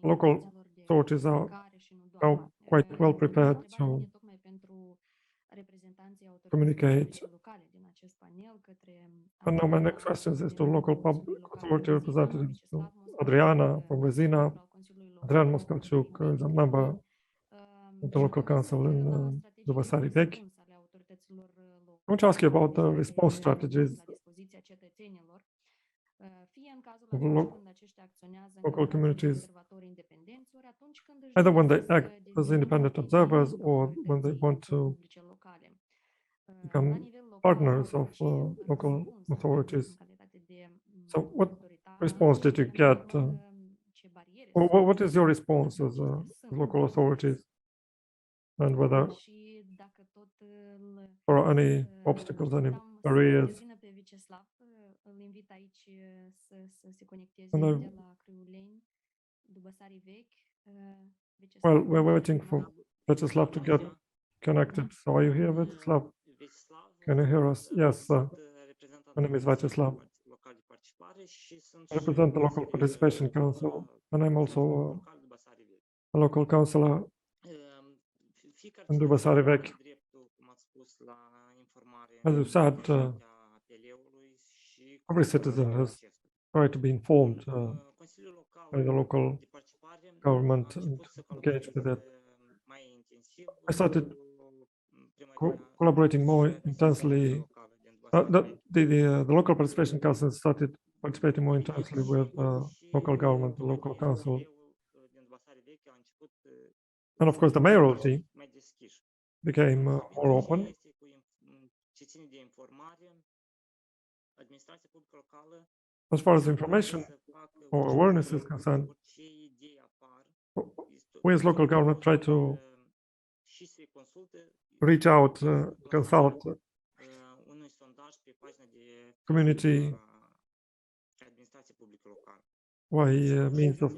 local authorities are now quite well prepared to communicate. And now my next question is to local public authority representatives, to Adriana from Rezina. Adrian Moscalciuc is a member of the local council in Dubăsari Vechi. I want to ask you about the response strategies of local communities, either when they act as independent observers or when they want to become partners of local authorities. So what response did you get? What is your response as local authorities? And whether there are any obstacles, any barriers? Well, we're waiting for Vyacheslav to get connected. So are you here, Vyacheslav? Can you hear us? Yes, my name is Vyacheslav. I represent the Local Participation Council, and I'm also a local councillor in Dubăsari Vechi. As you said, every citizen has right to be informed by the local government and engage with it. I started collaborating more intensely. The local participation council started participating more intensely with local government, the local council. And of course, the mayoralty became more open. As far as information or awareness is concerned, we as local government try to reach out, consult community by means of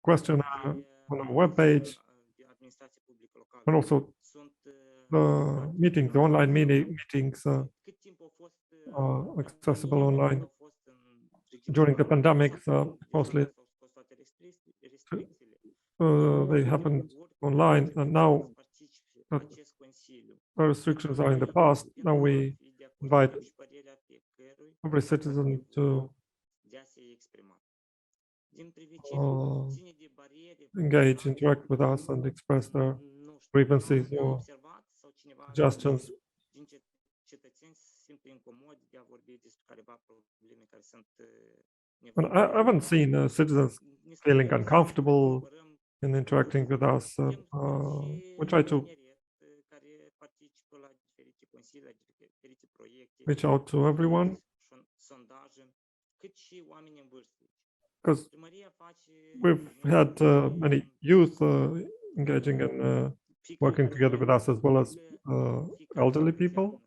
questionnaire on a web page, and also the meetings, the online meetings are accessible online. During the pandemic, mostly they happened online, and now that the restrictions are in the past, now we invite every citizen to engage, interact with us, and express their grievances or suggestions. And I haven't seen citizens feeling uncomfortable in interacting with us. We try to reach out to everyone, because we've had many youth engaging and working together with us, as well as elderly people.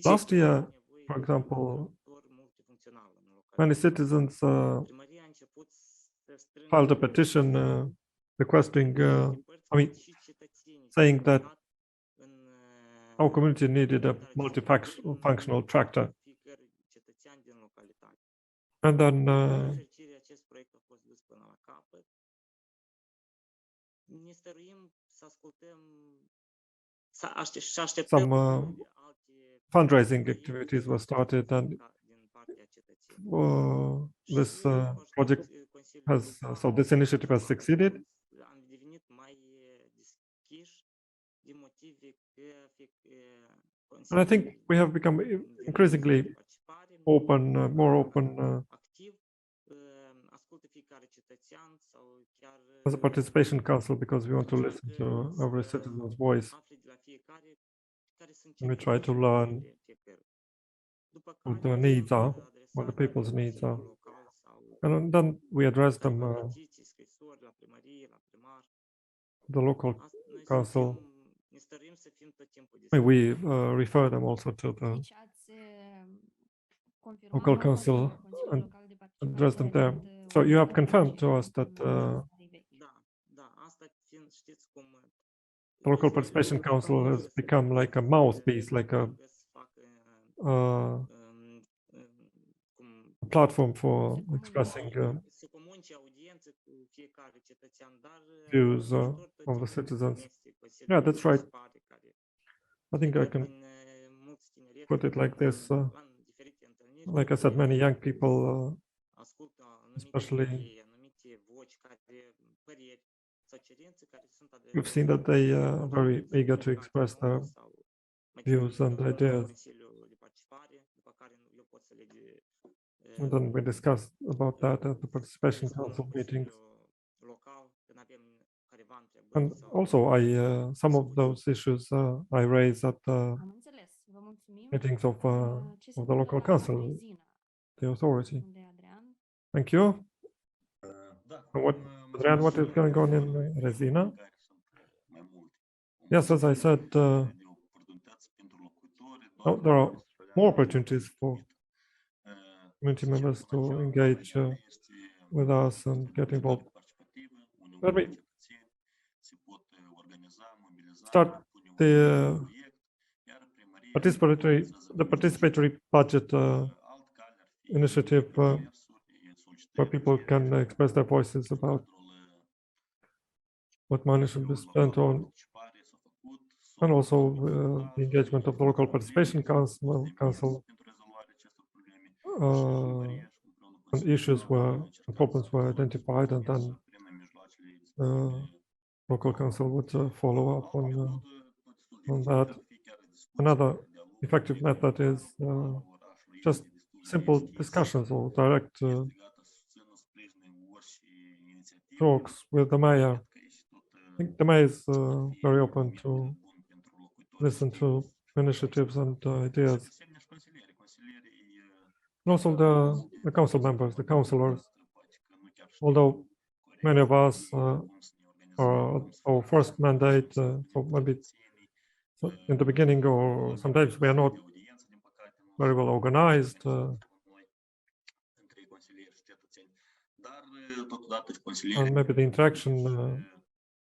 Last year, for example, many citizens filed a petition requesting, saying that our community needed a multifunctional tractor. And then some fundraising activities were started, and this project has, so this initiative has succeeded. And I think we have become increasingly open, more open as a participation council, because we want to listen to every citizen's voice. And we try to learn what their needs are, what the people's needs are. And then we address them the local council. We refer them also to the Deci ați confirmat local că council Consiliul and Local de address them there. Participare So you have sunt confirmed to organizații us that stării vechi. the local participation council has become like a mouthpiece, like a platform for expressing views of the citizens. Yeah, that's right. I think I can put it like this. Like I said, many young people, especially, we've seen that they are very eager to express their views and ideas. And then we discussed about that at the participation council meetings. And also, some of those issues I raise at the Am înțeles. Vă mulțumim. meetings of Ce se the local întâmplă la council, Rezina, the authority. unde Adrian? Thank you. And what, Adrian, what is going on in Rezina? Yes, as I said, there are more opportunities for community members to engage with us and get involved. Let me start the participatory budget initiative where people can express their voices about what money should be spent on, and also the engagement of the local participation council and issues where the problems were identified, and then local council would follow up on that. Another effective method is just simple discussions or direct talks with the mayor. I think the mayor is very open to listen to initiatives and ideas. And also the council members, the councillors, although many of us are our first mandate, so maybe in the beginning, or sometimes we are not very well organized. And maybe the interaction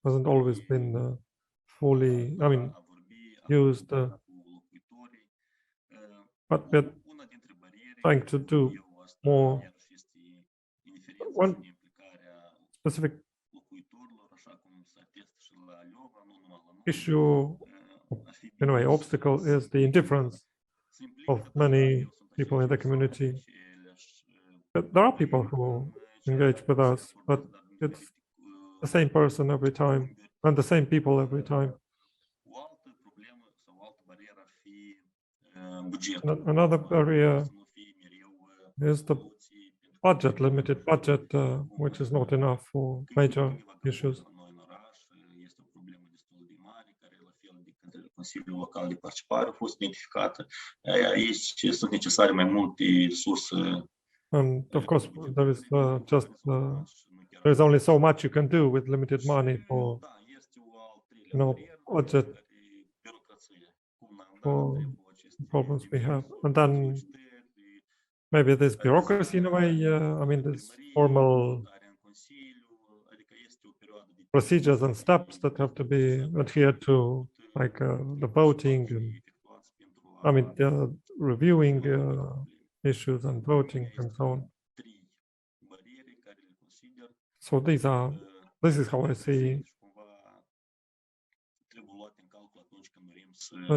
hasn't always been fully, used. But we're trying to do more. One specific issue, in a way, obstacle is the indifference of many people in the community. But there are people who engage with us, but it's the same person every time and the same people every time. Another barrier is the budget, limited budget, which is not enough for major issues. Consiliul Local de Participare a fost identificată. Aici sunt necesare mai multe surse. And of course, there is there is only so much you can do with limited money for, budget for problems we have. And then maybe there's bureaucracy in a way. There's formal procedures and steps that have to be adhered to, like the voting, and the reviewing issues and voting and so on. So this is how I see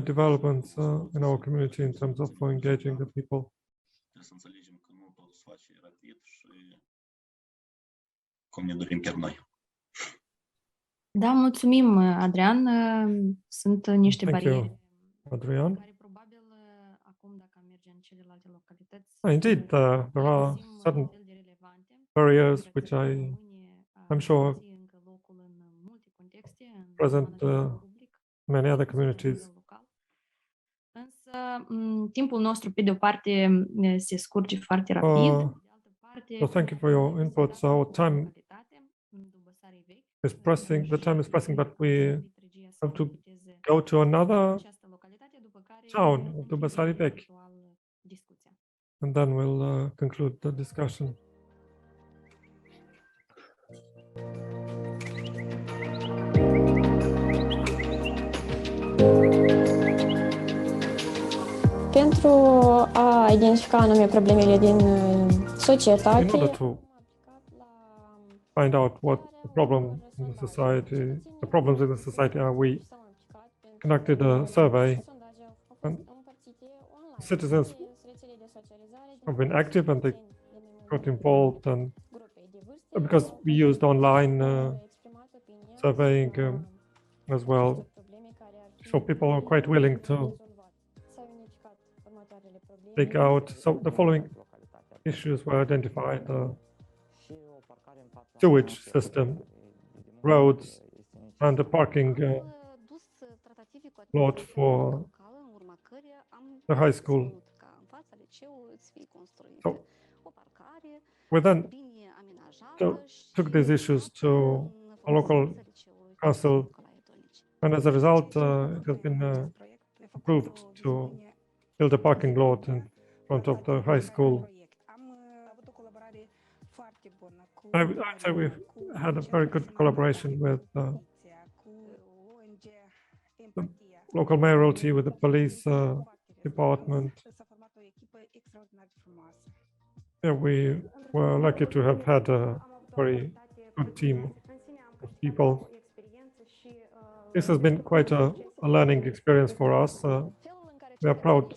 developments in our community in terms of engaging the people. Trebuie să înțelegem că nu totul se face rapid și cum ne dorim chiar noi. Da, mulțumim, Adrian. Sunt niște Thank you, bariere Adrian. care probabil acum, dacă am merge în celelalte localități, Indeed, there are găsim certain la fel de relevante. barriers Cred which că I rămâne I'm sure găsi încă locul în multe contexte, în present manageriul public, many other inclusiv la nivel communities. local. Însă, timpul nostru, pe de o parte, se scurge foarte rapid, pe de altă parte, So thank you for your inputs. Our time is pressing. The time is pressing, but we have to go to another town, Dubăsari Vechi, and then we'll conclude the discussion. Pentru a identifica anume problemele din societate, In order to find out what the problem in the society, the problems in the society are, we conducted a survey, and citizens have been active and they got involved, and because we used online surveying as well, so people are quite willing to take out. So the following issues were identified: sewage system, roads, and the parking lot for the high school. So we then took these issues to a local council, and as a result, it has been approved to build a parking lot in front of the high school. I'd say we've had a very good collaboration with the local mayoralty, with the police department. Yeah, we were lucky to have had a very good team of people. This has been quite a learning experience for us. We are proud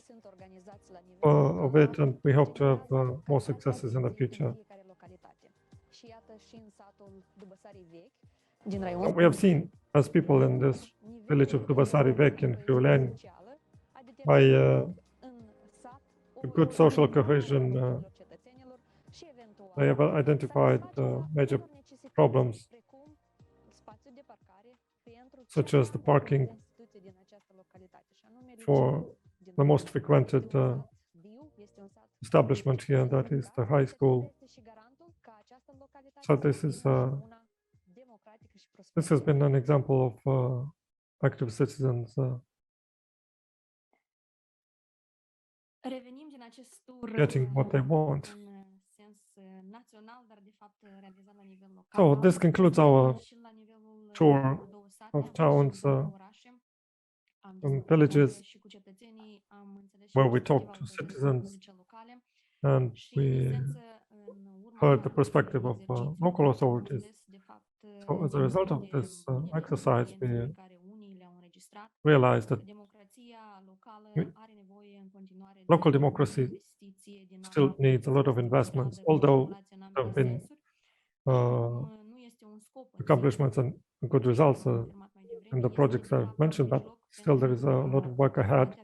of it, and we hope to have more successes in the future. What we have seen as people in this village of Dubăsari Vechi in Friuleni, by a good social cohesion, they have identified major problems, such as the parking for the most frequented establishment here, that is the high school. So this has been an example of active citizens getting what they want. So this concludes our tour of towns and villages where we talked to citizens and we heard the perspective of local authorities. So as a result of this exercise, we realized that local democracy still needs a lot of investments, although there have been accomplishments and good results in the projects I've mentioned, but still there is a lot of work ahead.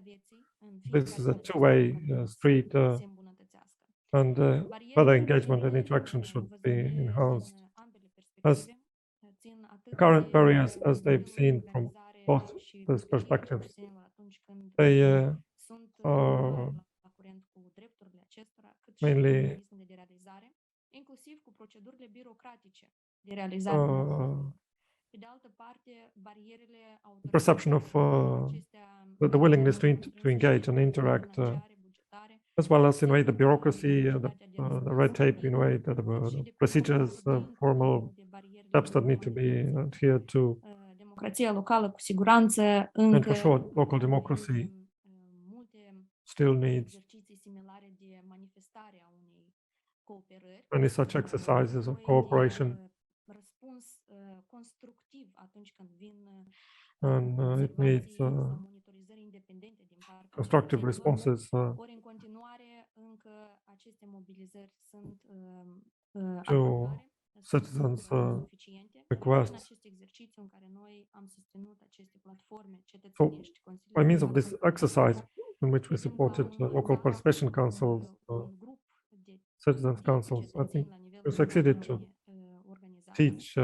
This is a two-way street, and further engagement and interaction should be enhanced. As the current barriers, as they've seen from both these perspectives, they are mainly perception of the willingness to engage and interact, as well as in a way the bureaucracy, the red tape, in a way the procedures, formal steps that need to be adhered to. Democrația locală, cu siguranță, And încă for sure, local democracy still needs many such exercises of cooperation, and it needs constructive responses Ori în continuare încă aceste mobilizări sunt to citizens' requests. În acest exercițiu în care noi am susținut aceste platforme So, cetățenești, by means of this exercise in which we supported local participation councils, citizens' councils, I think we succeeded to teach,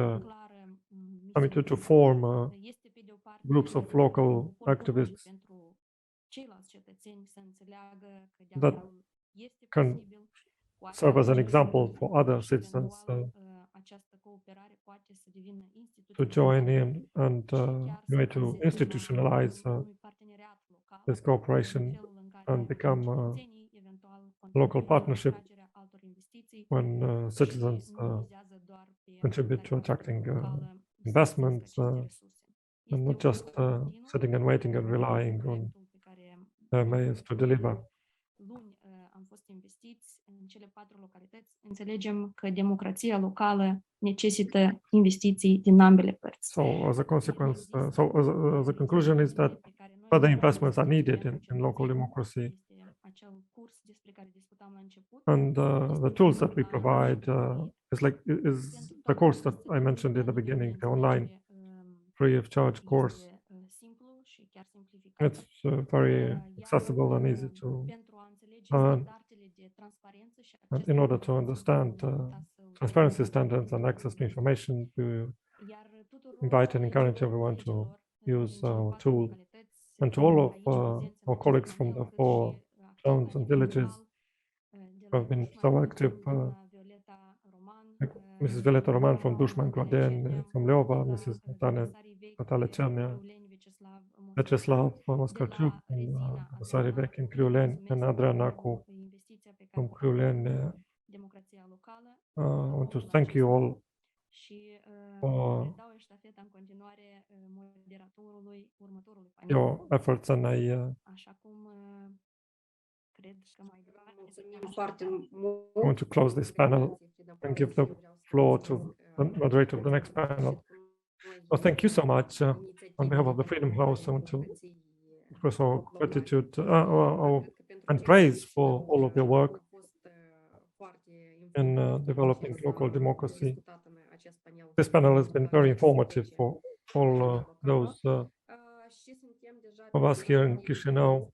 to form groups of local activists that can serve as an example for other citizens to join in and to institutionalize this cooperation and become a local partnership when citizens contribute to attracting investments and not just sitting and waiting and relying on mayors to deliver. Luni am fost investiți în cele 4 localități. Înțelegem că democrația locală necesită investiții din ambele părți. So as a consequence, as a conclusion is that further investments are needed in local democracy. And the tools that we provide is the course that I mentioned in the beginning, the online free of charge course. It's very accessible and easy to learn. And in order to understand transparency standards and access to information, we invite and encourage everyone to use our tool. And to all of our colleagues from the 4 towns and villages who have been so active, like Mrs. Violeta Roman from Dușman, Gloaden, from Leova, Mrs. Natalia Cernea, Vyacheslav Moscarciuc from Sarivec in Criuleni, and Adrian Nacu from Criuleni. I want to thank you all for your efforts, and I want to close this panel and give the floor to the moderator of the next panel. Well, thank you so much. On behalf of the Freedom House, I want to express our gratitude and praise for all of your work in developing local democracy. This panel has been very informative for all those of us here in Chișinău.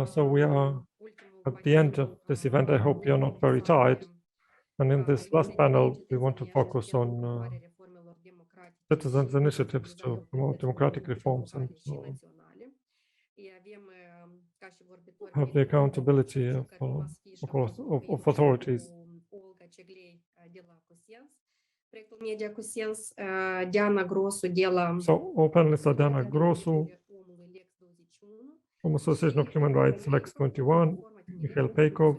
So we are at the end of this event. I hope you're not very tired. And in this last panel, we want to focus on citizens' initiatives to promote democratic reforms and to have the accountability of authorities. So our panelists are Diana Grosu from Association of Human Rights Lex 21, Mikhail Peikov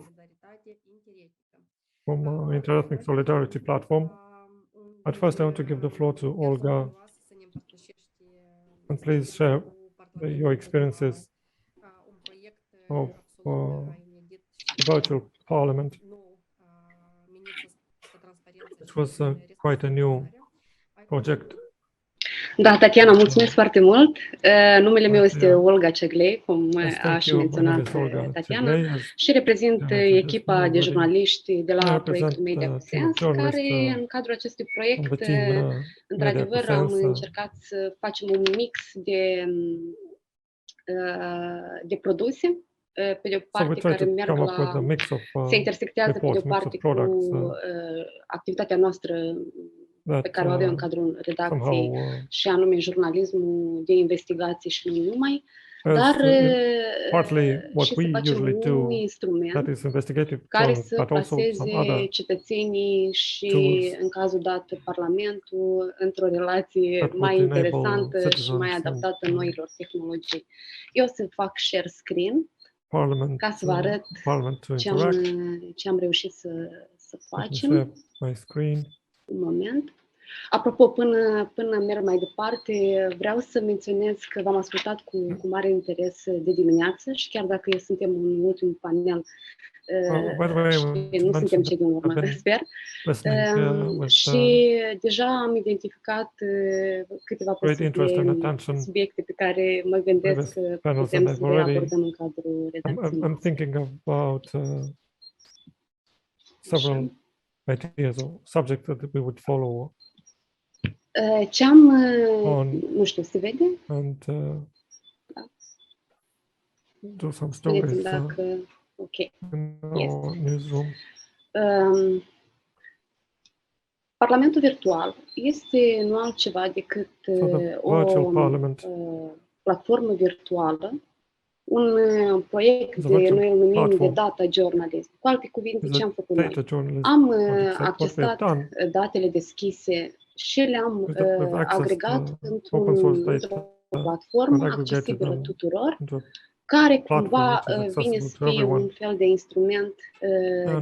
from Interethnic Solidarity Platform. At first, I want to give the floor to Olga, and please share your experiences of virtual parliament, which was quite a new project. Da, Tatiana, mulțumesc foarte mult. Numele meu este Olga Ceglei, cum a și menționat Tatiana, și reprezint echipa de jurnaliști de la proiectul Media cu Sens, care în cadrul acestui proiect, într-adevăr, am încercat să facem un mix de produse, pe de o parte care merg se intersectează pe de o parte cu activitatea noastră pe care o avem în cadrul redacției, și anume jurnalismul de investigație și nu numai, dar și să facem un instrument care să plaseze cetățenii și, în cazul dat, Parlamentul într-o relație mai interesantă și mai adaptată noilor tehnologii. Eu o să fac share screen ca să vă arăt ce am reușit să facem. Un moment. Apropo, până merg mai departe, vreau să menționez că v-am ascultat cu mare interes de dimineață și chiar dacă suntem un ultim panel și nu suntem cei din urmă, sper, și deja am identificat câteva posibile subiecte pe care mă gândesc că putem să le abordăm în cadrul redacției. I'm thinking about several ideas or subjects that we would follow. Nu știu, se vede? And do some stories dacă, ok. in our newsroom. Parlamentul virtual este nu altceva decât o platformă virtuală, un proiect de, noi îl numim de data journalism. Cu alte cuvinte, ce am făcut noi? Am accesat datele deschise și le-am agregat într-o platformă accesibilă tuturor, care cumva vine să fie un fel de instrument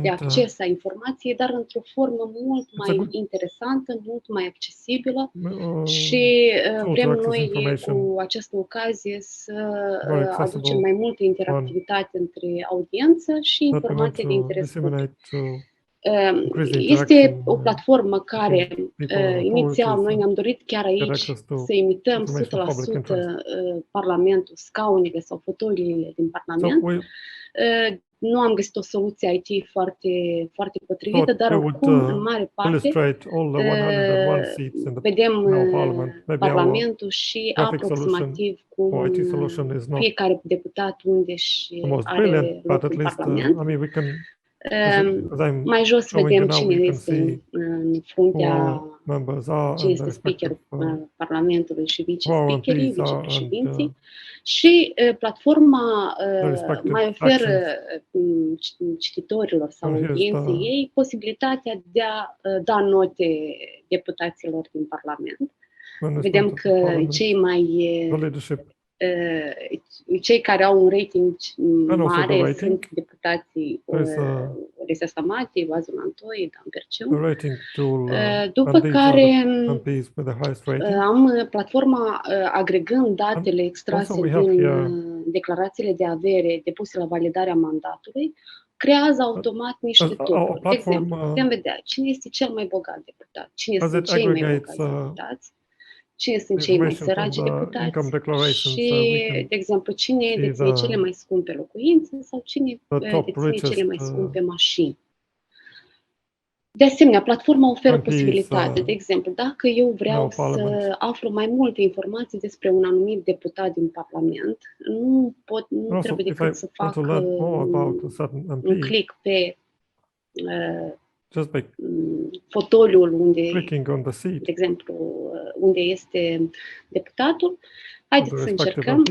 de acces a informației, dar într-o formă mult mai interesantă, mult mai accesibilă și vrem noi cu această ocazie să aducem mai multă interactivitate între audiență și informație de interes public. Este o platformă care, inițial, noi ne-am dorit chiar aici să imităm 100% Parlamentul, scaunele sau fotoliile din Parlament. Nu am găsit o soluție IT foarte potrivită, dar oricum, în mare parte, vedem Parlamentul și aproximativ cum fiecare deputat unde și are locul în Parlament. Mai jos vedem cine este în fruntea, cine este speakerul Parlamentului și vice-speakerii, vicepreședinții. Și platforma mai oferă cititorilor sau audienței ei posibilitatea de a da note deputaților din Parlament. Vedem că cei care au un rating mare sunt deputații Lisa Stamati, Vazul Antoi, Dan Perciu. După care am platforma agregând datele extrase din declarațiile de avere depuse la validarea mandatului, creează automat niște topuri. De exemplu, putem vedea cine este cel mai bogat deputat, cine sunt cei mai bogați deputați, cine sunt cei mai săraci deputați și, de exemplu, cine deține cele mai scumpe locuințe sau cine deține cele mai scumpe mașini. De asemenea, platforma oferă posibilitatea, de exemplu, dacă eu vreau să aflu mai multe informații despre un anumit deputat din Parlament, nu trebuie decât să fac un click pe fotoliul unde, de exemplu, unde este deputatul. Haideți să încercăm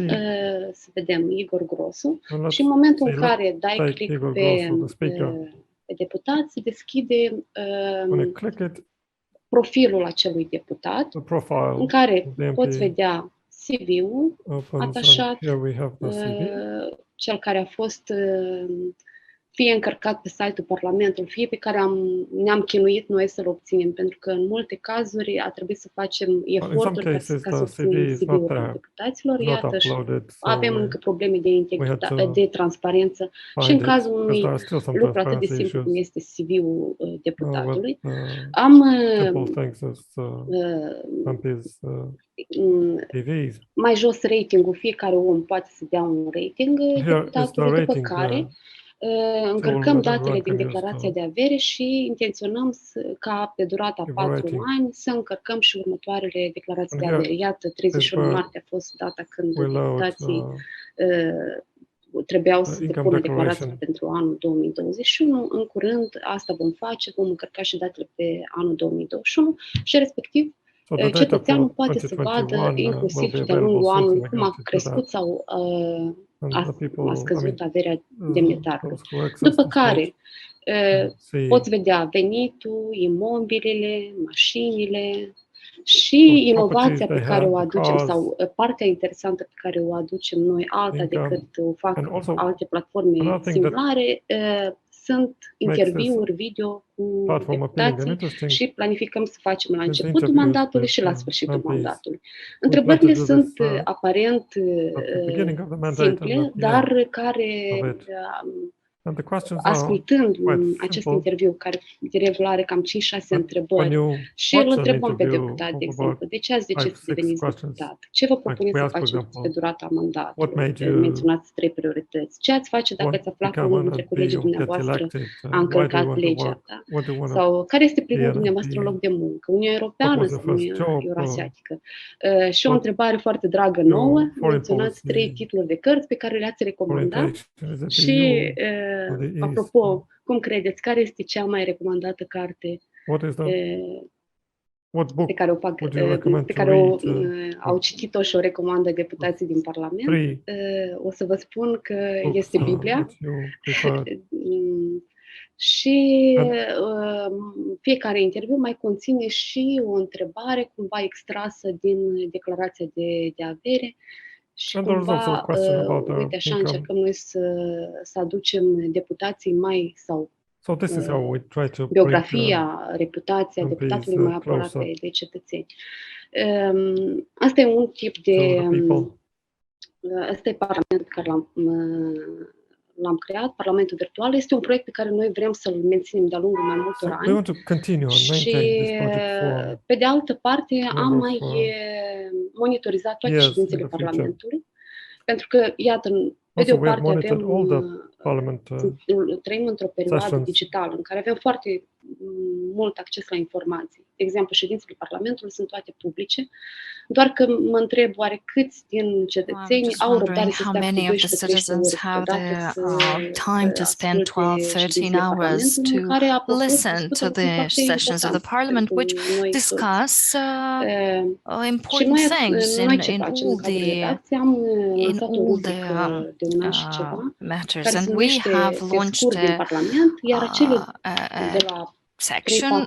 să vedem Igor Grosu și în momentul în care dai click pe deputat, se deschide profilul acelui deputat, în care poți vedea CV-ul atașat, cel care a fost fie încărcat pe site-ul Parlamentului, fie pe care ne-am chinuit noi să-l obținem, pentru că în multe cazuri a trebuit să facem eforturi ca să obținem CV-ul deputaților. Iată, avem încă probleme de integritate, de transparență și în cazul unui lucru atât de simplu cum este CV-ul deputatului. Am mai jos ratingul, fiecare om poate să dea un rating deputatului, după care încărcăm datele din declarația de avere și intenționăm ca pe durata 4 ani să încărcăm și următoarele declarații de avere. Iată, 31 martie a fost data când deputații trebuiau să depună declarația pentru anul 2021. În curând asta vom face, vom încărca și datele pe anul 2021 și respectiv cetățeanul poate să vadă inclusiv de-a lungul anului cum a crescut sau a scăzut averea demnitarului. După care poți vedea venitul, imobilele, mașinile și inovația pe care o aducem sau partea interesantă pe care o aducem noi, alta decât o fac alte platforme similare, sunt interviuri video cu deputații și planificăm să facem la începutul mandatului și la sfârșitul mandatului. Întrebările sunt aparent simple, dar care, ascultând acest interviu, care de regulă are cam 5-6 întrebări, și îl întrebăm pe deputat, de exemplu, de ce ați decis să deveniți deputat? Ce vă propuneți să faceți pe durata mandatului? Menționați 3 priorități. Ce ați face dacă ați aflat că unul dintre colegii dumneavoastră a încălcat legea? Da? Sau care este primul dumneavoastră loc de muncă? Uniunea Europeană sau Uniunea Eurasiatică? Și o întrebare foarte dragă nouă, menționați 3 titluri de cărți pe care le-ați recomandat și apropo, cum credeți, care este cea mai recomandată carte pe care au citit-o și o recomandă deputații din Parlament? O să vă spun că este Biblia. Și fiecare interviu mai conține și o întrebare cumva extrasă din declarația de avere. Și cumva, uite, așa încercăm noi să aducem deputații mai, sau biografia, reputația deputatului mai aproape de cetățeni. Asta e un tip de... Asta e Parlamentul pe care l-am creat, Parlamentul Virtual. Este un proiect pe care noi vrem să-l menținem de-a lungul mai multor ani. Și, pe de altă parte, am mai monitorizat toate ședințele Parlamentului, pentru că, iată, pe de o parte trăim într-o perioadă digitală în care avem foarte mult acces la informații. De exemplu, ședințele Parlamentului sunt toate publice, doar că mă întreb oare câți din cetățeni au răbdare să stea cu 12-13 ore time to spend 12-13 hours to listen to the sessions of the Parliament, which discuss important things in all the matters. And we have launched a section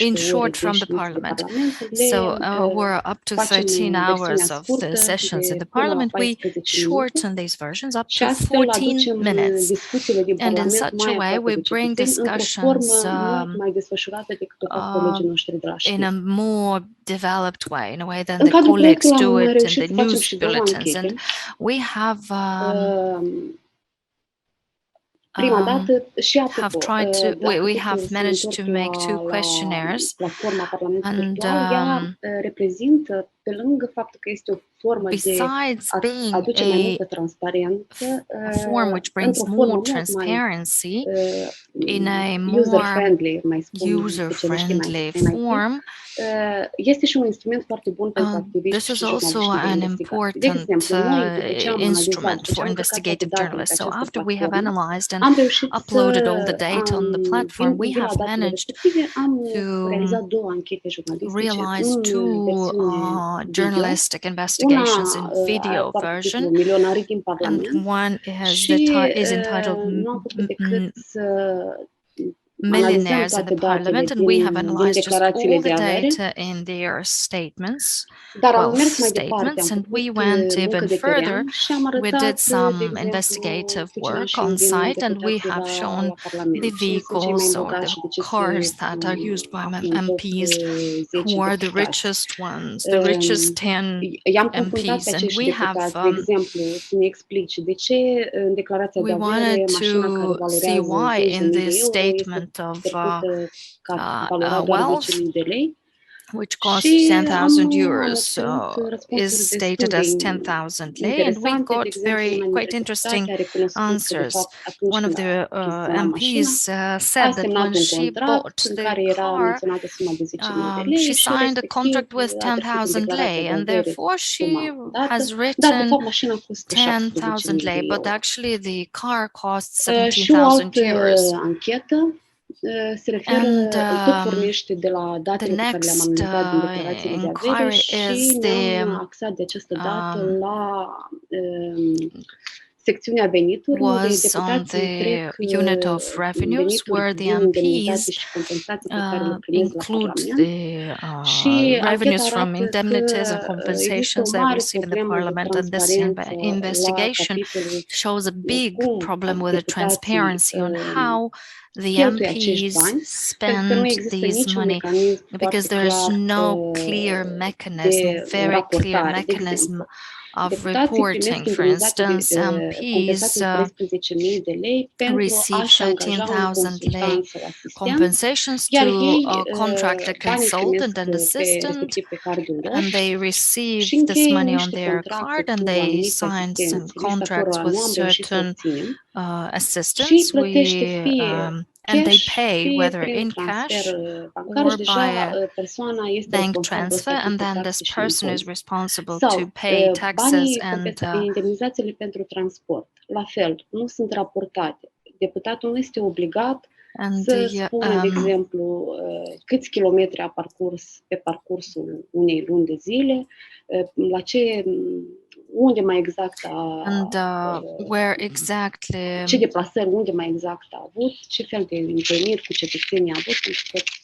in short from the Parliament. So we're up to 13 hours of the sessions in the Parliament. We shorten these versions up to 14 minutes. And in such a way, we bring discussions in a more developed way, in a way than the colleagues do it in the news bulletins. And we have we have managed to make 2 questionnaires, and besides being a form which brings more transparency in a more user-friendly form, this is also an important instrument for investigative journalists. So after we have analyzed and uploaded all the data on the platform, we have managed to realize 2 journalistic investigations in video version, and one is entitled Millionaires in the Parliament, and we have analyzed just all the data in their statements, and we went even further. We did some investigative work on site, and we have shown the vehicles or the cars that are used by MPs, who are the richest ones, the richest 10 MPs, and we have we wanted to see why in this statement of wealth, which costs 10,000 euros, is stated as 10,000 lei, and we got quite interesting answers. One of the MPs said that when she bought the car, she signed a contract with 10,000 lei, and therefore she has written 10,000 lei, but actually the car costs 17,000 euros. And the next inquiry is the secțiunea veniturilor, was on deputații the trec unit of revenues, venituri where the din indemnizații MPs și compensații pe care le primesc la include Parlament. Și the ancheta revenues from arată indemnities and că există o compensations they mare receive in the problemă de Parliament, and this transparență la investigation capitolul shows a big cum problem with the deputații transparency on how the cheltuie acești MPs bani, pentru că nu spend există these niciun money, mecanism because foarte there's clar no clear mechanism, de very clear raportare. De mechanism exemplu, of deputații primesc reporting. For indemnizații instance, compensații MPs de 13.000 de lei pentru receive a-și angaja un 13,000 lei consultant sau asistent, compensations iar to ei contract a banii consultant primesc and pe, assistant, respectiv pe cardul lor and they receive și this încheie money on niște their contracte card, and cu they anumiți sign some asistenți, lista contracts cărora with nu am reușit să certain obținem, și assistants. plătește fie And they cash, pay fie whether prin in transfer cash bancar, or deja by a persoana este bank responsabilă să transfer, and achite then taxe this și person is impozite. responsible Sau to pay taxes banii, and indemnizațiile pentru transport, la fel, nu sunt raportate. Deputatul nu este obligat să spună, de exemplu, câți kilometri a parcurs pe parcursul unei luni de zile, la ce, unde mai exact where exactly ce deplasări, unde mai exact a avut, ce fel de întâlniri cu cetățenii a avut, pentru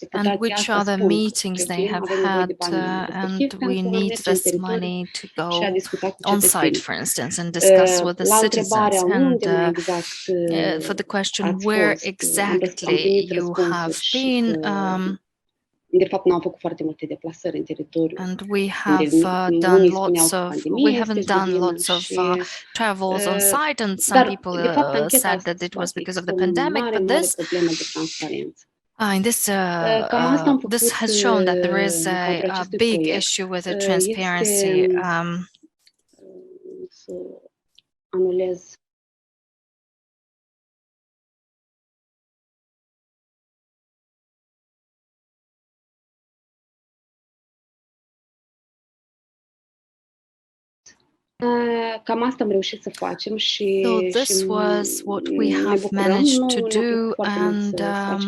că and which asta other spun, meetings they have had, and we need this money to go on site, for instance, and discuss with the citizens. And for the question where exactly you have been, de fapt, nu am făcut foarte multe deplasări în teritoriu. And we have done lots of, we haven't done lots of travels on site, and some people said that it was because of the pandemic, but this this has shown that there is a big issue with the transparency. Cam asta am reușit să facem și So this was what we have managed to do, and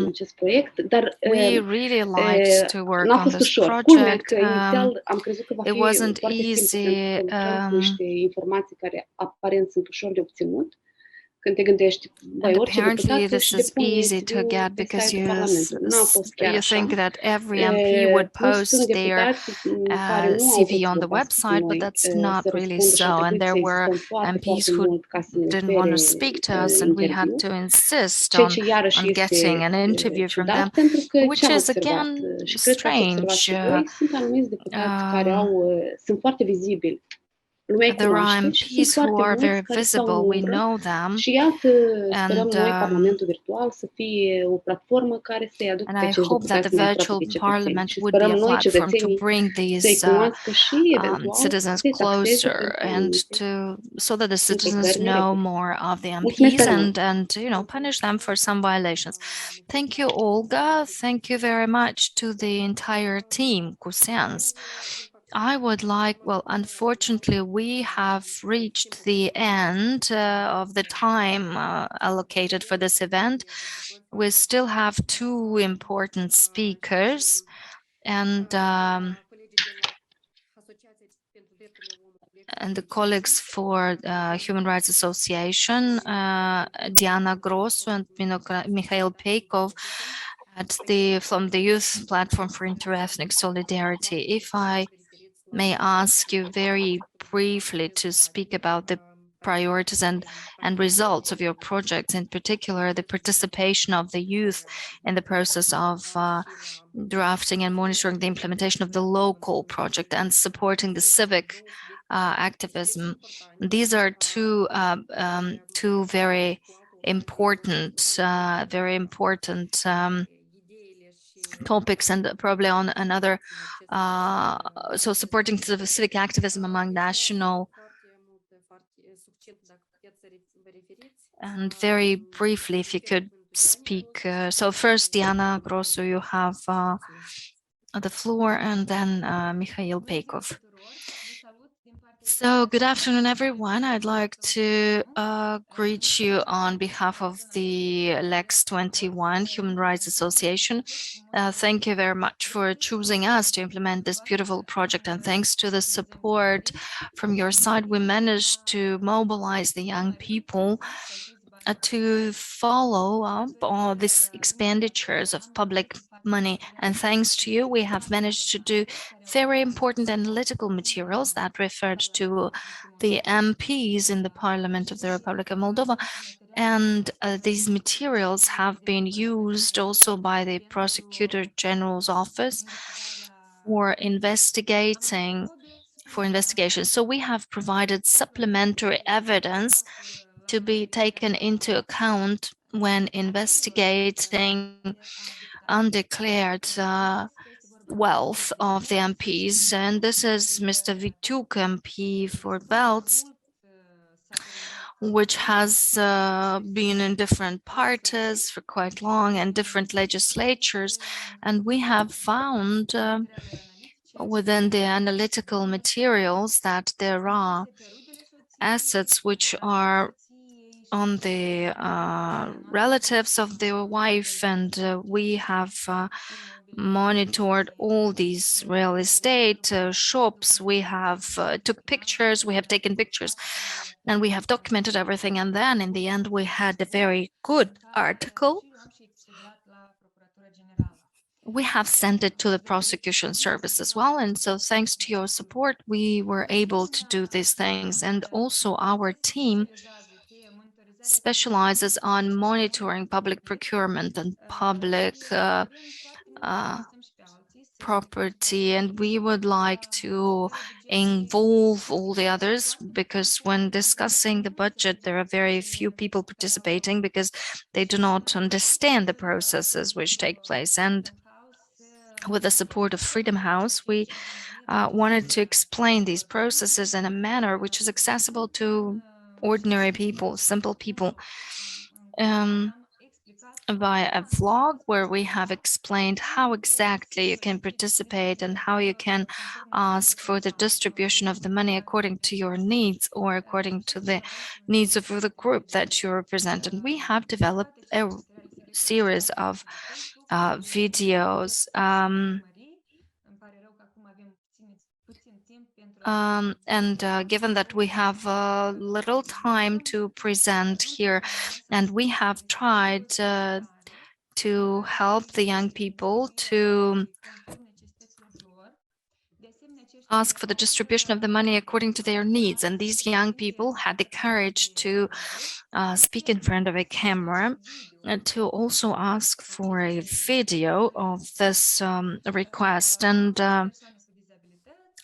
acest proiect, dar we really liked to work n-a on fost this ușor. project. Inițial am crezut că va It fi wasn't foarte easy. simplu, pentru că niște informații care aparent sunt ușor de obținut. Când te gândești, And apparently this is easy to get, because you think that every MP would post their CV on the website, but that's not really so. And there were MPs who didn't want to speak to us, and we had to insist on getting an interview from them, which is again strange. There are MPs who are very visible, we know them, and I hope that the virtual parliament would be a platform to bring these citizens closer, and so that the citizens know more of the MPs and punish them for some violations. Thank you, Olga. Thank you very much to the entire team, Cusens. I would like, well, unfortunately, we have reached the end of the time allocated for this event. We still have two important speakers, and the colleagues for Human Rights Association, Diana Grosu and Mikhail Peikov, from the Youth Platform for Interethnic Solidarity. If I may ask you very briefly to speak about the priorities and results of your projects, in particular the participation of the youth in the process of drafting and monitoring the implementation of the local project and supporting the civic activism. These are two very important topics, and probably on another, so supporting the civic activism among national. And very briefly, if you could speak. So first, Diana Grosu, you have the floor, and then Mikhail Peikov. So, good afternoon, everyone. I'd like to greet you on behalf of the Lex 21 Human Rights Association. Thank you very much for choosing us to implement this beautiful project. And thanks to the support from your side, we managed to mobilize the young people to follow up on these expenditures of public money. And thanks to you, we have managed to do very important analytical materials that referred to the MPs in the Parliament of the Republic of Moldova. And these materials have been used also by the Prosecutor General's office for investigation. So we have provided supplementary evidence to be taken into account when investigating undeclared wealth of the MPs. And this is Mr. Vituk, MP for Belts, which has been in different parties for quite long and different legislatures. And we have found within the analytical materials that there are assets which are on the relatives of the wife, and we have monitored all these real estate shops. We have taken pictures, and we have documented everything. And then in the end, we had a very good article. We have sent it to the prosecution service as well. And so thanks to your support, we were able to do these things. And also our team specializes on monitoring public procurement and public property, and we would like to involve all the others, because when discussing the budget, there are very few people participating because they do not understand the processes which take place. And with the support of Freedom House, we wanted to explain these processes in a manner which is accessible to ordinary people, simple people, via a vlog where we have explained how exactly you can participate and how you can ask for the distribution of the money according to your needs or according to the needs of the group that you represent. And we have developed a series of videos. Given that we have little time to present here, and we have tried to help the young people to ask for the distribution of the money according to their needs. And these young people had the courage to speak in front of a camera and to also ask for a video of this request. And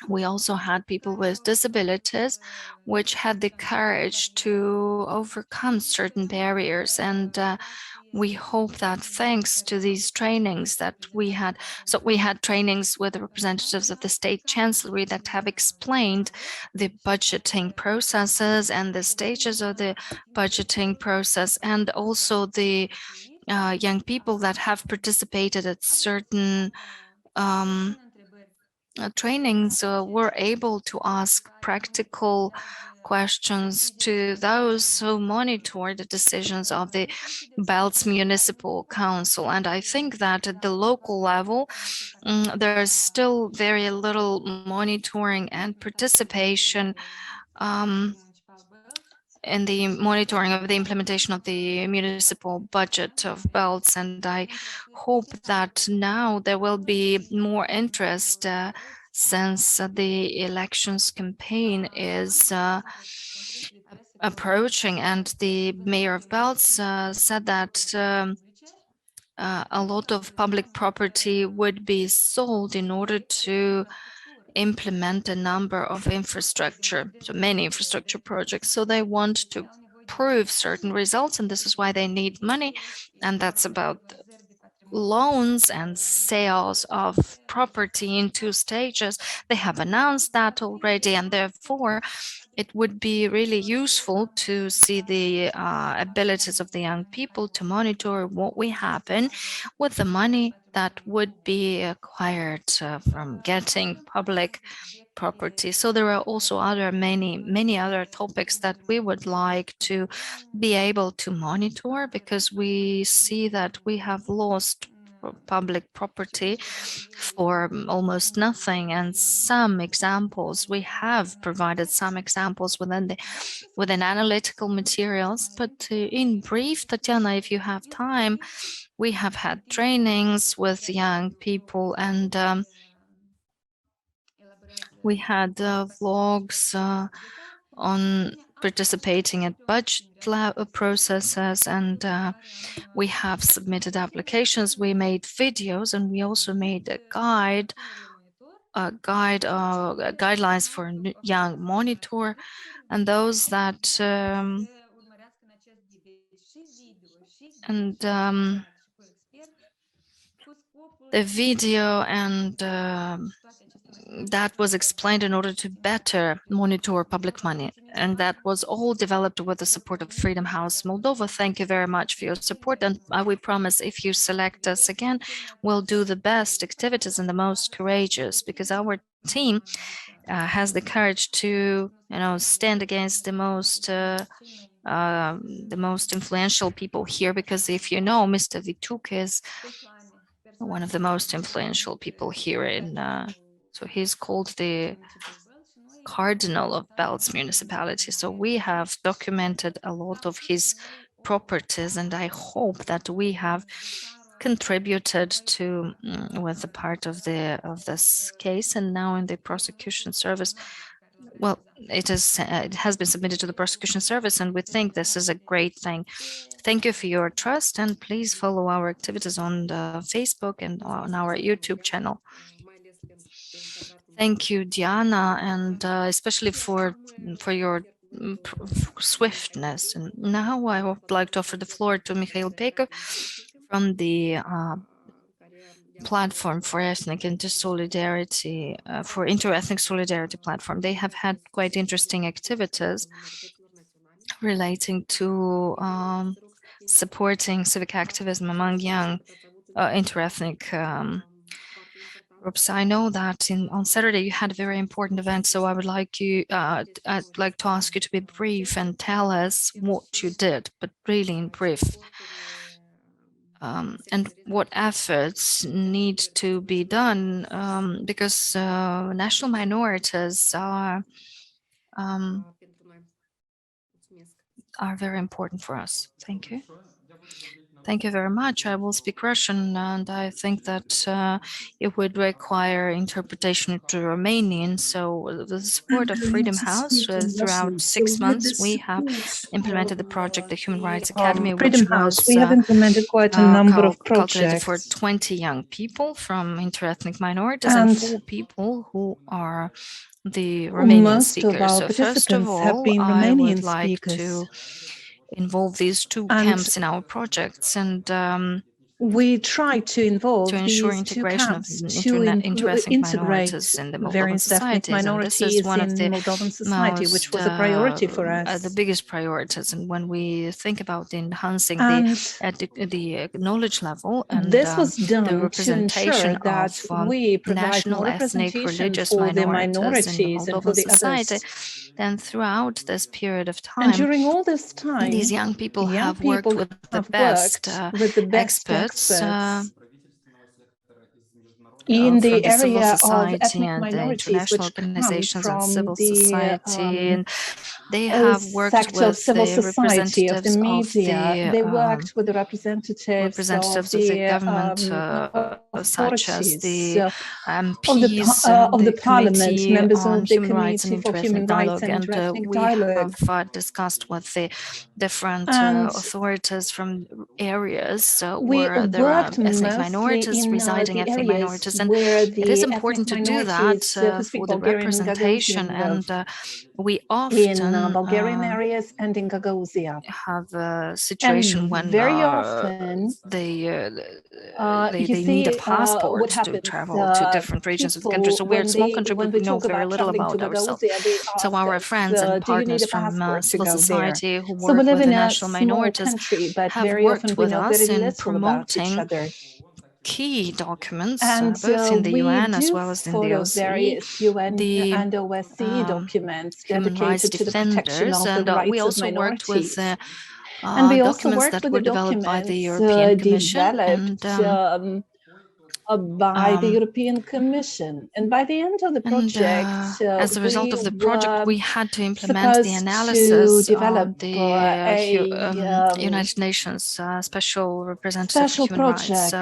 we also had people with disabilities which had the courage to overcome certain barriers. And we hope that thanks to these trainings that we had, so we had trainings with the representatives of the state chancellery that have explained the budgeting processes and the stages of the budgeting process, and also the young people that have participated at certain trainings were able to ask practical questions to those who monitor the decisions of the Belts Municipal Council. And I think that at the local level, there's still very little monitoring and participation in the monitoring of the implementation of the municipal budget of Belts. And I hope that now there will be more interest since the elections campaign is approaching. And the mayor of Belts said that a lot of public property would be sold in order to implement a number of infrastructure, so many infrastructure projects. So they want to prove certain results, and this is why they need money. And that's about loans and sales of property in 2 stages. They have announced that already, and therefore it would be really useful to see the abilities of the young people to monitor what will happen with the money that would be acquired from getting public property. So there are also many other topics that we would like to be able to monitor, because we see that we have lost public property for almost nothing. And some examples, we have provided some examples within analytical materials. But in brief, Tatiana, if you have time, we have had trainings with young people, and we had vlogs on participating at budget processes, and we have submitted applications, we made videos, and we also made a guidelines for a young monitor, and those that the video and that was explained in order to better monitor public money. And that was all developed with the support of Freedom House Moldova. Thank you very much for your support. And we promise, if you select us again, we'll do the best activities and the most courageous, because our team has the courage to, stand against the most influential people here. Because if you know, Mr. Vituk is one of the most influential people here in so he's called the Cardinal of Belts municipality. So we have documented a lot of his properties, and I hope that we have contributed to with the part of this case. And now in the prosecution service, well, it has been submitted to the prosecution service, and we think this is a great thing. Thank you for your trust, and please follow our activities on the Facebook and on our YouTube channel. Thank you, Diana, and especially for your swiftness. And now I would like to offer the floor to Mikhail Pekov from the platform for ethnic inter-solidarity, for interethnic solidarity platform. They have had quite interesting activities relating to supporting civic activism among young interethnic groups. I know that on Saturday you had a very important event, so I would like I'd like to ask you to be brief and tell us what you did, but really in brief. And what efforts need to be done, because national minorities are very important for us. Thank you. Thank you very much. I will speak Russian, and I think that it would require interpretation to Romanian. So with the support of Freedom House, throughout 6 months, we have implemented the project, the Human Rights Academy, Freedom House. We have implemented quite a number of projects for 20 young people from interethnic minorities and 4 people who are the Romanian speakers. So first of all, I would like to involve these 2 camps in our projects, and we try to involve to ensure these integration of interethnic minorities in the Moldovan various ethnic society. minorities This is one in of the Moldovan society, which was a priority for us. The biggest priorities, and when we think about enhancing the knowledge level and this was done the representation to ensure that of we provide national, more ethnic, representation religious for the minorities in the and for Moldovan the society, others. then throughout this period of time, And during all this time, these young people have worked with the best experts in the from the area civil of society ethnic and the minorities, international which come organizations and from civil the society, and they have worked sector of with civil the society, of the representatives media. They worked with the representatives of the government, such as the MPs of the parliament, members on of the human rights and committee for human rights and interethnic we dialogue. have discussed with the different authorities from areas where there are ethnic minorities residing, ethnic minorities, and it is important to do that for the representation, and we often in Bulgarian areas and in Gagauzia have a situation and when very often they you need a see, passport what to happens, travel to different regions of the country. So we're a small country, but we know very little about ourselves. So our friends and partners from civil society who work with the national minorities have worked with us in promoting key documents, And both in the we UN as do well as in the follow OSCE, various UN the and OSCE documents human rights dedicated to the protection defenders, of the and we rights of also worked with minorities. And we also documents worked that with were the developed by the documents European Commission, developed and by the European Commission. And by the end of the project, as a result of the project, we had to implement the supposed analysis to develop of the United Nations Special Representative special for Human Rights. project So,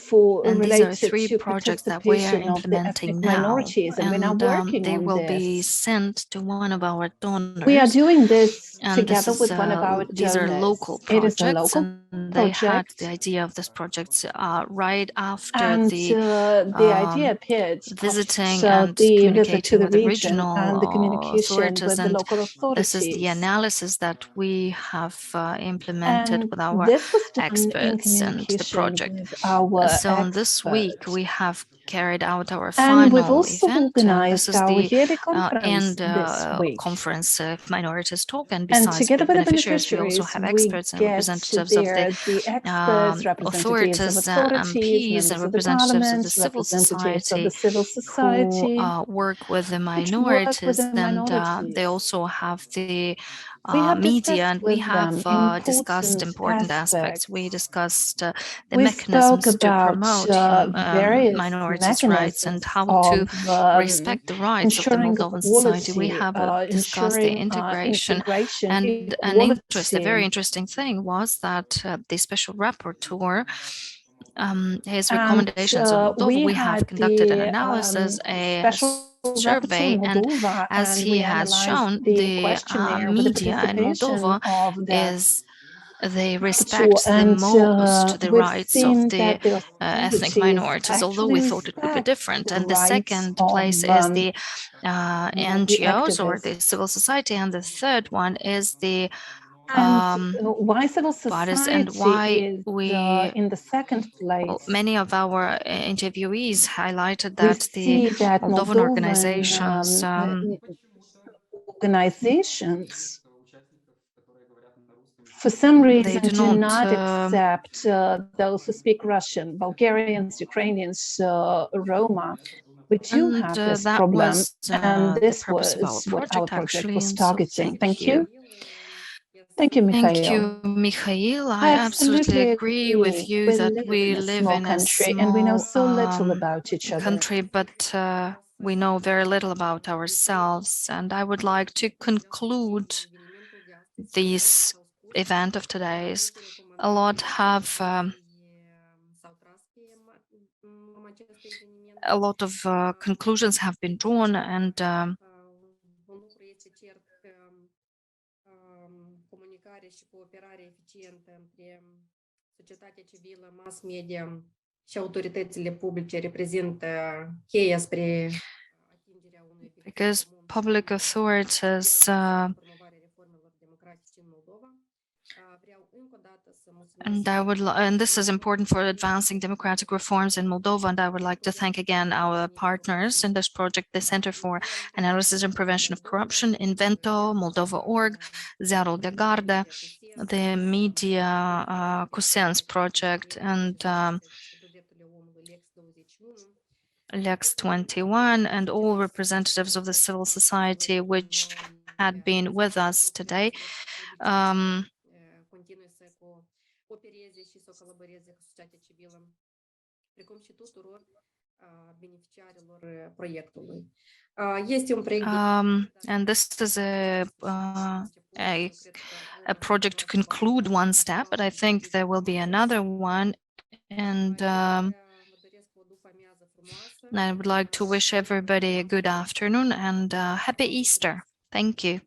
for and these are related three to projects that we are participation of the implementing ethnic now, minorities, and we're now and working they on will be this. sent to one of our donors. We are doing this And together with one of our these are donors. local It is a projects, local and they had project, the idea of this project right after and the idea appeared visiting after and the visit to communicating the with the region and the regional communication authorities, with the and local this is the authorities. analysis that we have implemented And with our this was done in experts and the communication project. with our So this week experts. we have carried out our And we've final also event. This organized is our the yearly conference end this week. conference minorities talk, and And besides together with the beneficiaries, we also beneficiaries, have we experts and get representatives of the there the experts, representatives of authorities, authorities, MPs, and members of the representatives of the parliament, civil representatives of society the civil who society, work with the which work with minorities, the and they minorities. also have the We have media, and discussed we with have them discussed important aspects. We aspects. discussed the We spoke mechanisms to about promote various minorities' rights and mechanisms how to of respect the rights of the ensuring Moldovan society. We equality, have discussed the ensuring integration, integration, and the very equality. interesting thing was that the special rapporteur, his And recommendations on Moldova, we we have had conducted an the analysis, a special rapporteur survey, in and Moldova, as and he we has analyzed shown, the the questionnaire with the media in participation Moldova of the they rapporteur. respect the And most the we've rights seen of the that the ethnic authorities minorities, although we actually thought it would be respect different. the And the rights second of place is the the NGOs or the activists. civil society, and the third one is the And why civil bodies, and society why is we in the second place. many of our interviewees highlighted We that the see that Moldovan Moldovan organizations for some reason do not accept those who speak Russian, Bulgarians, Ukrainians, Roma. We do have this problem, and this was what our project was targeting. Thank you. Thank you, Mikhail. Thank you, Mikhail. I I absolutely agree with you that we live in a small and we know so little about each other. country, but we know very little about ourselves. And I would like to conclude this event of today's. A lot have a lot of conclusions have been drawn, and comunicare și cooperare eficientă între societatea civilă, mass media și autoritățile publice reprezintă cheia spre atingerea unui because public authorities and this is important for advancing democratic reforms in Moldova, and I would like to thank again our partners in this project, the Center for Analysis and Prevention of Corruption, Invento, Moldova.org, Ziarul de Gardă, the Media Cusens project, and Lex 21, and all representatives of the civil society which had been with us today. And this is a project to conclude one step, but I think there will be another one, and I would like to wish everybody a good afternoon and happy Easter. Thank you.